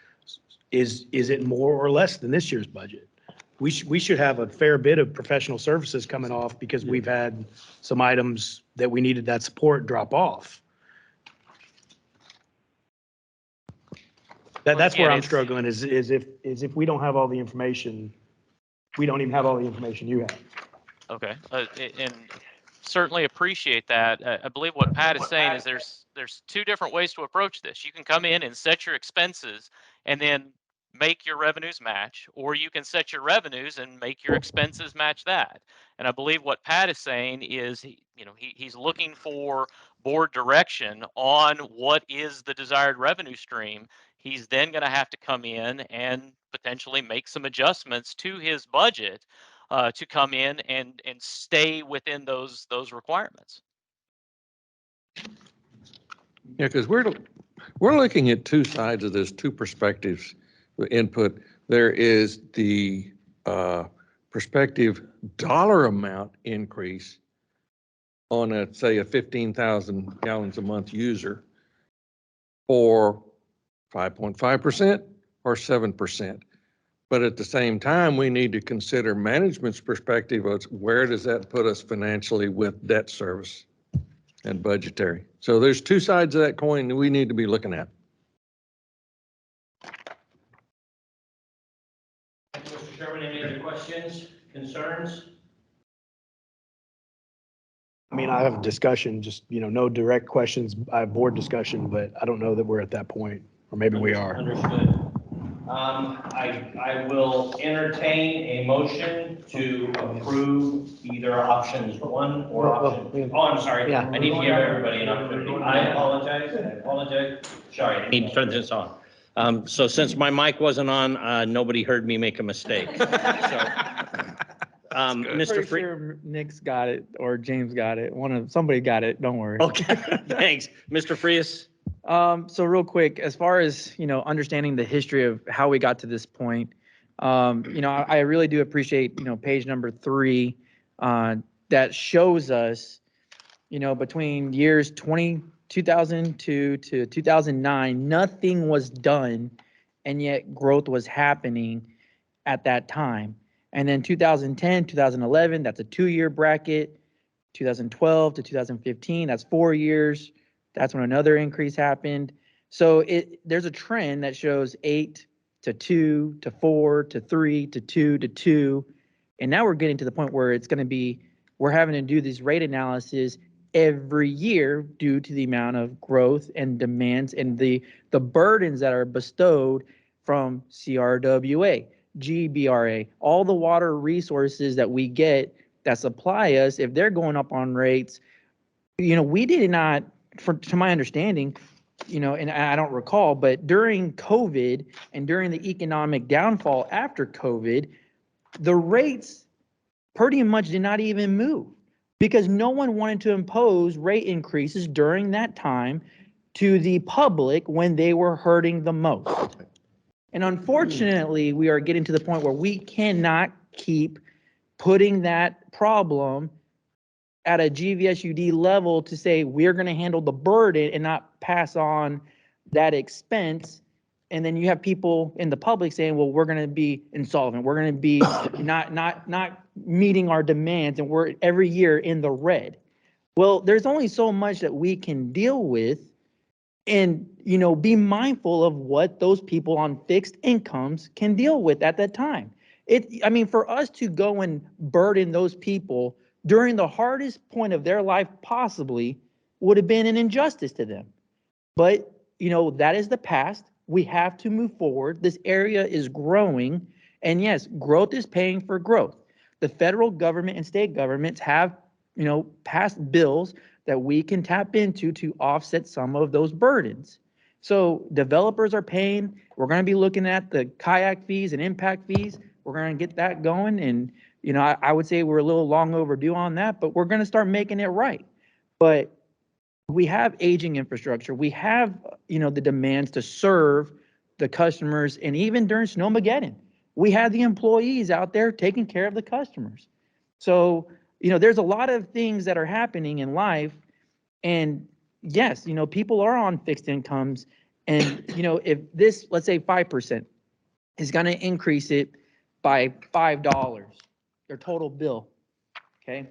Is it more or less than this year's budget? We should have a fair bit of professional services coming off because we've had some items that we needed that support drop off. That's where I'm struggling is if we don't have all the information, we don't even have all the information you have. Okay, and certainly appreciate that. I believe what Pat is saying is there's two different ways to approach this. You can come in and set your expenses and then make your revenues match, or you can set your revenues and make your expenses match that. And I believe what Pat is saying is, he's looking for board direction on what is the desired revenue stream. He's then going to have to come in and potentially make some adjustments to his budget to come in and stay within those requirements. Yeah, because we're looking at two sides of this, two perspectives, the input. There is the prospective dollar amount increase on a, say, a 15,000 gallons a month user for 5.5% or 7%. But at the same time, we need to consider management's perspective of where does that put us financially with debt service and budgetary. So there's two sides of that coin that we need to be looking at. Mr. Sherman, any other questions, concerns? I mean, I have a discussion, just, no direct questions. I have board discussion, but I don't know that we're at that point, or maybe we are. Understood. I will entertain a motion to approve either options 1 or option. Oh, I'm sorry. Yeah. I need to give everybody an opportunity. I apologize. Sorry, I need to turn this on. So since my mic wasn't on, nobody heard me make a mistake. So, Mr. Pretty Free. sure Nick's got it or James got it. Somebody got it. Don't worry. Okay, thanks. Mr. Frias? So real quick, as far as, understanding the history of how we got to this point, I really do appreciate, page number 3, that shows us, between years 2002 to 2009, nothing was done, and yet growth was happening at that time. And then 2010, 2011, that's a 2-year bracket. 2012 to 2015, that's 4 years. That's when another increase happened. So there's a trend that shows 8 to 2 to 4 to 3 to 2 to 2. And now we're getting to the point where it's going to be, we're having to do these rate analysis every year due to the amount of growth and demands and the burdens that are bestowed from CRWA, GBRA, all the water resources that we get that supply us. If they're going up on rates, we did not, to my understanding, and I don't recall, but during COVID and during the economic downfall after COVID, the rates pretty much did not even move because no one wanted to impose rate increases during that time to the public when they were hurting the most. And unfortunately, we are getting to the point where we cannot keep putting that problem at a GVSUD level to say we're going to handle the burden and not pass on that expense. And then you have people in the public saying, well, we're going to be insolvent. We're going to be not meeting our demands, and we're every year in the red. Well, there's only so much that we can deal with, and be mindful of what those people on fixed incomes can deal with at that time. For us to go and burden those people during the hardest point of their life possibly would have been an injustice to them. But, that is the past. We have to move forward. This area is growing. And yes, growth is paying for growth. The federal government and state governments have, passed bills that we can tap into to offset some of those burdens. So developers are paying. We're going to be looking at the kayak fees and impact fees. We're going to get that going. And, I would say we're a little long overdue on that, but we're going to start making it right. But we have aging infrastructure. We have, the demands to serve the customers. And even during Snowmageddon, we had the employees out there taking care of the customers. So, there's a lot of things that are happening in life. And yes, people are on fixed incomes. And, if this, let's say 5% is going to increase it by $5, their total bill, okay?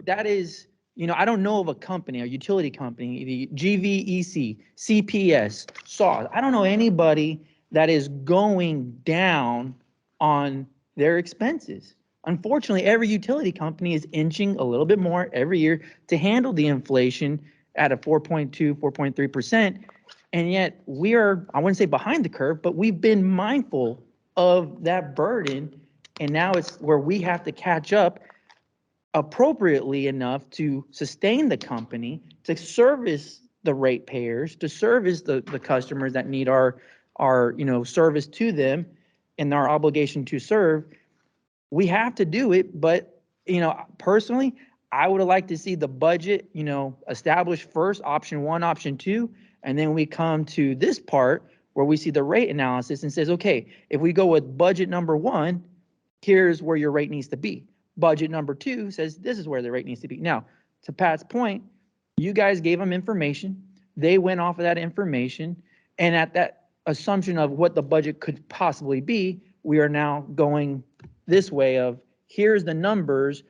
That is, I don't know of a company, a utility company, the GVEC, CPS, SAW. I don't know anybody that is going down on their expenses. Unfortunately, every utility company is inching a little bit more every year to handle the inflation at a 4.2, 4.3%. And yet we are, I wouldn't say behind the curve, but we've been mindful of that burden. And now it's where we have to catch up appropriately enough to sustain the company, to service the ratepayers, to service the customers that need our service to them and our obligation to serve. we have to do it, but, personally, I would have liked to see the budget, established first, option 1, option 2, and then we come to this part where we see the rate analysis and says, okay, if we go with budget number 1, here's where your rate needs to be. Budget number 2 says this is where the rate needs to be. Now, to Pat's point, you guys gave them information. They went off of that information, and at that assumption of what the budget could possibly be, we are now going this way of here's the numbers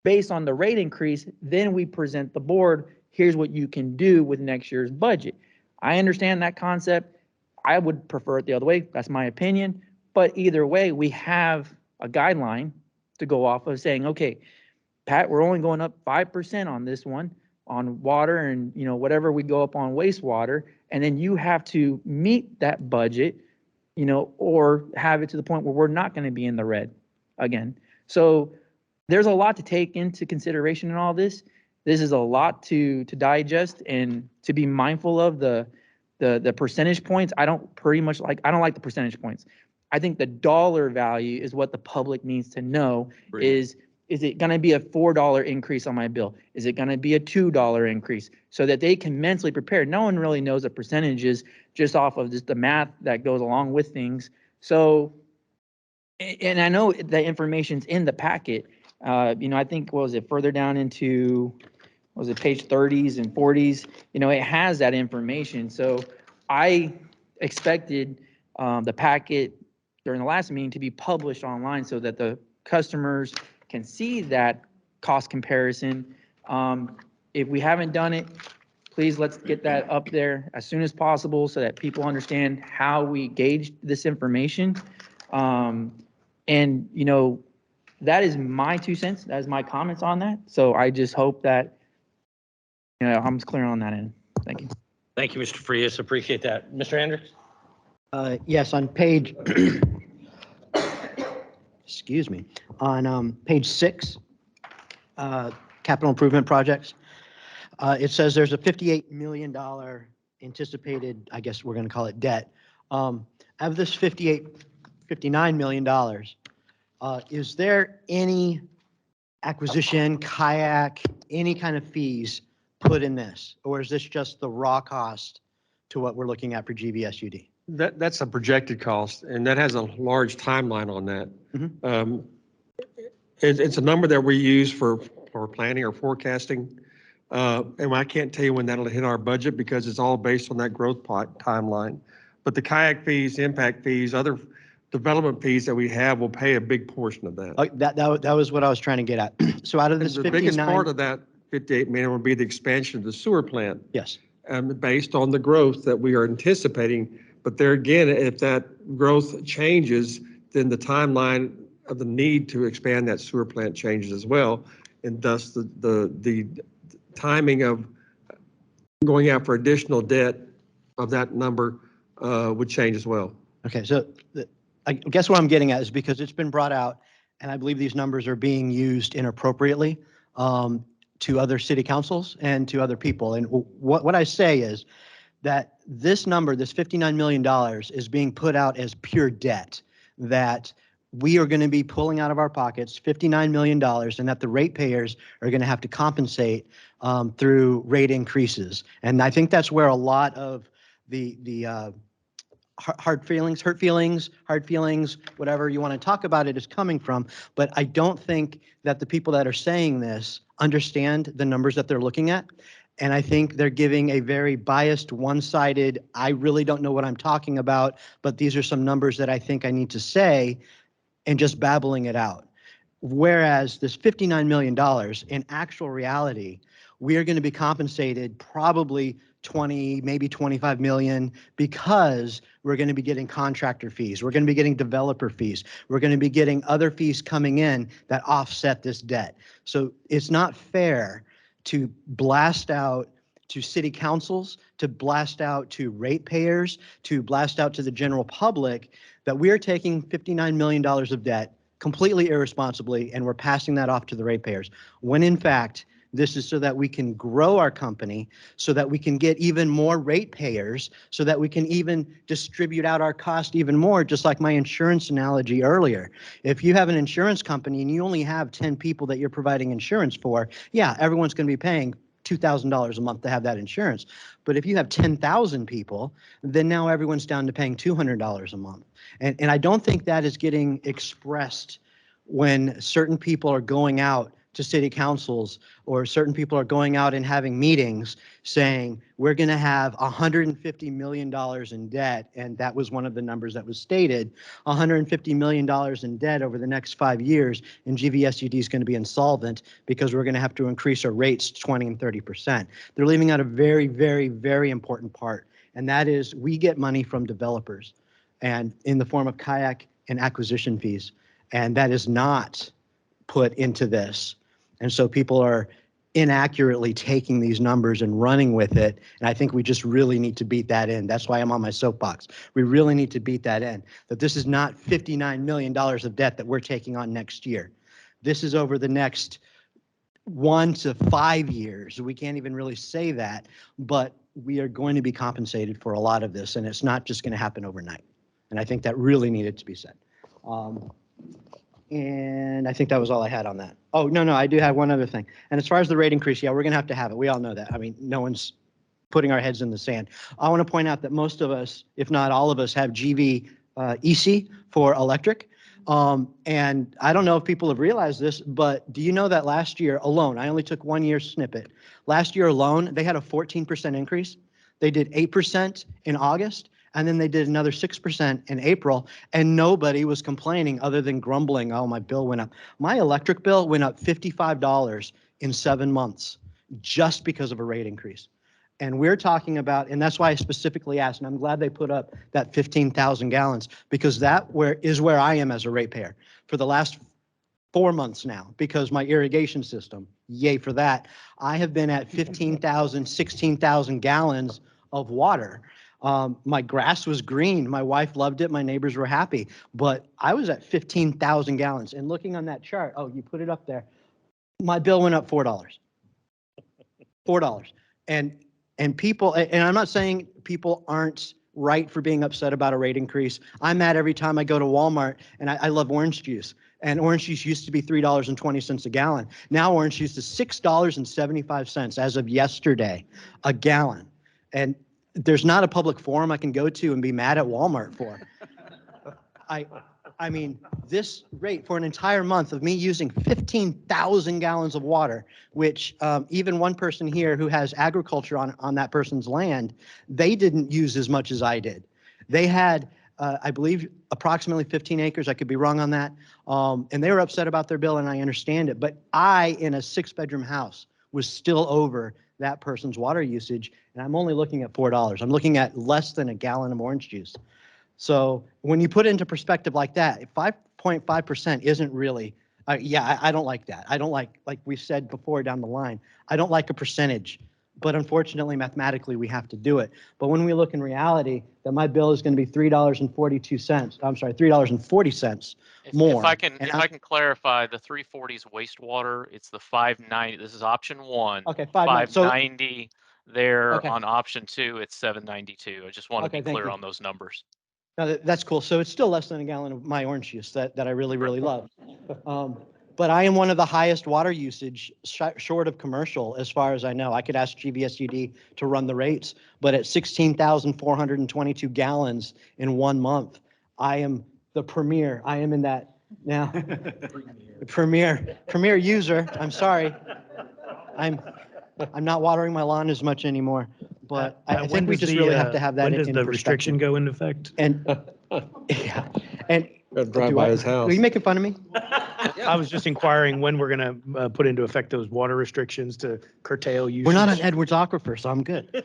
based on the rate increase. Then we present the board, here's what you can do with next year's budget. I understand that concept. I would prefer it the other way. That's my opinion. But either way, we have a guideline to go off of saying, okay, Pat, we're only going up 5% on this one, on water and, whatever we go up on wastewater. And then you have to meet that budget, or have it to the point where we're not going to be in the red again. So there's a lot to take into consideration in all this. This is a lot to digest and to be mindful of the percentage points. I don't like the percentage points. I think the dollar value is what the public needs to know. Is it going to be a $4 increase on my bill? Is it going to be a $2 increase? So that they can mentally prepare. No one really knows the percentages just off of just the math that goes along with things. So, and I know the information's in the packet. I think, what was it, further down into, page 30s and 40s? It has that information. So I expected the packet during the last meeting to be published online so that the customers can see that cost comparison. If we haven't done it, please let's get that up there as soon as possible so that people understand how we gauge this information. And that is my 2 cents. That is my comments on that. So I just hope that, I'm clear on that end. Thank you. Thank you, Mr. Frias. Appreciate that. Mr. Hendricks? Yes, on page, excuse me, on page 6, capital improvement projects, it says there's a $58 million anticipated, I guess we're going to call it debt. Out of this $59 million, is there any acquisition, kayak, any kind of fees put in this? Or is this just the raw cost to what we're looking at for GVSUD? That's a projected cost, and that has a large timeline on that. It's a number that we use for planning or forecasting. And I can't tell you when that'll hit our budget because it's all based on that growth timeline. But the kayak fees, impact fees, other development fees that we have will pay a big portion of that. That was what I was trying to get at. So out of this The 59. biggest part of that 58 million would be the expansion of the sewer plant. Yes. Based on the growth that we are anticipating. But there again, if that growth changes, then the timeline of the need to expand that sewer plant changes as well. And thus the timing of going out for additional debt of that number would change as well. Okay, so I guess what I'm getting at is because it's been brought out, and I believe these numbers are being used inappropriately to other city councils and to other people. And what I say is that this number, this $59 million, is being put out as pure debt, that we are going to be pulling out of our pockets $59 million, and that the ratepayers are going to have to compensate through rate increases. And I think that's where a lot of the hard feelings, whatever you want to talk about it, is coming from. But I don't think that the people that are saying this understand the numbers that they're looking at. And I think they're giving a very biased, one-sided, I really don't know what I'm talking about, but these are some numbers that I think I need to say, and just babbling it out. Whereas this $59 million, in actual reality, we are going to be compensated probably 20, maybe 25 million, because we're going to be getting contractor fees. We're going to be getting developer fees. We're going to be getting other fees coming in that offset this debt. So it's not fair to blast out to city councils, to blast out to ratepayers, to blast out to the general public that we are taking $59 million of debt completely irresponsibly, and we're passing that off to the ratepayers, when in fact, This is so that we can grow our company, so that we can get even more ratepayers, so that we can even distribute out our cost even more, just like my insurance analogy earlier. If you have an insurance company and you only have 10 people that you're providing insurance for, yeah, everyone's going to be paying $2,000 a month to have that insurance. But if you have 10,000 people, then now everyone's down to paying $200 a month. And I don't think that is getting expressed when certain people are going out to city councils, or certain people are going out and having meetings saying, we're going to have $150 million in debt. And that was one of the numbers that was stated, $150 million in debt over the next 5 years. And GVSUD is going to be insolvent because we're going to have to increase our rates 20 and 30%. They're leaving out a very, very, very important part. And that is, we get money from developers and in the form of kayak and acquisition fees. And that is not put into this. And so people are inaccurately taking these numbers and running with it. And I think we just really need to beat that in. That's why I'm on my soapbox. We really need to beat that in, that this is not $59 million of debt that we're taking on next year. This is over the next 1 to 5 years. We can't even really say that, but we are going to be compensated for a lot of this, and it's not just going to happen overnight. And I think that really needed to be said. And I think that was all I had on that. Oh, no, I do have one other thing. And as far as the rate increase, yeah, we're going to have it. We all know that. I mean, no one's putting our heads in the sand. I want to point out that most of us, if not all of us, have GV EC for electric. And I don't know if people have realized this, but do you know that last year alone, I only took 1 year snippet. Last year alone, they had a 14% increase. They did 8% in August. And then they did another 6% in April, and nobody was complaining other than grumbling, oh, my bill went up. My electric bill went up $55 in 7 months just because of a rate increase. And we're talking about, and that's why I specifically asked, and I'm glad they put up that 15,000 gallons, because that is where I am as a ratepayer for the last 4 months now, because my irrigation system, yay for that, I have been at 15,000, 16,000 gallons of water. My grass was green. My wife loved it. My neighbors were happy. But I was at 15,000 gallons. And looking on that chart, oh, you put it up there. My bill went up $4. $4. And people, and I'm not saying people aren't right for being upset about a rate increase. I'm mad every time I go to Walmart, and I love orange juice. And orange juice used to be $3.20 a gallon. Now orange juice is $6.75 as of yesterday, a gallon. And there's not a public forum I can go to and be mad at Walmart for. I mean, this rate for an entire month of me using 15,000 gallons of water, which even one person here who has agriculture on that person's land, they didn't use as much as I did. They had, I believe, approximately 15 acres. I could be wrong on that. And they were upset about their bill, and I understand it. But I, in a 6-bedroom house, was still over that person's water usage, and I'm only looking at $4. I'm looking at less than a gallon of orange juice. So when you put it into perspective like that, 5.5% isn't really, yeah, I don't like that. I don't like we said before down the line, I don't like a percentage, but unfortunately, mathematically, we have to do it. But when we look in reality, that my bill is going to be $3.42, I'm sorry, $3.40 more. If I can clarify, the 340's wastewater, it's the 590. This is option 1. Okay, 590 there. Okay. On option 2, it's 792. I just want to be clear on those numbers. No, that's cool. So it's still less than a gallon of my orange juice that I really, really love. But I am one of the highest water usage short of commercial, as far as I know. I could ask GVSUD to run the rates, but at 16,422 gallons in 1 month, I am the premier. I am in that now. premier user. I'm sorry. I'm not watering my lawn as much anymore, but I think we just really have to have that in perspective. When does the restriction go into effect? And yeah, and drive by his house. Are you making fun of me? I was just inquiring when we're going to put into effect those water restrictions to curtail usage. We're not on Edwards Aquifer, so I'm good.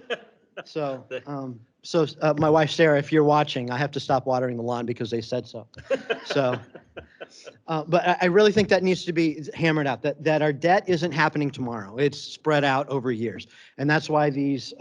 So, my wife Sarah, if you're watching, I have to stop watering the lawn because they said so. So, but I really think that needs to be hammered out. That our debt isn't happening tomorrow. It's spread out over years, and that's why these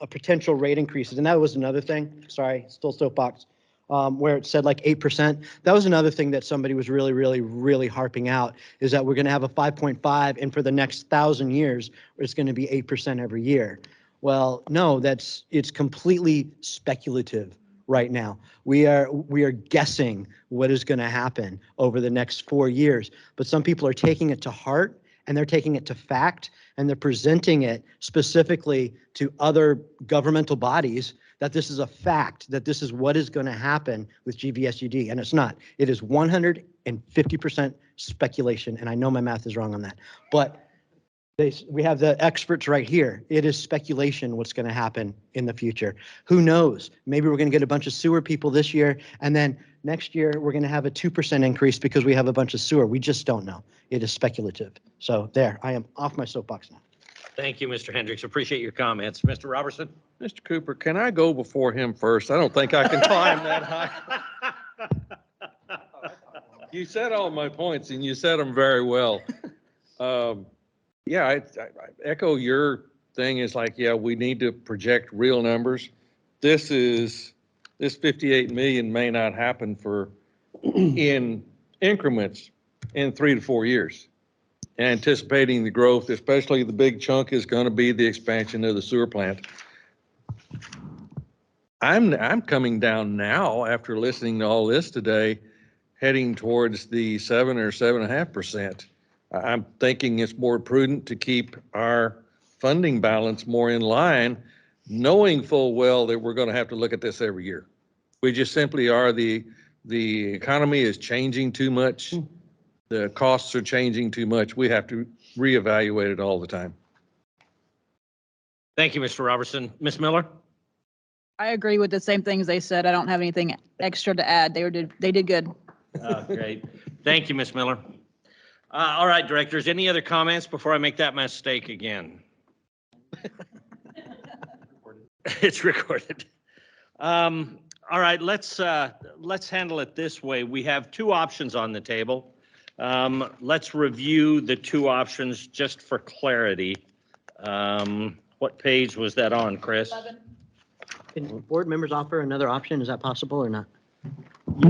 potential rate increases. And that was another thing. Sorry, still soapbox. where it said like 8%. That was another thing that somebody was really, really, really harping out, is that we're going to have a 5.5, and for the next 1,000 years, it's going to be 8% every year. Well, no, it's completely speculative right now. We are guessing what is going to happen over the next 4 years, but some people are taking it to heart, and they're taking it to fact, and they're presenting it specifically to other governmental bodies that this is a fact, that this is what is going to happen with GVSUD, and it's not. It is 150% speculation, and I know my math is wrong on that, but we have the experts right here. It is speculation what's going to happen in the future. Who knows? Maybe we're going to get a bunch of sewer people this year, and then next year we're going to have a 2% increase because we have a bunch of sewer. We just don't know. It is speculative. So there, I am off my soapbox now. Thank you, Mr. Hendricks. Appreciate your comments. Mr. Robertson? Mr. Cooper, can I go before him first? I don't think I can climb that high. You said all my points, and you said them very well. Yeah, I echo your thing. Is like, yeah, we need to project real numbers. This 58 million may not happen in increments in 3 to 4 years. Anticipating the growth, especially the big chunk is going to be the expansion of the sewer plant. I'm coming down now after listening to all this today, heading towards the 7 or 7.5%. I'm thinking it's more prudent to keep our funding balance more in line, knowing full well that we're going to have to look at this every year. We just simply are. The economy is changing too much. The costs are changing too much. We have to reevaluate it all the time. Thank you, Mr. Robertson. Ms. Miller? I agree with the same things they said. I don't have anything extra to add. They did good. Oh, great. Thank you, Ms. Miller. All right, directors, any other comments before I make that mistake again? It's recorded. All right, let's handle it this way. We have 2 options on the table. Let's review the 2 options just for clarity. What page was that on, Chris? 11. Can board members offer another option? Is that possible or not?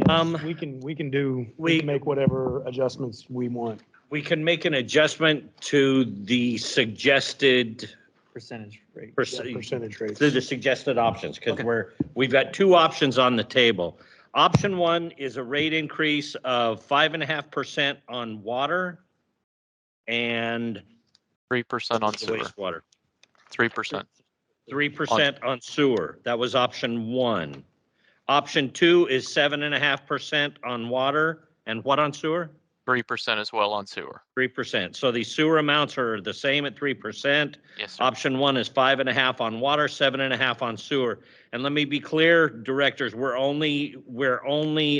Yes, we can make whatever adjustments we want. We can make an adjustment to the suggested Percentage rate. Percentage rates. to the suggested options, because we've got 2 options on the table. Option 1 is a rate increase of 5.5% on water and 3% on sewer. wastewater. 3%. 3% on sewer. That was option 1. Option 2 is 7.5% on water and what on sewer? 3% as well on sewer. 3%. So the sewer amounts are the same at 3%. Yes, sir. Option 1 is 5.5 on water, 7.5 on sewer. And let me be clear, directors, we're only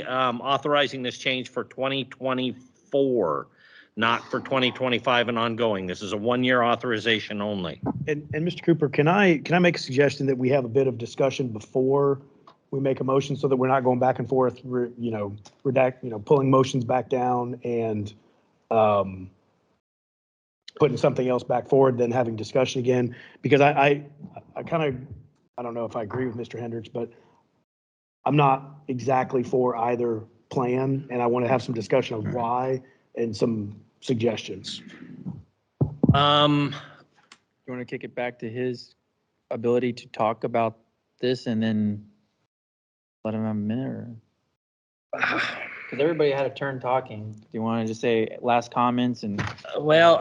authorizing this change for 2024, not for 2025 and ongoing. This is a 1-year authorization only. And Mr. Cooper, can I make a suggestion that we have a bit of discussion before we make a motion, so that we're not going back and forth, pulling motions back down and putting something else back forward, then having discussion again? Because I don't know if I agree with Mr. Hendricks, but I'm not exactly for either plan, and I want to have some discussion of why and some suggestions. You want to kick it back to his ability to talk about this and then let him have a minute, or? Because everybody had a turn talking. Do you want to just say last comments and? Well,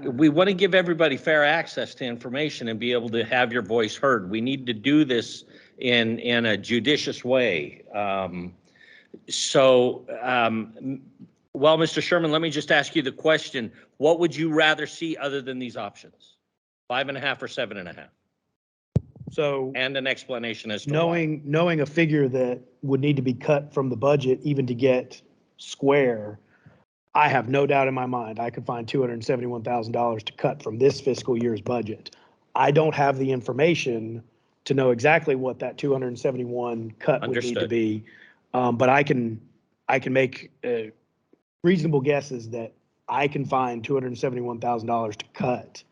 we want to give everybody fair access to information and be able to have your voice heard. We need to do this in a judicious way. Well, Mr. Sherman, let me just ask you the question. What would you rather see other than these options? 5.5 or 7.5? So. And an explanation as to knowing a figure that would need to be cut from the budget even to get square, I have no doubt in my mind I could find $271,000 to cut from this fiscal year's budget. I don't have the information to know exactly what that 271 cut would need to be, but I can make reasonable guesses that I can find $271,000 to cut.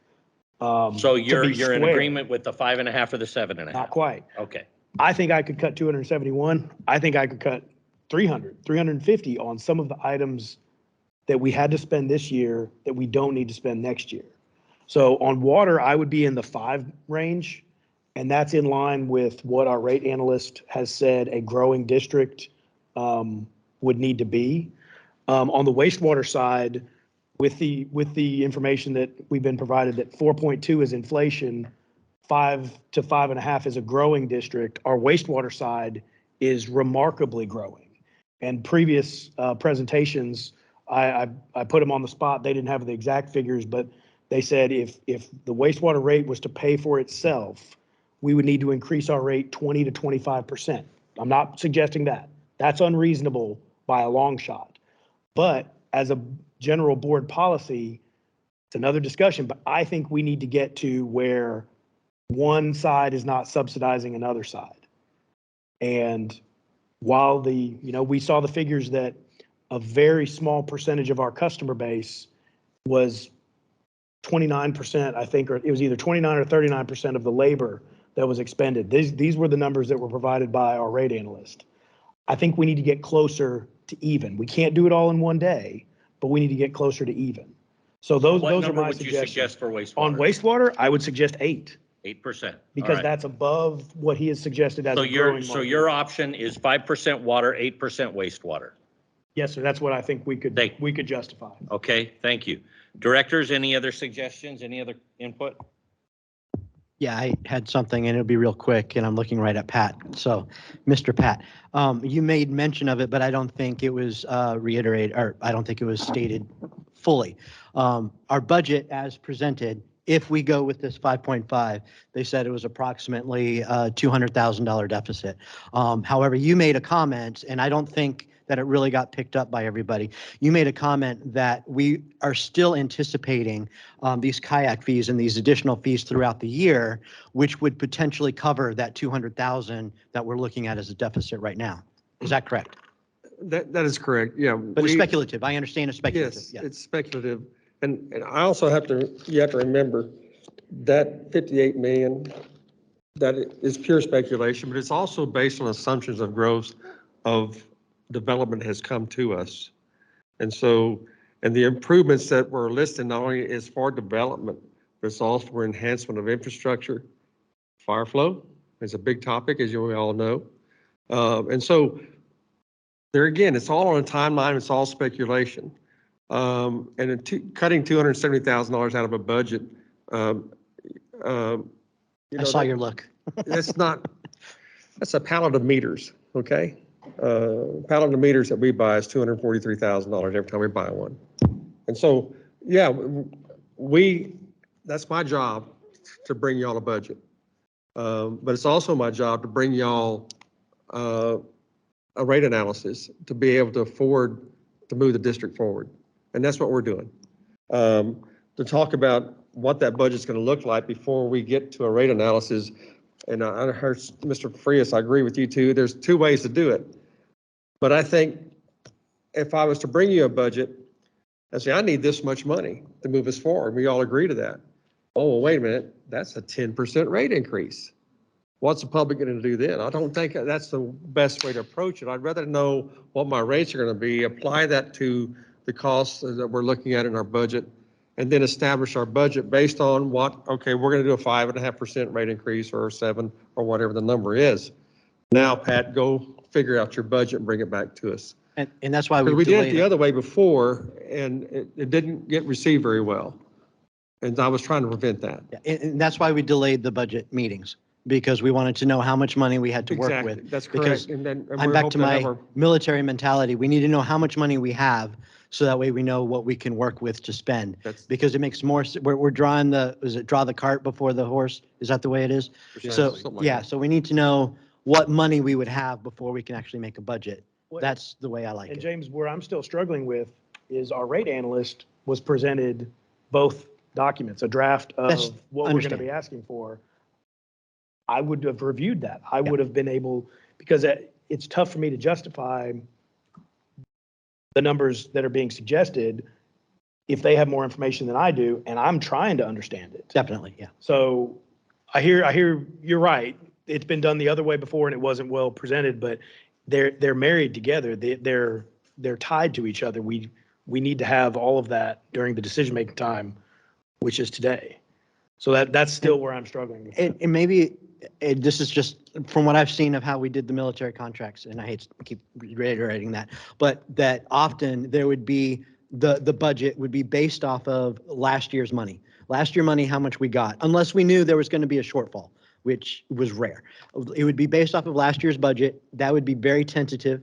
So you're in agreement with the 5.5 or the 7.5? Not quite. Okay. I think I could cut 271. I think I could cut 300, 350 on some of the items that we had to spend this year that we don't need to spend next year. So on water, I would be in the 5 range, and that's in line with what our rate analyst has said a growing district would need to be. On the wastewater side, with the information that we've been provided that 4.2 is inflation, 5 to 5.5 is a growing district, our wastewater side is remarkably growing. And previous presentations, I put them on the spot. They didn't have the exact figures, but they said if the wastewater rate was to pay for itself, we would need to increase our rate 20 to 25%. I'm not suggesting that. That's unreasonable by a long shot. But as a general board policy, it's another discussion, but I think we need to get to where one side is not subsidizing another side. And while we saw the figures that a very small percentage of our customer base was 29%, I think, or it was either 29 or 39% of the labor that was expended. These were the numbers that were provided by our rate analyst. I think we need to get closer to even. We can't do it all in one day, but we need to get closer to even. So those are my suggestions. What number would you suggest for wastewater? On wastewater, I would suggest 8. 8%. Because that's above what he has suggested as a growing So market. your option is 5% water, 8% wastewater. Yes, sir. That's what I think we could justify. Okay, thank you. Directors, any other suggestions, any other input? Yeah, I had something and it'll be real quick and I'm looking right at Pat. So, Mr. Pat, you made mention of it, but I don't think it was reiterated, or I don't think it was stated fully. Our budget as presented, if we go with this 5.5, they said it was approximately $200,000 deficit. However, you made a comment, and I don't think that it really got picked up by everybody. You made a comment that we are still anticipating these kayak fees and these additional fees throughout the year, which would potentially cover that 200,000 that we're looking at as a deficit right now. Is that correct? That is correct, yeah. But it's speculative. I understand it's speculative. Yes, Yeah. it's speculative. And I also you have to remember that 58 million, that is pure speculation, but it's also based on assumptions of growth of development has come to us. And so, and the improvements that we're listing not only is for development, but it's also for enhancement of infrastructure. Fire flow is a big topic, as you all know. And so there again, it's all on a timeline, it's all speculation. And cutting $270,000 out of a budget, I saw your look. that's a pallet of meters, okay? Pallet of meters that we buy is $243,000 every time we buy one. And so, yeah, that's my job to bring y'all a budget. But it's also my job to bring y'all a rate analysis to be able to afford to move the district forward. And that's what we're doing. To talk about what that budget's going to look like before we get to a rate analysis. And I heard Mr. Frias, I agree with you too. There's 2 ways to do it. But I think if I was to bring you a budget and say, I need this much money to move us forward, we all agree to that. Oh, well, wait a minute, that's a 10% rate increase. What's the public going to do then? I don't think that's the best way to approach it. I'd rather know what my rates are going to be, apply that to the costs that we're looking at in our budget, and then establish our budget based on okay, we're going to do a 5.5% rate increase or 7 or whatever the number is. Now, Pat, go figure out your budget and bring it back to us. And that's why we did it the other way before, and it didn't get received very well. And I was trying to prevent that. And that's why we delayed the budget meetings, because we wanted to know how much money we had to work with. That's Because correct. And then I'm back to my military mentality. We need to know how much money we have, so that way we know what we can work with to spend. Because it makes more, we're drawing draw the cart before the horse? Is that the way it is? So, yeah, so we need to know what money we would have before we can actually make a budget. That's the way I like And it. James, where I'm still struggling with is our rate analyst was presented both documents, a draft of what we're going to be asking for. I would have reviewed that. I would have been able, because it's tough for me to justify the numbers that are being suggested if they have more information than I do, and I'm trying to understand it. Definitely, yeah. So I hear you're right. it's been done the other way before and it wasn't well presented, but they're married together. They're tied to each other. We need to have all of that during the decision-making time, which is today. So that's still where I'm struggling. And maybe this is just from what I've seen of how we did the military contracts, and I hate to keep reiterating that, but that often there would be the budget would be based off of last year's money. Last year money, how much we got, unless we knew there was going to be a shortfall, which was rare. It would be based off of last year's budget. That would be very tentative.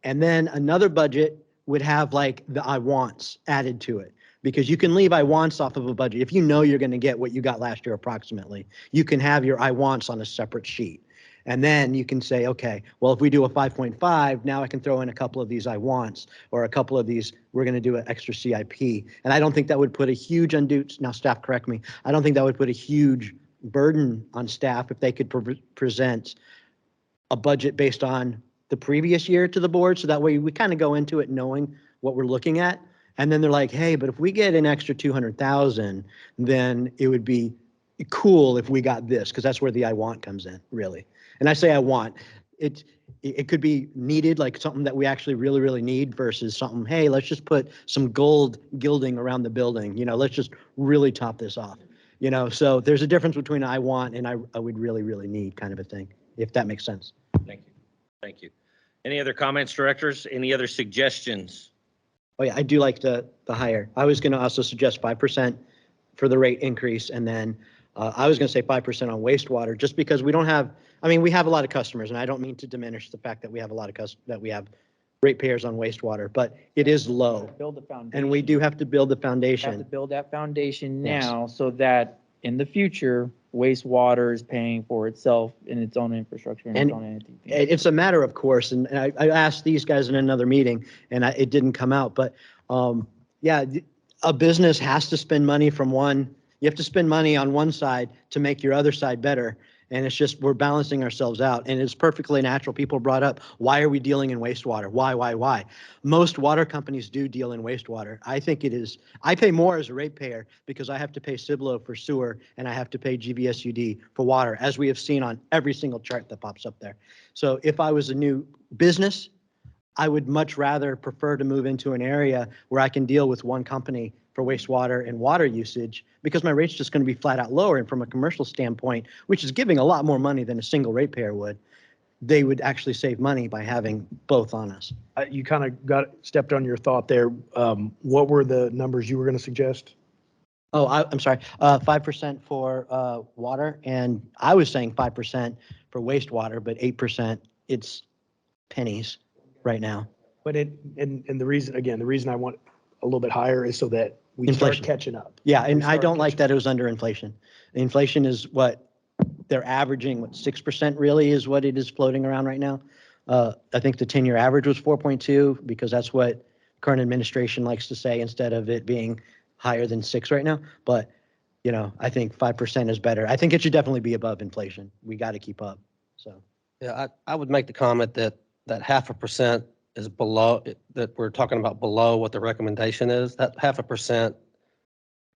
And then another budget would have like the I wants added to it. Because you can leave I wants off of a budget. If you know you're going to get what you got last year approximately, you can have your I wants on a separate sheet. And then you can say, okay, well, if we do a 5.5, now I can throw in a couple of these I wants, or a couple of these, we're going to do an extra CIP. And I don't think that would put a huge undue, now staff correct me, I don't think that would put a huge burden on staff if they could present a budget based on the previous year to the board. So that way we kind of go into it knowing what we're looking at. And then they're like, hey, but if we get an extra 200,000, then it would be cool if we got this, because that's where the I want comes in, really. And I say I want, it could be needed, like something that we actually really, really need versus something, hey, let's just put some gold gilding around the building. Let's just really top this off. So there's a difference between I want and I would really, really need kind of a thing, if that makes sense. Thank you. Thank you. Any other comments, directors? Any other suggestions? Oh yeah, I do like the higher. I was going to also suggest 5% for the rate increase. And then I was going to say 5% on wastewater, just because we don't have, we have a lot of customers, and I don't mean to diminish the fact that we have a lot of that we have ratepayers on wastewater, but it is low. Build the foundation. And we do have to build the foundation. Have to build that foundation Yes. now so that in the future, wastewater is paying for itself in its own infrastructure and its own entity. It's a matter of course, and I asked these guys in another meeting, and it didn't come out, but yeah, a business has to spend money you have to spend money on one side to make your other side better. And it's just, we're balancing ourselves out, and it's perfectly natural. People brought up, why are we dealing in wastewater? Why? Most water companies do deal in wastewater. I think it is, I pay more as a ratepayer because I have to pay Cibolo for sewer and I have to pay GVSUD for water, as we have seen on every single chart that pops up there. So if I was a new business, I would much rather prefer to move into an area where I can deal with one company for wastewater and water usage, because my rate's just going to be flat out lower. And from a commercial standpoint, which is giving a lot more money than a single ratepayer would, they would actually save money by having both on us. You kind of stepped on your thought there. What were the numbers you were going to suggest? Oh, I'm sorry, 5% for water, and I was saying 5% for wastewater, but 8%, it's pennies right now. But and the reason I want a little bit higher is so that we Inflation. start catching up. Yeah, and I don't like that it was under inflation. Inflation is what they're averaging, 6% really is what it is floating around right now. I think the 10-year average was 4.2 because that's what current administration likes to say instead of it being higher than 6 right now. But, I think 5% is better. I think it should definitely be above inflation. We got to keep up, so. Yeah, I would make the comment that 0.5% is below, that we're talking about below what the recommendation is. That 0.5%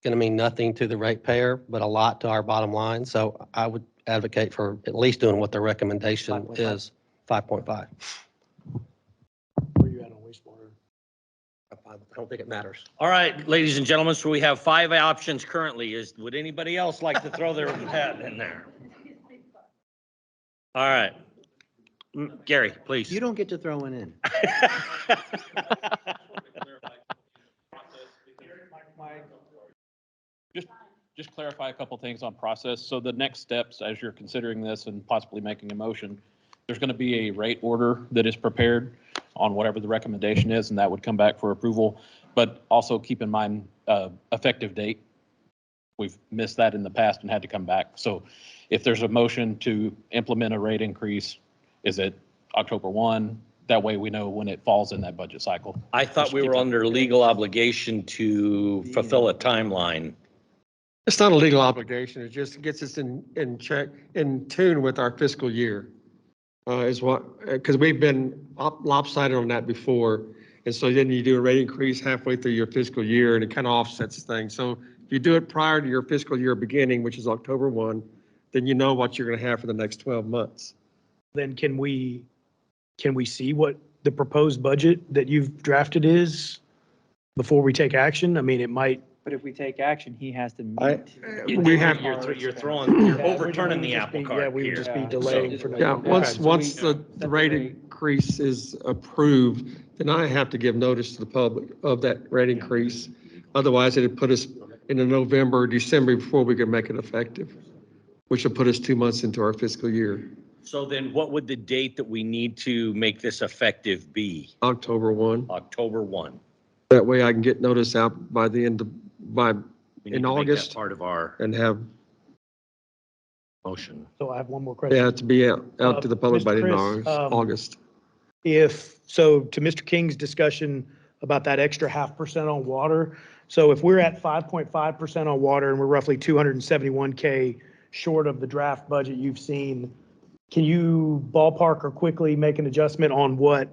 going to mean nothing to the ratepayer, but a lot to our bottom line. So I would advocate for at least doing what the recommendation 5.5. is, 5.5. Where are you at on wastewater? I don't think it matters. All right, ladies and gentlemen, so we have 5 options currently. Would anybody else like to throw their hat in there? All right. Gary, please. You don't get to throw one in. Just clarify a couple things on process. So the next steps, as you're considering this and possibly making a motion, there's going to be a rate order that is prepared on whatever the recommendation is, and that would come back for approval. But also keep in mind, effective date. We've missed that in the past and had to come back. So if there's a motion to implement a rate increase, is it October 1? That way we know when it falls in that budget cycle. I thought we were under legal obligation to fulfill a timeline. It's not a legal obligation. It just gets us in check, in tune with our fiscal year. Is what, because we've been lopsided on that before. And so then you do a rate increase halfway through your fiscal year and it kind of offsets things. So if you do it prior to your fiscal year beginning, which is October 1, then you know what you're going to have for the next 12 months. Then can we see what the proposed budget that you've drafted is before we take action? I mean, it might. But if we take action, he has to I- meet. We have- You're throwing, you're overturning the apple Yeah, cart we would here. just be Yeah. delaying for. Yeah, Okay. once the rate increase is approved, then I have to give notice to the public of that rate increase. Otherwise, it'd put us in November, or December before we can make it effective, which will put us 2 months into our fiscal year. So then what would the date that we need to make this effective be? October 1. October 1. That way I can get notice out by the end of, by, We need in to make that August part of our and have, motion. So I have one more question. yeah, to be out to the public by the end of Mr. Chris, August. So to Mr. King's discussion about that extra 0.5% on water, so if we're at 5.5% on water and we're roughly 271K short of the draft budget you've seen, can you ballpark or quickly make an adjustment on what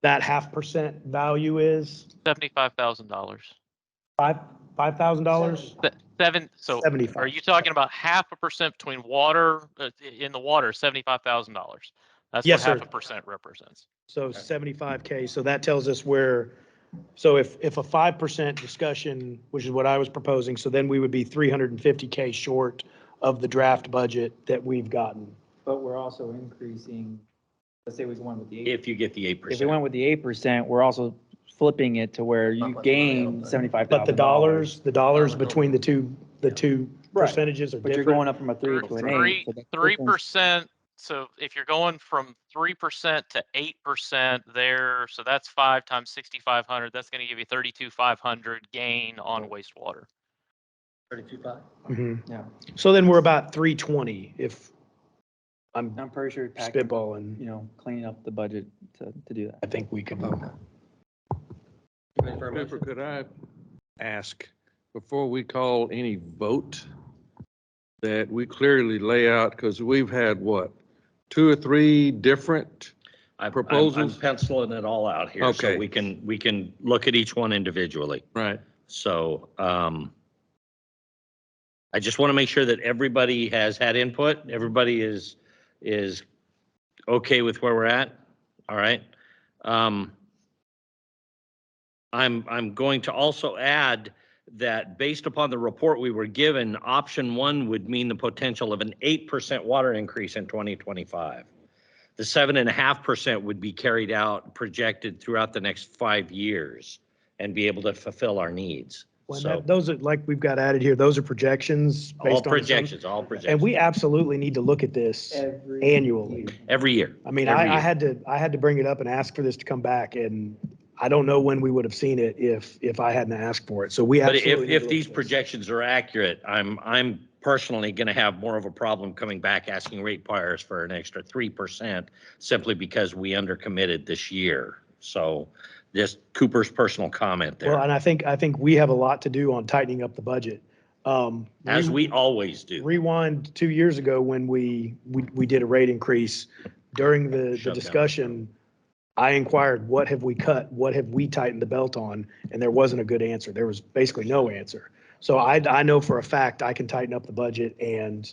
that 0.5% value is? $75,000. $5,000? So 75. are you talking about 0.5% between water, in the water, $75,000? That's Yes, what sir. 0.5% represents. So 75K, so that tells us where, so if a 5% discussion, which is what I was proposing, so then we would be 350K short of the draft budget that we've gotten. But we're also increasing, let's say we went with the 8%. If you get the If we 8%. went with the 8%, we're also flipping it to where you gain $75,000. But the dollars between the two Right. percentages are But you're different. going up from a 3 to an 8. so that difference- 3%. So if you're going from 3% to 8% there, so that's 5 times 6,500. That's going to give you 32,500 gain on wastewater. 32.5? Mhm. Yeah. So then we're about 320 if I'm I'm pretty sure Pat can, spitballing. clean up the budget to do that. I think we could. Cooper, could I ask, before we call any vote, that we clearly lay out, because we've had what, 2 or 3 different I'm proposals? penciling it all out here. So Okay. we can look at each one individually. Right. So, I just want to make sure that everybody has had input. Everybody is okay with where we're at. All right. I'm going to also add that based upon the report we were given, option 1 would mean the potential of an 8% water increase in 2025. The 7.5% would be carried out, projected throughout the next 5 years and be able to fulfill our needs. Well, So, those are, like we've got added here, those are projections all based on. projections, all And projections, we absolutely need to look at this annually. every year. I mean, Every I year. had to bring it up and ask for this to come back, and I don't know when we would have seen it if I hadn't asked for it. So we But absolutely. need to if look these at this. projections are accurate, I'm personally going to have more of a problem coming back asking ratepayers for an extra 3% simply because we undercommitted this year. So just Cooper's personal comment Well, there, and I think we have a lot to do on tightening up the budget. as we always do. Rewind 2 years ago when we did a rate increase. During the Shut down. discussion, I inquired, what have we cut? What have we tightened the belt on? And there wasn't a good answer. There was basically no answer. So I know for a fact I can tighten up the budget, and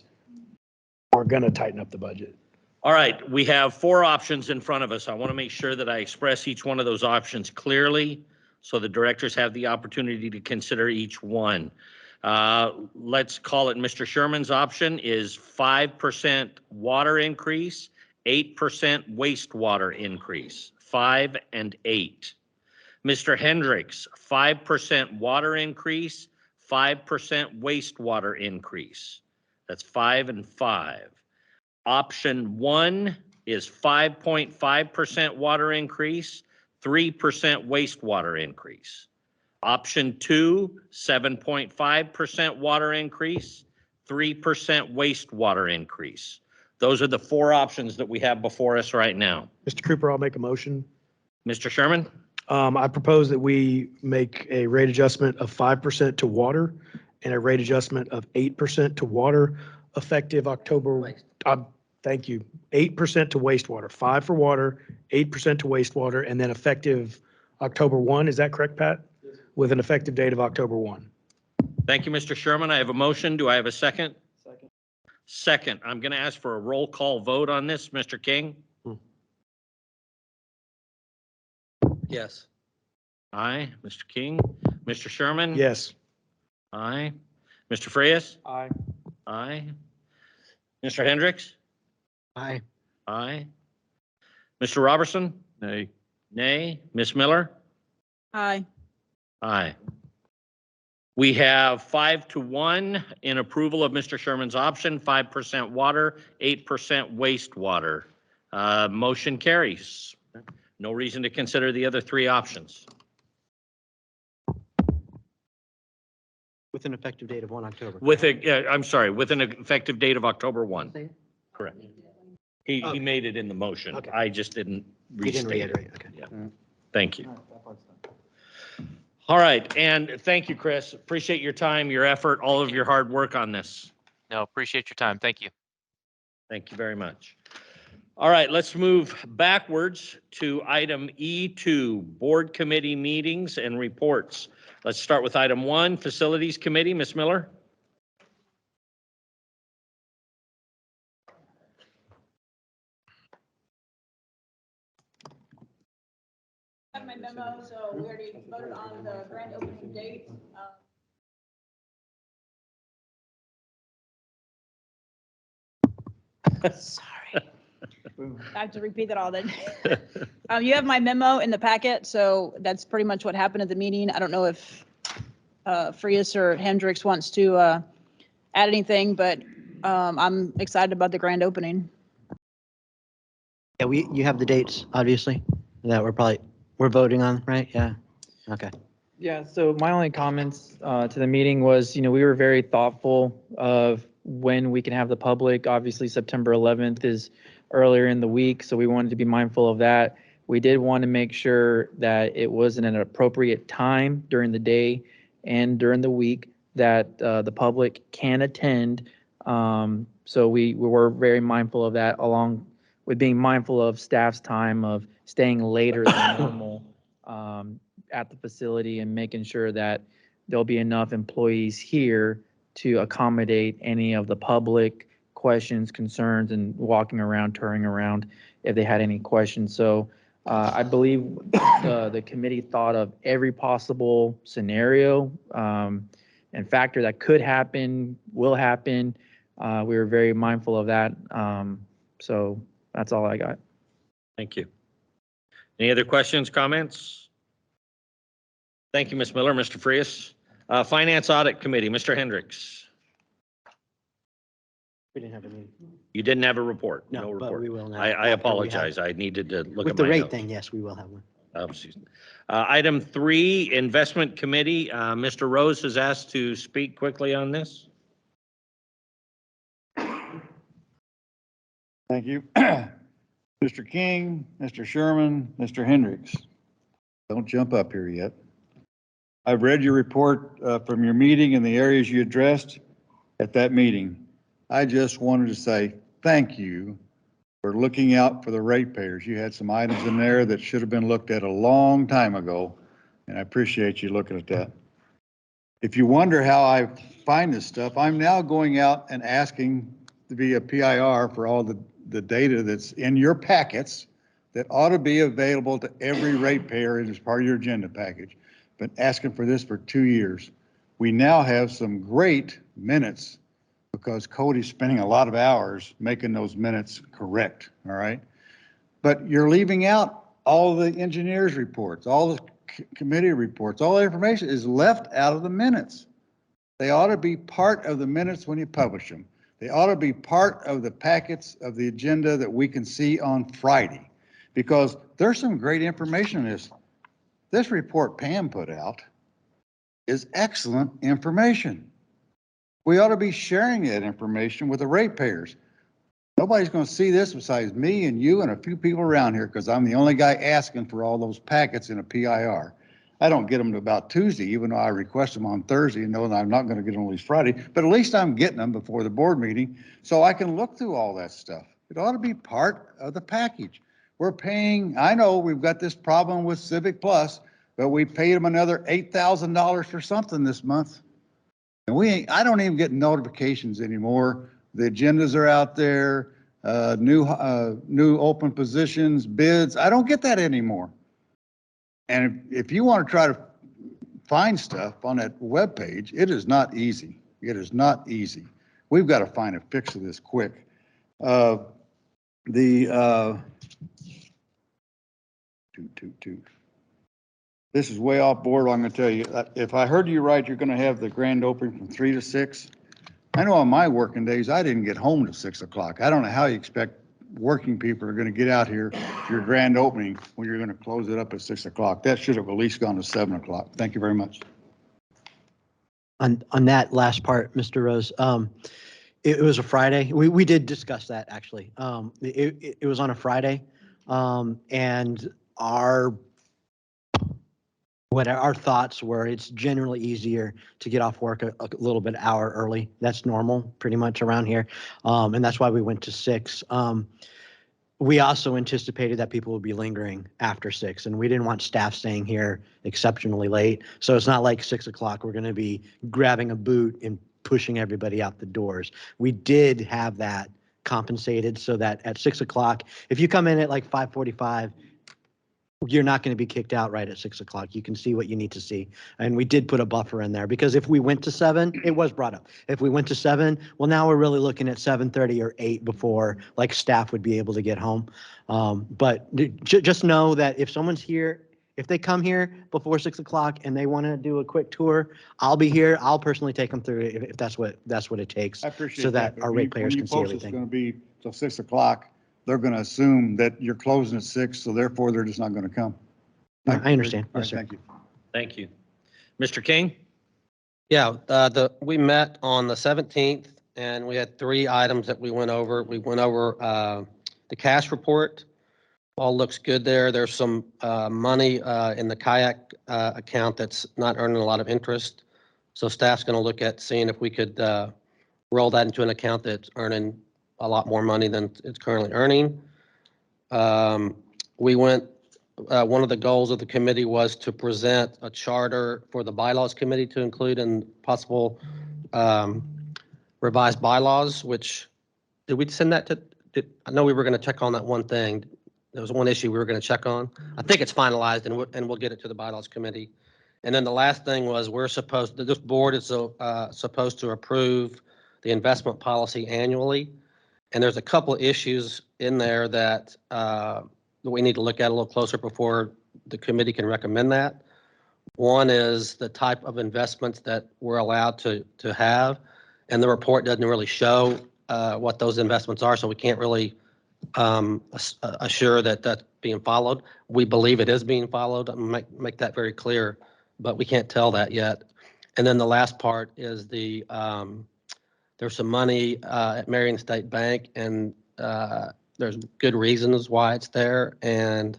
we're going to tighten up the budget. All right, we have 4 options in front of us. I want to make sure that I express each one of those options clearly so the directors have the opportunity to consider each one. Let's call it Mr. Sherman's option is 5% water increase, 8% wastewater increase, 5 and 8. Mr. Hendricks, 5% water increase, 5% wastewater increase. That's 5 and 5. Option 1 is 5.5% water increase, 3% wastewater increase. Option 2, 7.5% water increase, 3% wastewater increase. Those are the 4 options that we have before us right now. Mr. Cooper, I'll make a motion. Mr. Sherman? I propose that we make a rate adjustment of 5% to water and a rate adjustment of 8% to water effective October. Thank you. 8% to wastewater, 5 for water, 8% to wastewater, and then effective October 1. Is that correct, Pat? With an effective date of October 1. Thank you, Mr. Sherman. I have a motion. Do I have a second? Second. Second, I'm going to ask for a roll call vote on this. Mr. King? Yes. Aye. Mr. King? Mr. Sherman? Yes. Aye. Mr. Frias? Aye. Aye. Mr. Hendricks? Aye. Aye. Mr. Robertson? Nay. Nay. Ms. Miller? Aye. Aye. We have 5-1 in approval of Mr. Sherman's option, 5% water, 8% wastewater. Motion carries. No reason to consider the other three options. With an effective date of 1 October. With a, I'm sorry, with an effective date of October 1. Correct. He made it in the motion. Okay. I just didn't You didn't restate it. reiterate, okay. Yeah. Thank you. All right, and thank you, Chris. Appreciate your time, your effort, all of your hard work on this. No, appreciate your time. Thank you. Thank you very much. All right, let's move backwards to item E2, Board Committee Meetings and Reports. Let's start with item 1, Facilities Committee. Ms. Miller? My memo, so we already voted on the grand opening date. Sorry. I have to repeat that all then. You have my memo in the packet, so that's pretty much what happened at the meeting. I don't know if Frias or Hendricks wants to add anything, but I'm excited about the grand opening. Yeah, you have the dates, obviously, that we're voting on, right? Yeah. Okay. Yeah, so my only comments to the meeting was, we were very thoughtful of when we can have the public. Obviously, September 11th is earlier in the week, so we wanted to be mindful of that. We did want to make sure that it was in an appropriate time during the day and during the week that the public can attend. So we were very mindful of that, along with being mindful of staff's time of staying later than normal at the facility and making sure that there'll be enough employees here to accommodate any of the public questions, concerns, and walking around, touring around if they had any questions. So I believe the committee thought of every possible scenario and factor that could happen, will happen. We were very mindful of that. So that's all I got. Thank you. Any other questions, comments? Thank you, Ms. Miller. Mr. Frias. Finance Audit Committee, Mr. Hendricks. We didn't have a meeting. You didn't have a report? No, but report. we will now. I After we have- apologize. I needed to look With at the my rate notes. thing, yes, we will have one. Oh, excuse me. Item 3, Investment Committee. Mr. Rose has asked to speak quickly on this. Thank you. Mr. King, Mr. Sherman, Mr. Hendricks. Don't jump up here yet. I've read your report from your meeting and the areas you addressed at that meeting. I just wanted to say thank you for looking out for the ratepayers. You had some items in there that should have been looked at a long time ago, and I appreciate you looking at that. If you wonder how I find this stuff, I'm now going out and asking to be a PIR for all the data that's in your packets that ought to be available to every ratepayer as part of your agenda package. Been asking for this for 2 years. We now have some great minutes because Cody's spending a lot of hours making those minutes correct, all right? But you're leaving out all the engineers' reports, all the committee reports, all the information is left out of the minutes. They ought to be part of the minutes when you publish them. They ought to be part of the packets of the agenda that we can see on Friday, because there's some great information in this. This report Pam put out is excellent information. We ought to be sharing that information with the ratepayers. Nobody's going to see this besides me and you and a few people around here, because I'm the only guy asking for all those packets in a PIR. I don't get them to about Tuesday, even though I request them on Thursday and know that I'm not going to get them at least Friday, but at least I'm getting them before the board meeting so I can look through all that stuff. It ought to be part of the package. We're paying, I know we've got this problem with Civic Plus, but we paid them another $8,000 for something this month. And I don't even get notifications anymore The agendas are out there, new open positions, bids. I don't get that anymore. And if you want to try to find stuff on that webpage, it is not easy. It is not easy. We've got to find a fix to this quick. This is way off board. I'm going to tell you, if I heard you right, you're going to have the grand opening from 3 to 6. I know on my working days, I didn't get home till 6 o'clock. I don't know how you expect working people are going to get out here to your grand opening when you're going to close it up at 6 o'clock. That should have at least gone to 7 o'clock. Thank you very much. On that last part, Mr. Rose, it was a Friday. We did discuss that, actually. It was on a Friday, and our thoughts were it's generally easier to get off work a little bit hour early. That's normal pretty much around here. And that's why we went to 6. We also anticipated that people would be lingering after 6, and we didn't want staff staying here exceptionally late. So it's not like 6 o'clock, we're going to be grabbing a boot and pushing everybody out the doors. We did have that compensated so that at 6 o'clock, if you come in at like 5:45, you're not going to be kicked out right at 6 o'clock. You can see what you need to see. And we did put a buffer in there because if we went to 7, it was brought up. If we went to 7, well, now we're really looking at 7:30 or 8 before like staff would be able to get home. But just know that if someone's here, if they come here before 6 o'clock and they want to do a quick tour, I'll be here. I'll personally take them through it if that's what it takes. I appreciate so that but our when ratepayers can see It's everything. going to be till 6 o'clock. They're going to assume that you're closing at 6, so therefore they're just not going to come. I understand. All Yes, right, sir. thank you. Thank you. Mr. King? Yeah, we met on the 17th and we had 3 items that we went over. We went over the cash report. All looks good there. There's some money in the kayak account that's not earning a lot of interest. So staff's going to look at seeing if we could roll that into an account that's earning a lot more money than it's currently earning. We went, one of the goals of the committee was to present a charter for the bylaws committee to include in possible revised bylaws, which, did we send that to, I know we were going to check on that one thing. There was one issue we were going to check on. I think it's finalized and we'll get it to the bylaws committee. And then the last thing was this board is supposed to approve the investment policy annually. And there's a couple of issues in there that we need to look at a little closer before the committee can recommend that. One is the type of investments that we're allowed to have. And the report doesn't really show what those investments are, so we can't really assure that that's being followed. We believe it is being followed. Make that very clear, but we can't tell that yet. And then the last part is there's some money at Marion State Bank, and there's good reasons why it's there. And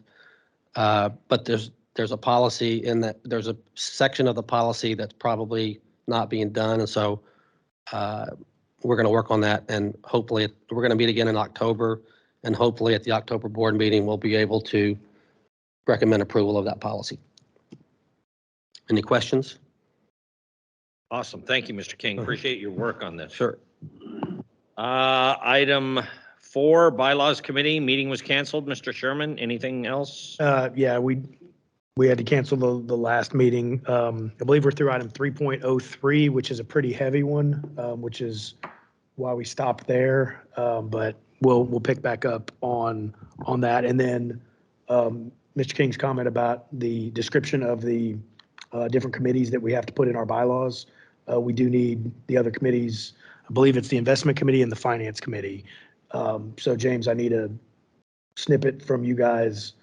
but there's a policy in that, there's a section of the policy that's probably not being done, and so we're going to work on that. And hopefully, we're going to meet again in October, and hopefully at the October board meeting, we'll be able to recommend approval of that policy. Any questions? Awesome. Thank you, Mr. King. Appreciate your work on this. Sure. Item 4, bylaws committee, meeting was canceled. Mr. Sherman, anything else? Yeah, we had to cancel the last meeting. I believe we're through item 3.03, which is a pretty heavy one, which is why we stopped there. But we'll pick back up on that. And then Mr. King's comment about the description of the different committees that we have to put in our bylaws. We do need the other committees. I believe it's the investment committee and the finance committee. So James, I need a snippet from you guys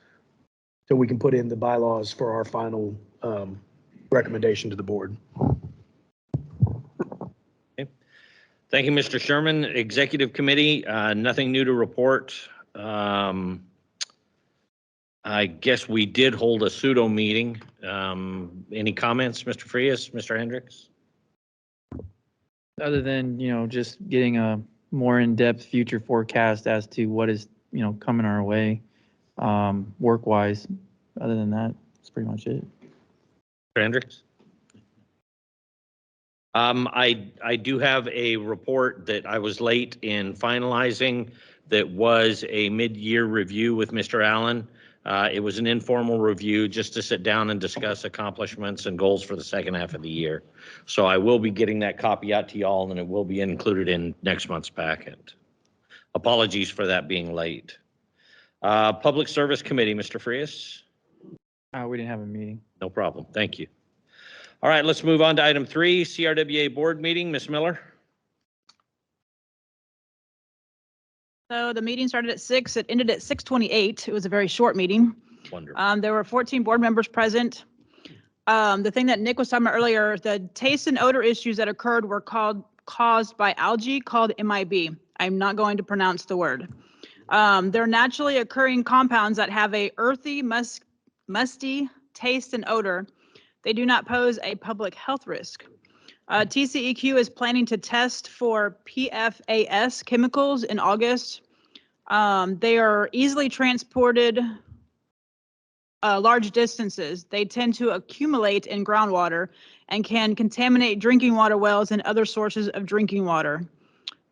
so we can put in the bylaws for our final recommendation to the board. Okay. Thank you, Mr. Sherman. Executive committee, nothing new to report. I guess we did hold a pseudo meeting. Any comments, Mr. Frias, Mr. Hendricks? Other than, just getting a more in-depth future forecast as to what is, coming our way, work-wise. Other than that, that's pretty much it. Mr. Hendricks? I do have a report that I was late in finalizing that was a mid-year review with Mr. Allen. It was an informal review just to sit down and discuss accomplishments and goals for the second half of the year. So I will be getting that copy out to y'all, and it will be included in next month's packet. Apologies for that being late. Public Service Committee, Mr. Frias? We didn't have a meeting. No problem. Thank you. All right, let's move on to item 3, CRWA board meeting. Ms. Miller? So the meeting started at 6, it ended at 6:28. It was a very short meeting. Wonderful. There were 14 board members present. The thing that Nick was talking about earlier, the taste and odor issues that occurred were caused by algae called MIB. I'm not going to pronounce the word. They're naturally occurring compounds that have a earthy, musty taste and odor. They do not pose a public health risk. TCEQ is planning to test for PFAS chemicals in August. They are easily transported large distances. They tend to accumulate in groundwater and can contaminate drinking water wells and other sources of drinking water.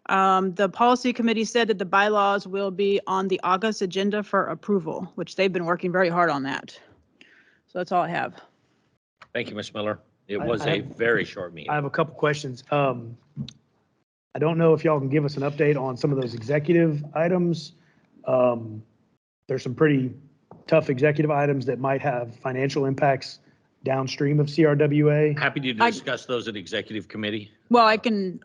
The policy committee said that the bylaws will be on the August agenda for approval, which they've been working very hard on that. So that's all I have. Thank you, Ms. Miller. It was a very short meeting. I have a couple questions. I don't know if y'all can give us an update on some of those executive items. There's some pretty tough executive items that might have financial impacts downstream of CRWA. Happy to discuss those at executive committee. Well,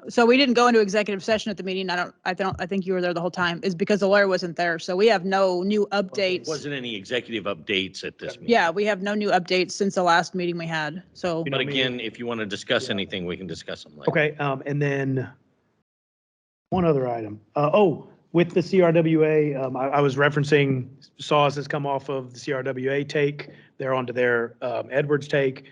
so we didn't go into executive session at the meeting. I think you were there the whole time, is because the lawyer wasn't there. So we have no new updates. Wasn't any executive updates at this meeting. Yeah, we have no new updates since the last meeting we had. So. But again, if you want to discuss anything, we can discuss them later. Okay, and then one other item. With the CRWA, I was referencing saws that's come off of the CRWA take. They're onto their Edwards take.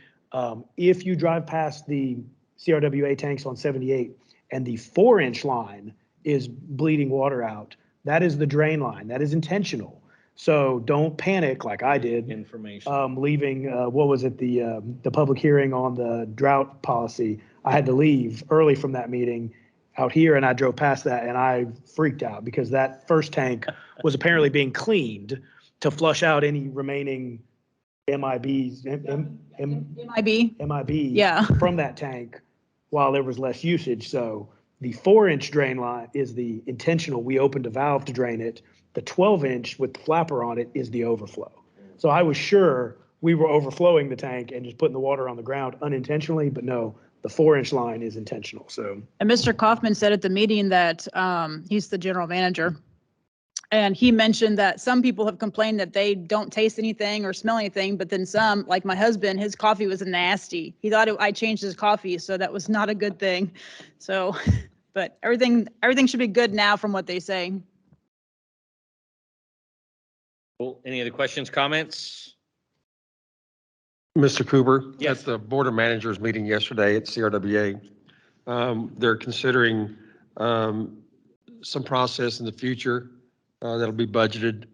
If you drive past the CRWA tanks on 78 and the 4-inch line is bleeding water out, that is the drain line. That is intentional. So don't panic like I did. Information. Leaving, what was it, the public hearing on the drought policy. I had to leave early from that meeting out here, and I drove past that and I freaked out because that first tank was apparently being cleaned to flush out any remaining MIBs, MIB Yeah. from that tank while there was less usage. So the 4-inch drain line is the intentional. We opened a valve to drain it. The 12-inch with the flapper on it is the overflow. So I was sure we were overflowing the tank and just putting the water on the ground unintentionally, but no, the 4-inch line is intentional. So. And Mr. Kaufman said at the meeting that he's the general manager. And he mentioned that some people have complained that they don't taste anything or smell anything, but then some, like my husband, his coffee was nasty. He thought I changed his coffee, so that was not a good thing. So, but everything should be good now from what they say. Cool. Any other questions, comments? Mr. Cooper? Yes. At the Board of Managers meeting yesterday at CRWA, they're considering some process in the future that'll be budgeted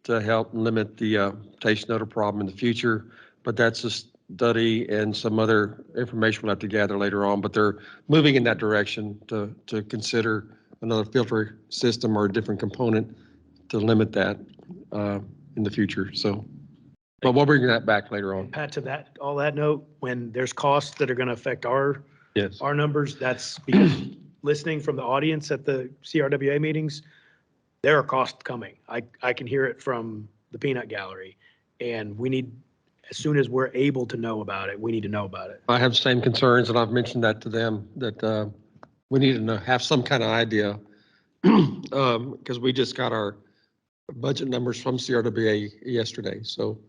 to help limit the taste and odor problem in the future. But that's a study and some other information we'll have to gather later on. But they're moving in that direction to consider another filter system or a different component to limit that in the future. So. But we'll bring that back later on. Pat, to all that note, when there's costs that are going to affect our numbers, that's because listening from the audience at the CRWA meetings, there are costs coming. I can hear it from the peanut gallery, and we need, as soon as we're able to know about it, we need to know about it. I have the same concerns, and I've mentioned that to them, that we need to have some kind of idea, because we just got our budget numbers from CRWA yesterday. So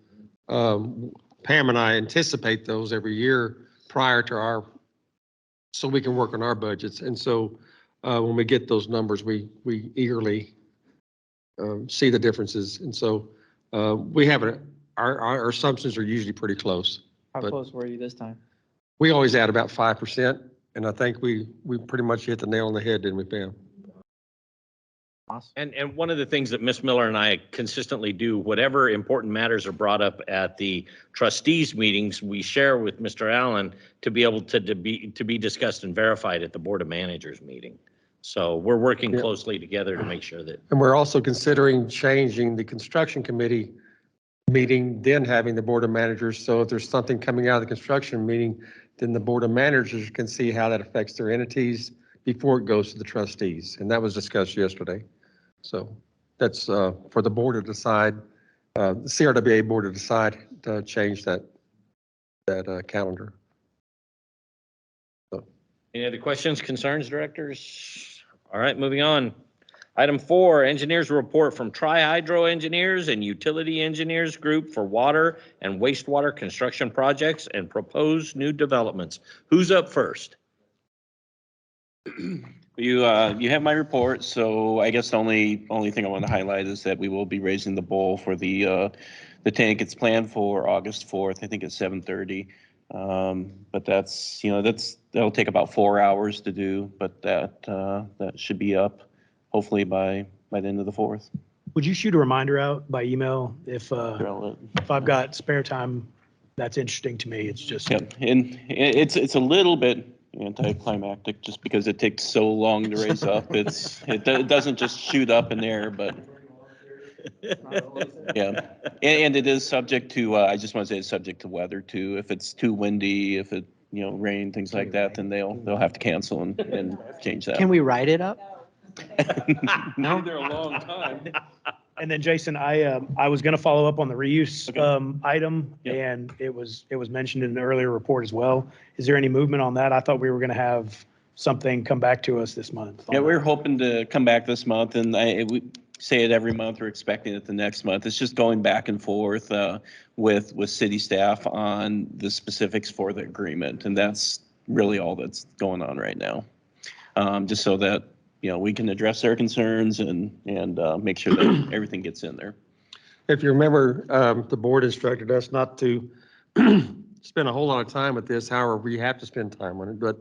Pam and I anticipate those every year prior to so we can work on our budgets. And so when we get those numbers, we eagerly see the differences. And so we have our assumptions are usually pretty close. How close were you this time? We always add about 5%. And I think we pretty much hit the nail on the head, didn't we, Pam? And one of the things that Ms. Miller and I consistently do, whatever important matters are brought up at the trustees meetings, we share with Mr. Allen to be able to be discussed and verified at the Board of Managers meeting. So we're working closely together to make sure that. And we're also considering changing the construction committee meeting, then having the Board of Managers. So if there's something coming out of the construction meeting, then the Board of Managers can see how that affects their entities before it goes to the trustees. And that was discussed yesterday. So that's for the board to decide, the CRWA board to decide to change that calendar. So. Any other questions, concerns, directors? All right, moving on. Item 4, engineers report from Tri-Hydro Engineers and Utility Engineers Group for water and wastewater construction projects and proposed new developments. Who's up first? You have my report, so I guess the only thing I want to highlight is that we will be raising the bowl for the tank. It's planned for August 4th. I think it's 7:30. But that'll take about 4 hours to do, but that should be up hopefully by the end of the 4th. Would you shoot a reminder out by email if I've got spare time? That's interesting to me. It's just. Yep. And it's a little bit anticlimactic just because it takes so long to raise up. It doesn't just shoot up in there, but yeah. And it is subject to, I just want to say it's subject to weather too. If it's too windy, if it, rain, things like that, then they'll have to cancel and change that. Can we write it up? No, they're a long time. And then Jason, I was going to follow up on the reuse item, and it was mentioned in an earlier report as well. Is there any movement on that? I thought we were going to have something come back to us this month. Yeah, we're hoping to come back this month, and we say it every month. We're expecting it the next month. It's just going back and forth with city staff on the specifics for the agreement, and that's really all that's going on right now. Just so that we can address their concerns and make sure that everything gets in there. If you remember, the board instructed us not to spend a whole lot of time with this. However, we have to spend time on it, but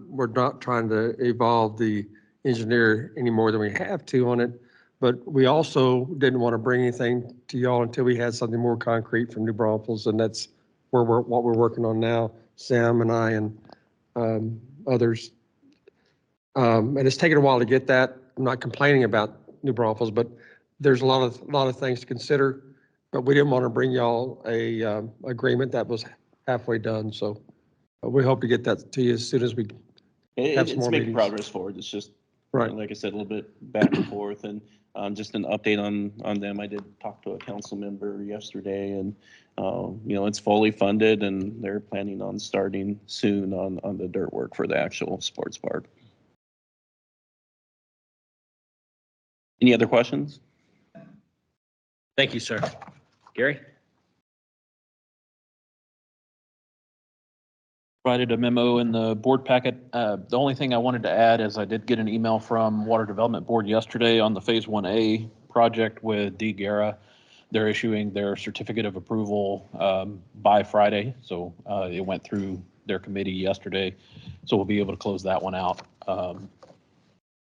we're not trying to evolve the engineer any more than we have to on it. But we also didn't want to bring anything to y'all until we had something more concrete from New Braunfels, and that's what we're working on now, Sam and I and others. And it's taken a while to get that. I'm not complaining about New Braunfels, but there's a lot of things to consider. But we didn't want to bring y'all a agreement that was halfway done. So we hope to get that to you as soon as we have some more It's making meetings. progress forward. It's just, right, like I said, a little bit back and forth, and just an update on them. I did talk to a council member yesterday, and it's fully funded, and they're planning on starting soon on the dirt work for the actual sports park. Any other questions? Thank you, sir. Gary? Provided a memo in the board packet. The only thing I wanted to add is I did get an email from Water Development Board yesterday on the Phase 1A project with D. Guerra. They're issuing their certificate of approval by Friday. So it went through their committee yesterday. So we'll be able to close that one out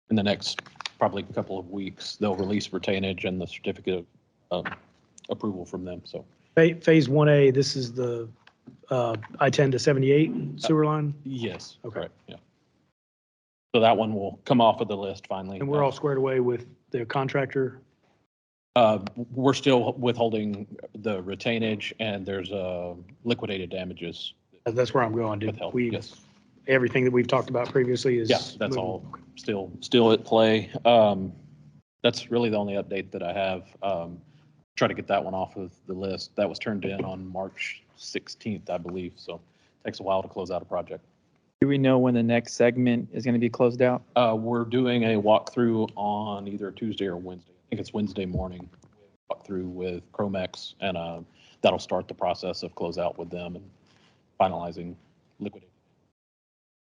in the next probably a couple of weeks. They'll release retainage and the certificate of approval from them. So Phase 1A, this is the I-10 to 78 sewer line? yes, okay, yeah. So that one will come off of the list finally. And we're all squared away with the contractor? We're still withholding the retainage, and there's liquidated damages. That's where I'm going. Withheld, We, yes. everything that we've talked about previously is. Yeah, that's moving. all still at play. That's really the only update that I have. Try to get that one off of the list. That was turned in on March 16th, I believe. So it takes a while to close out a project. Do we know when the next segment is going to be closed out? We're doing a walkthrough on either Tuesday or Wednesday. I think it's Wednesday morning. Walkthrough with Chromex, and that'll start the process of closeout with them and finalizing liquidating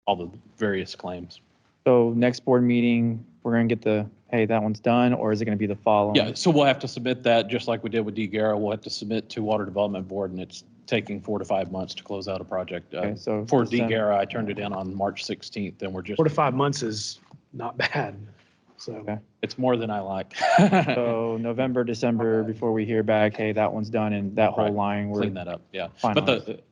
all the various claims. So next board meeting, we're going to get hey, that one's done, or is it going to be the following? Yeah, so we'll have to submit that just like we did with D. Guerra. We'll have to submit to Water Development Board, and it's taking 4 to 5 months to close out a project. Okay, so for D. Guerra, I turned it in on March 16th, and we're just 4 to 5 months is not bad. So It's more than I like. So November, December, before we hear back, hey, that one's done, and that whole Right. line, we're Clean that up, yeah. But finalized.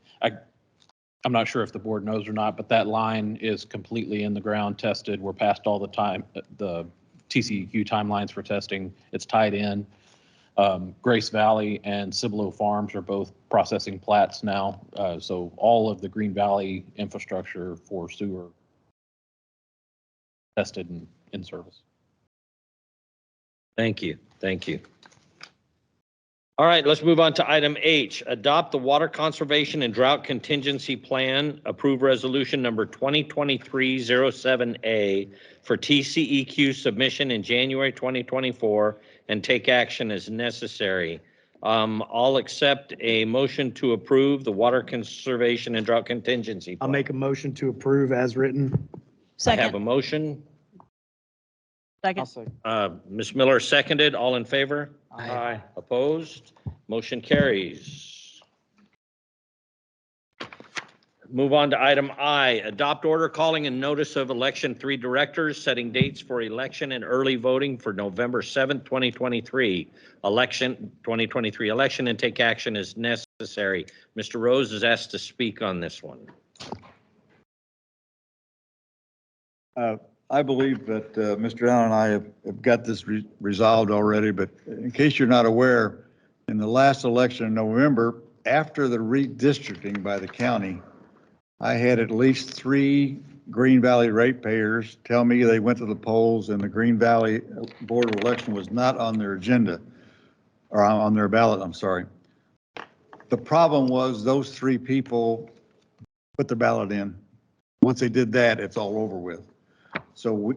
I'm not sure if the board knows or not, but that line is completely in the ground, tested. We're past all the TCEQ timelines for testing. It's tied in. Grace Valley and Cibolo Farms are both processing plats now. So all of the Green Valley infrastructure for sewer tested and in service. Thank you. Thank you. All right, let's move on to item H. Adopt the Water Conservation and Drought Contingency Plan. Approve resolution number 2023-07A for TCEQ submission in January 2024 and take action as necessary. I'll accept a motion to approve the Water Conservation and Drought Contingency I'll Plan. make a motion to approve as written. I have a Second. motion. Second. Ms. Miller seconded. All in favor? Aye. Opposed? Motion carries. Move on to item I, adopt order calling a notice of election 3 directors, setting dates for election and early voting for November 7th, 2023. Election, 2023 election, and take action as necessary. Mr. Rose is asked to speak on this one. I believe that Mr. Allen and I have got this resolved already, but in case you're not aware, in the last election in November, after the redistricting by the county, I had at least 3 Green Valley ratepayers tell me they went to the polls and the Green Valley Board of Election was not on their agenda, or on their ballot, I'm sorry. The problem was those 3 people put the ballot in. Once they did that, it's all over with. So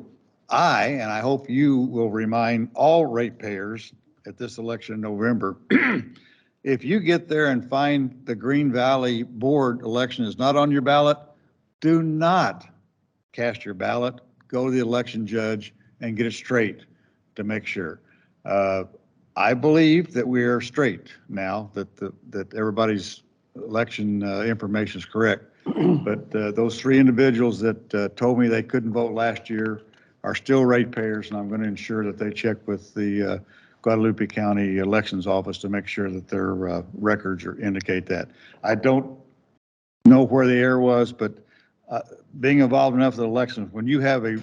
and I hope you will remind all ratepayers at this election in November, if you get there and find the Green Valley Board election is not on your ballot, do not cast your ballot. Go to the election judge and get it straight to make sure. I believe that we are straight now, that everybody's election information is correct. But those 3 individuals that told me they couldn't vote last year are still ratepayers, and I'm going to ensure that they check with the Guadalupe County Elections Office to make sure that their records indicate that. I don't know where the error was, but being involved enough in the elections, when you have a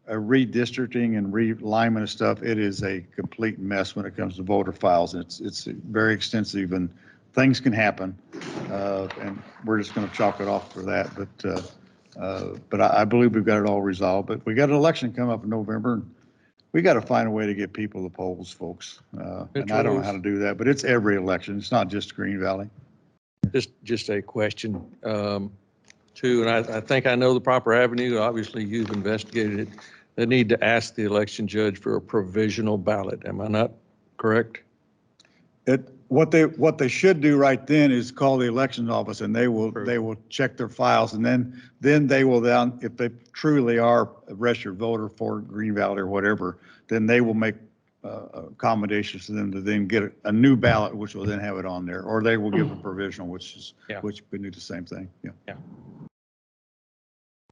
redistricting and realignment of stuff, it is a complete mess when it comes to voter files. It's very extensive and things can happen, and we're just going to chalk it off for that. But I believe we've got it all resolved. But we got an election coming up in November, and we got to find a way to get people to polls, folks. And I don't know how to do that, but it's every election. It's not just Green Valley. Just a question, too, and I think I know the proper avenue. Obviously, you've investigated it. They need to ask the election judge for a provisional ballot. Am I not correct? What they should do right then is call the elections office, and they will check their files, and then they will if they truly are a registered voter for Green Valley or whatever, then they will make accommodations to them to then get a new ballot, which will then have it on there, or they will give a provisional, which we do the same thing. Yeah.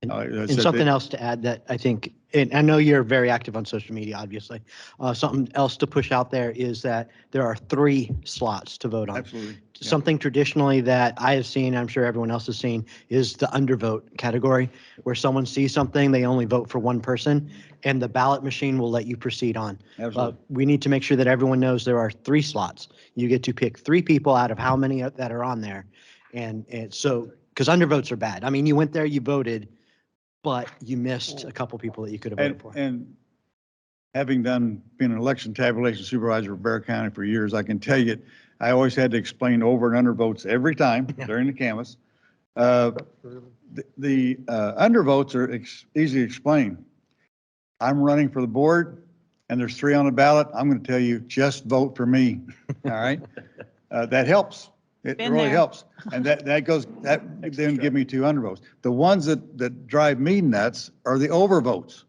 And something else to add that I think, and I know you're very active on social media, obviously. Something else to push out there is that there are 3 slots to vote on. Absolutely. Something traditionally that I have seen, I'm sure everyone else has seen, is the undervote category, where someone sees something, they only vote for one person, and the ballot machine will let you proceed on. Absolutely. We need to make sure that everyone knows there are 3 slots. You get to pick 3 people out of how many that are on there. And so, because undervotes are bad. I mean, you went there, you voted, but you missed a couple people that you could have voted for. And having been an election tabulation supervisor for Bear County for years, I can tell you, I always had to explain over and under votes every time during the canvass. The undervotes are easy to explain. I'm running for the board and there's 3 on the ballot. I'm going to tell you, just vote for me. All right. That helps. It really helps. And that then give me 2 undervotes. The ones that drive me nuts are the overvotes.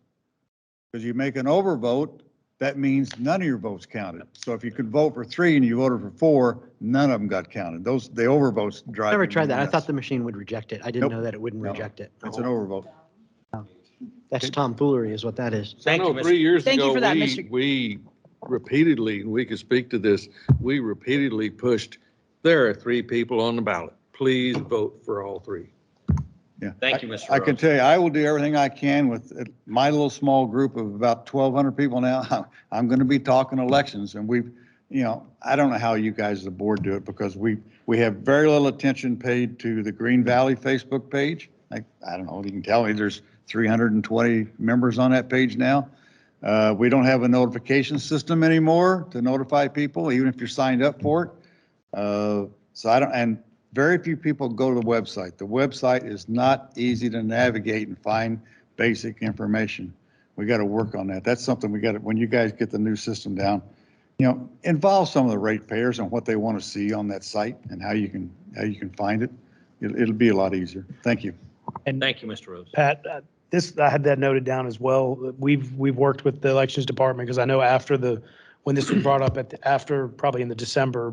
Because you make an overvote, that means none of your votes counted. So if you could vote for 3 and you voted for 4, none of them got counted. The overvotes drive me nuts. Never tried that. I thought the machine would reject it. I didn't know that it wouldn't reject it. It's an overvote. That's tomfoolery is what that is. Thank you, I know 3 years Thank you ago, for that, we, Mr. we repeatedly, and we could speak to this, we repeatedly pushed, there are 3 people on the ballot. Please vote for all 3. Yeah. Thank you, Mr. I can Rose. tell you, I will do everything I can with my little small group of about 1,200 people now. I'm going to be talking elections, and we've, I don't know how you guys, the board, do it, because we have very little attention paid to the Green Valley Facebook page. I don't know, you can tell me there's 320 members on that page now. We don't have a notification system anymore to notify people, even if you're signed up for it. So I don't, and very few people go to the website. The website is not easy to navigate and find basic information. We got to work on that. That's something we got to, when you guys get the new system down, involve some of the ratepayers and what they want to see on that site and how you can find it. It'll be a lot easier. Thank you. And Thank you, Mr. Rose. Pat, I had that noted down as well. We've worked with the elections department because I know when this was brought up after probably in the December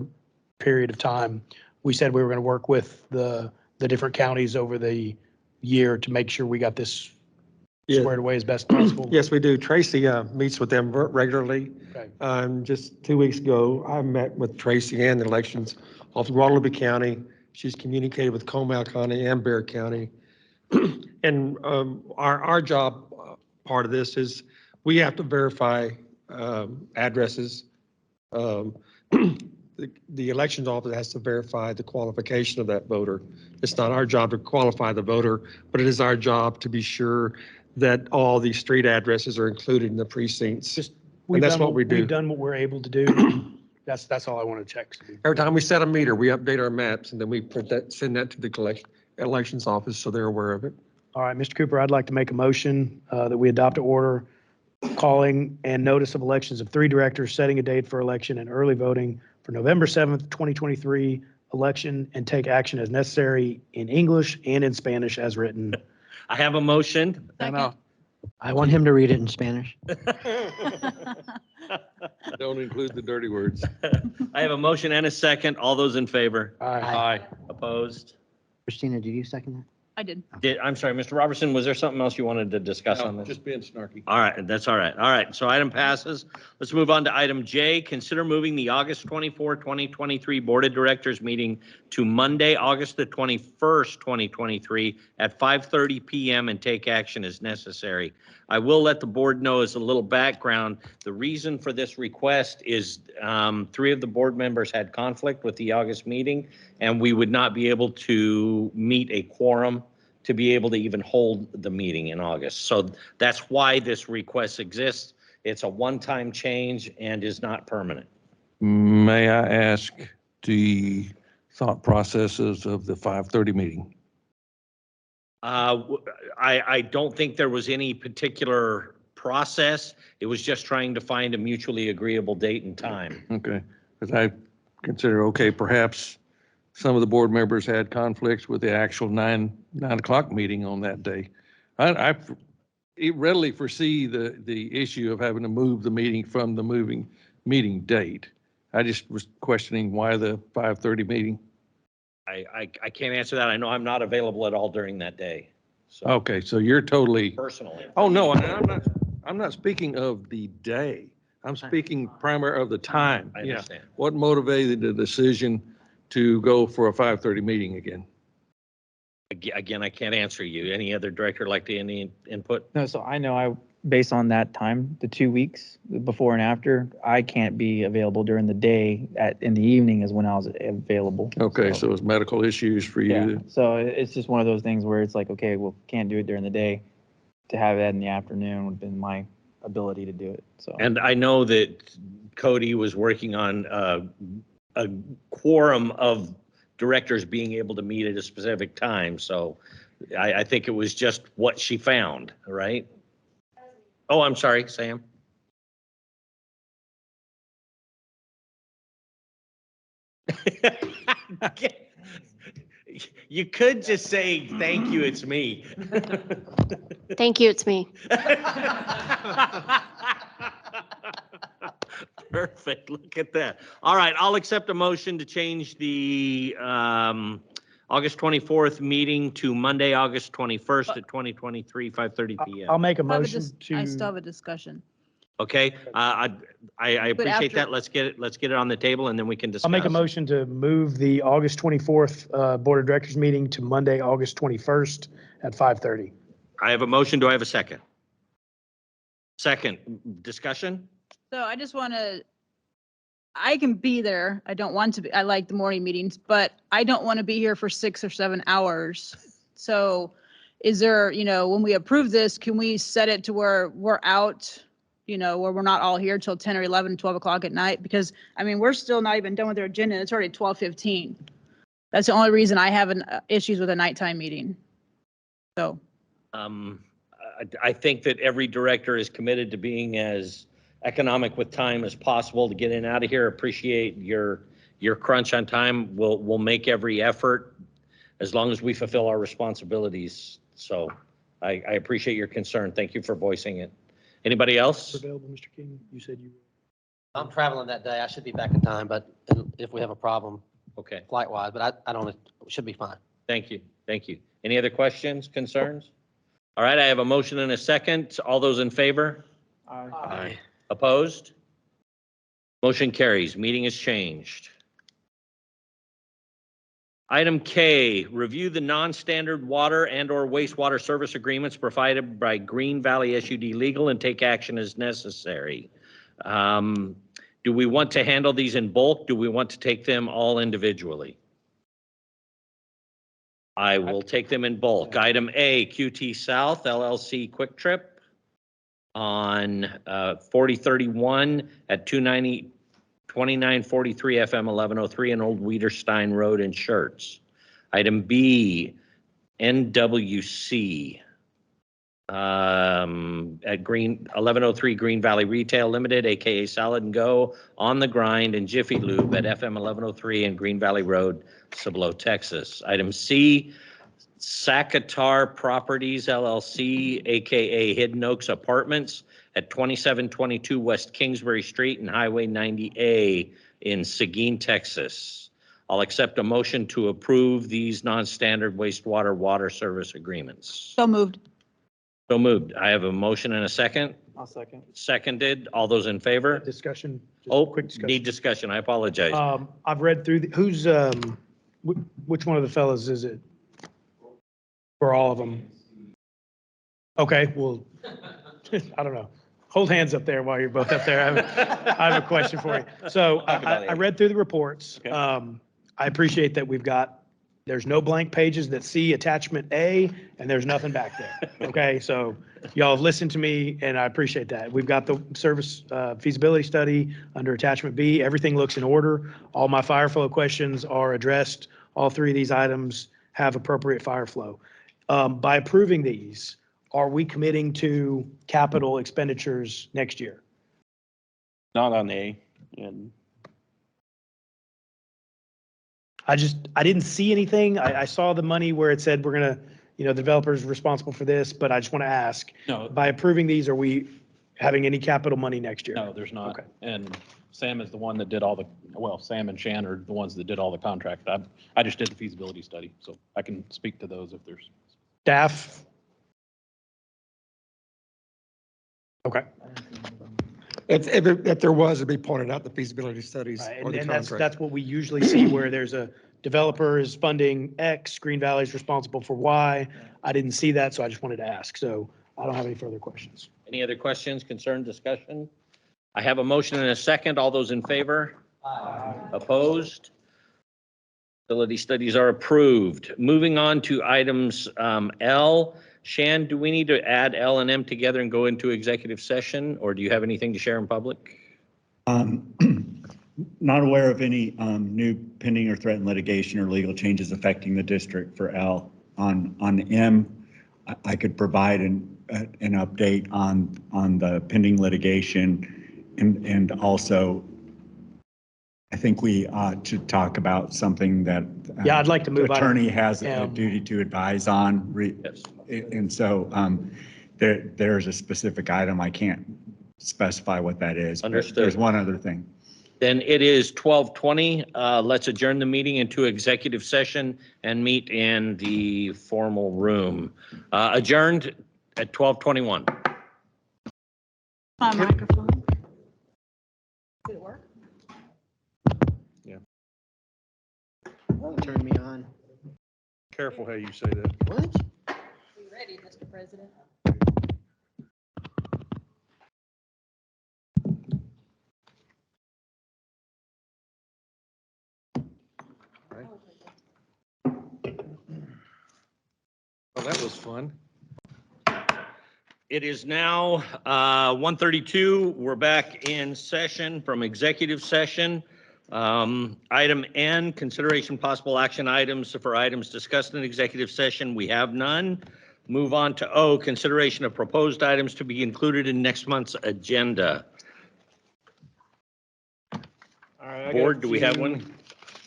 period of time, we said we were going to work with the different counties over the year to make sure we got this squared away as best possible. Yes, we do. Tracy meets with them regularly. Okay. Just 2 weeks ago, I met with Tracy and the elections of Guadalupe County. She's communicated with Comal County and Bexar County. And our job, part of this is we have to verify addresses. The elections office has to verify the qualification of that voter. It's not our job to qualify the voter, but it is our job to be sure that all these street addresses are included in the precincts. And that's what we do. We've done what we're able to do. That's all I want to check. Every time we set a meter, we update our maps and then we send that to the elections office so they're aware of it. All right, Mr. Cooper, I'd like to make a motion that we adopt an order calling and notice of elections of 3 directors, setting a date for election and early voting for November 7th, 2023 election, and take action as necessary in English and in Spanish as written. I have a motion. I want him to read it in Spanish. Don't include the dirty words. I have a motion and a second. All those in favor? Aye. Opposed? Christina, did you second that? I did. I'm sorry, Mr. Robertson, was there something else you wanted to discuss on this? Just being snarky. All right, that's all right. All right, so item passes. Let's move on to item J. Consider moving the August 24, 2023 Board of Directors meeting to Monday, August the 21st, 2023 at 5:30 PM and take action as necessary. I will let the board know as a little background, the reason for this request is 3 of the board members had conflict with the August meeting, and we would not be able to meet a quorum to be able to even hold the meeting in August. So that's why this request exists. It's a one-time change and is not permanent. May I ask the thought processes of the 5:30 meeting? I don't think there was any particular process. It was just trying to find a mutually agreeable date and time. Okay, because I consider, okay, perhaps some of the board members had conflicts with the actual 9 o'clock meeting on that day. I readily foresee the issue of having to move the meeting from the meeting date. I just was questioning why the 5:30 meeting. I can't answer that. I know I'm not available at all during that day. So Okay, so you're totally. personally. Oh, no, I'm not speaking of the day. I'm speaking primarily of the time. I Yeah. understand. What motivated the decision to go for a 5:30 meeting again? Again, I can't answer you. Any other director like to any input? No, so I know based on that time, the 2 weeks before and after, I can't be available during the day. In the evening is when I was available. Okay, so it's medical issues for Yeah, you. so it's just one of those things where it's like, okay, well, can't do it during the day. To have that in the afternoon would have been my ability to do it, so. And I know that Cody was working on a quorum of directors being able to meet at a specific time. So I think it was just what she found, right? Oh, I'm sorry, Sam. You could just say, thank you, it's me. Thank you, it's me. Perfect, look at that. All right, I'll accept a motion to change the August 24th meeting to Monday, August 21st at 2023, 5:30 PM. I'll make a I have a motion I still to, have a discussion. Okay, I appreciate after- that. Let's get it on the table and then we can discuss. I'll make a motion to move the August 24th Board of Directors meeting to Monday, August 21st at 5:30. I have a motion. Do I have a second? Second, discussion? So I just want to, I can be there. I don't want to be, I like the morning meetings, but I don't want to be here for 6 or 7 hours. So is there, when we approve this, can we set it to where we're out, where we're not all here till 10 or 11, 12 o'clock at night? Because, we're still not even done with our agenda. It's already 12:15. That's the only reason I have issues with a nighttime meeting. So. I think that every director is committed to being as economic with time as possible to get in and out of here. Appreciate your crunch on time. We'll make every effort as long as we fulfill our responsibilities. So I appreciate your concern. Thank you for voicing it. Anybody else? Available, Mr. King? You said you. I'm traveling that day. I should be back in time, but if we have a problem, Okay, flight-wise, but I don't, it should be fine. thank you. Thank you. Any other questions, concerns? All right, I have a motion and a second. All those in favor? Aye. Opposed? Motion carries. Meeting is changed. Item K, review the non-standard water and/or wastewater service agreements provided by Green Valley SUD Legal and take action as necessary. Do we want to handle these in bulk? Do we want to take them all individually? I will take them in bulk. Item A, QT South LLC Quick Trip on 4031 at 2943 FM 1103 and Old Wiederstein Road in Schertz. Item B, NWC at 1103 Green Valley Retail Limited, AKA Salad and Go, On the Grind and Jiffy Lube at FM 1103 and Green Valley Road, Cibolo, Texas. Item C, Sacatar Properties LLC, AKA Hidden Oaks Apartments at 2722 West Kingsbury Street and Highway 90A in Seguin, Texas. I'll accept a motion to approve these non-standard wastewater water service agreements. So moved. So moved. I have a motion and a second. I'll second. Seconded. All those in favor? Discussion. Oh, quick discussion. need discussion. I apologize. I've read through, who's, which one of the fellas is it? For all of them? Okay, well, I don't know. Hold hands up there while you're both up there. I have a question for you. So I read through the reports. I appreciate that there's no blank pages that see attachment A and there's nothing back there. Okay, so y'all have listened to me and I appreciate that. We've got the service feasibility study under attachment B. Everything looks in order. All my fire flow questions are addressed. All three of these items have appropriate fire flow. By approving these, are we committing to capital expenditures next year? Not on A. And I didn't see anything. I saw the money where it said we're gonna, the developer's responsible for this, but I just want to ask, No, by approving these, are we having any capital money next year? no, there's not. Okay. And Sam is the one that did Sam and Shan are the ones that did all the contract. I just did the feasibility study, so I can speak to those if there's. Staff? Okay. If there was, it'd be pointed out the feasibility studies Right, or the and contract. that's what we usually see where there's a developer is funding X, Green Valley is responsible for Y. I didn't see that, so I just wanted to ask. So I don't have any further questions. Any other questions, concern, discussion? I have a motion and a second. All those in favor? Aye. Opposed? Facility studies are approved. Moving on to items L. Shan, do we need to add L and M together and go into executive session, or do you have anything to share in public? Not aware of any new pending or threatened litigation or legal changes affecting the district for L. On M, I could provide an update on the pending litigation, and also I think we ought to talk about something that Yeah, I'd like to move on. attorney has a duty to advise on. Yes. And so there's a specific item. I can't specify what that is. but Understood. There's one other thing. Then it is 12:20. Let's adjourn the meeting into executive session and meet in the formal room. Adjourned at 12:21. My microphone. Did it work? Turn me on. Careful how you say that. What? You ready, Mr. President? Well, that was fun. It is now 1:32. We're back in session from executive session. Item N, consideration possible action items for items discussed in executive session. We have none. Move on to O, consideration of proposed items to be included in next month's agenda. All right, Board, do we have one?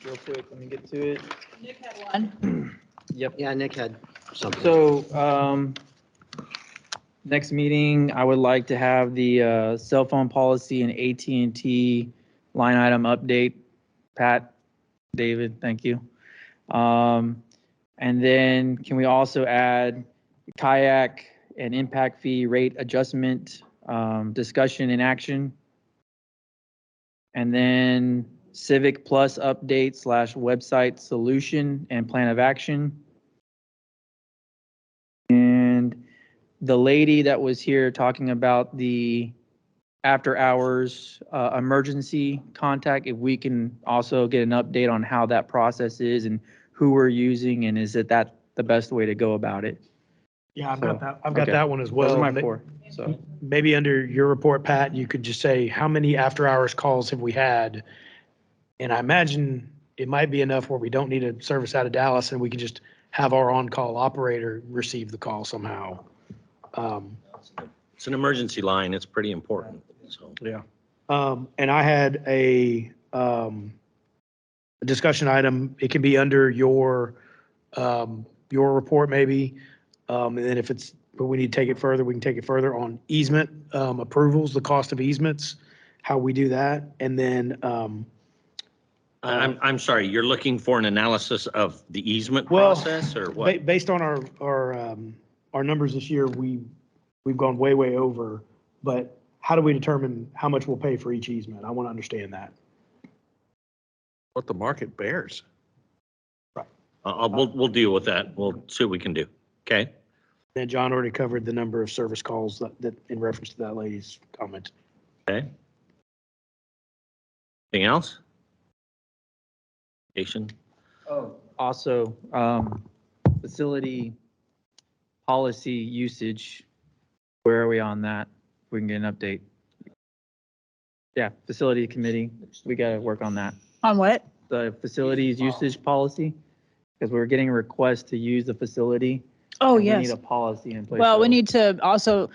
Real quick, let me get to it. Nick had one. Yep. Yeah, Nick had something. So, next meeting, I would like to have the cell phone policy and AT&T line item update. Pat, David, thank you. And then can we also add kayak and impact fee rate adjustment discussion and action? And then Civic Plus update / website solution and plan of action. And the lady that was here talking about the after hours emergency contact, if we can also get an update on how that process is and who we're using, and is it that the best way to go about it? Yeah, I've So, got that. I've got okay. that one as Those well. are my four, so. Maybe under your report, Pat, you could just say, how many after-hours calls have we had? And I imagine it might be enough where we don't need a service out of Dallas and we can just have our on-call operator receive the call somehow. It's an emergency line. It's pretty important, so. Yeah. And I had a discussion item. It can be under your report maybe. And then if it's, but we need to take it further, we can take it further on easement approvals, the cost of easements, how we do that. And then, I'm sorry, you're looking for an analysis of the easement Well, process or what? based on our numbers this year, we've gone way over, but how do we determine how much we'll pay for each easement? I want to understand that. What the market bears. We'll deal with that. We'll see what we can do. Okay? And John already covered the number of service calls that in reference to that lady's comment. Okay. Anything else? Jason? Oh. Also, facility policy usage, where are we on that? We can get an update. Yeah, facility committee, we got to work on that. On what? The facilities usage policy, because we're getting a request to use the facility. Oh, and yes. We need a policy in place. Well, we so- need to also,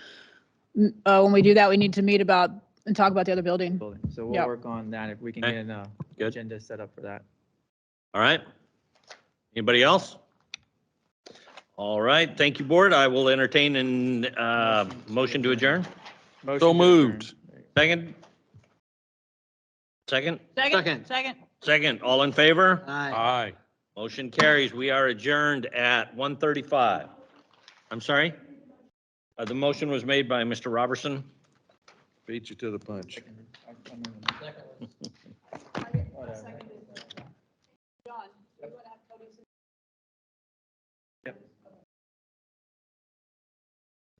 when we do that, we need to meet about and talk about the other building. So we'll Yep. work on that if we can Okay. get an Good. agenda set up for that. All right. Anybody else? All right. Thank you, board. I will entertain an motion to adjourn. So moved. Second? Second? Second. Second. All in favor? Aye. Aye. Motion carries. We are adjourned at 1:35. I'm sorry? The motion was made by Mr. Robertson. Beat you to the punch. As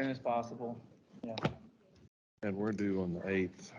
soon as possible. Yeah. And we're due on the 8th.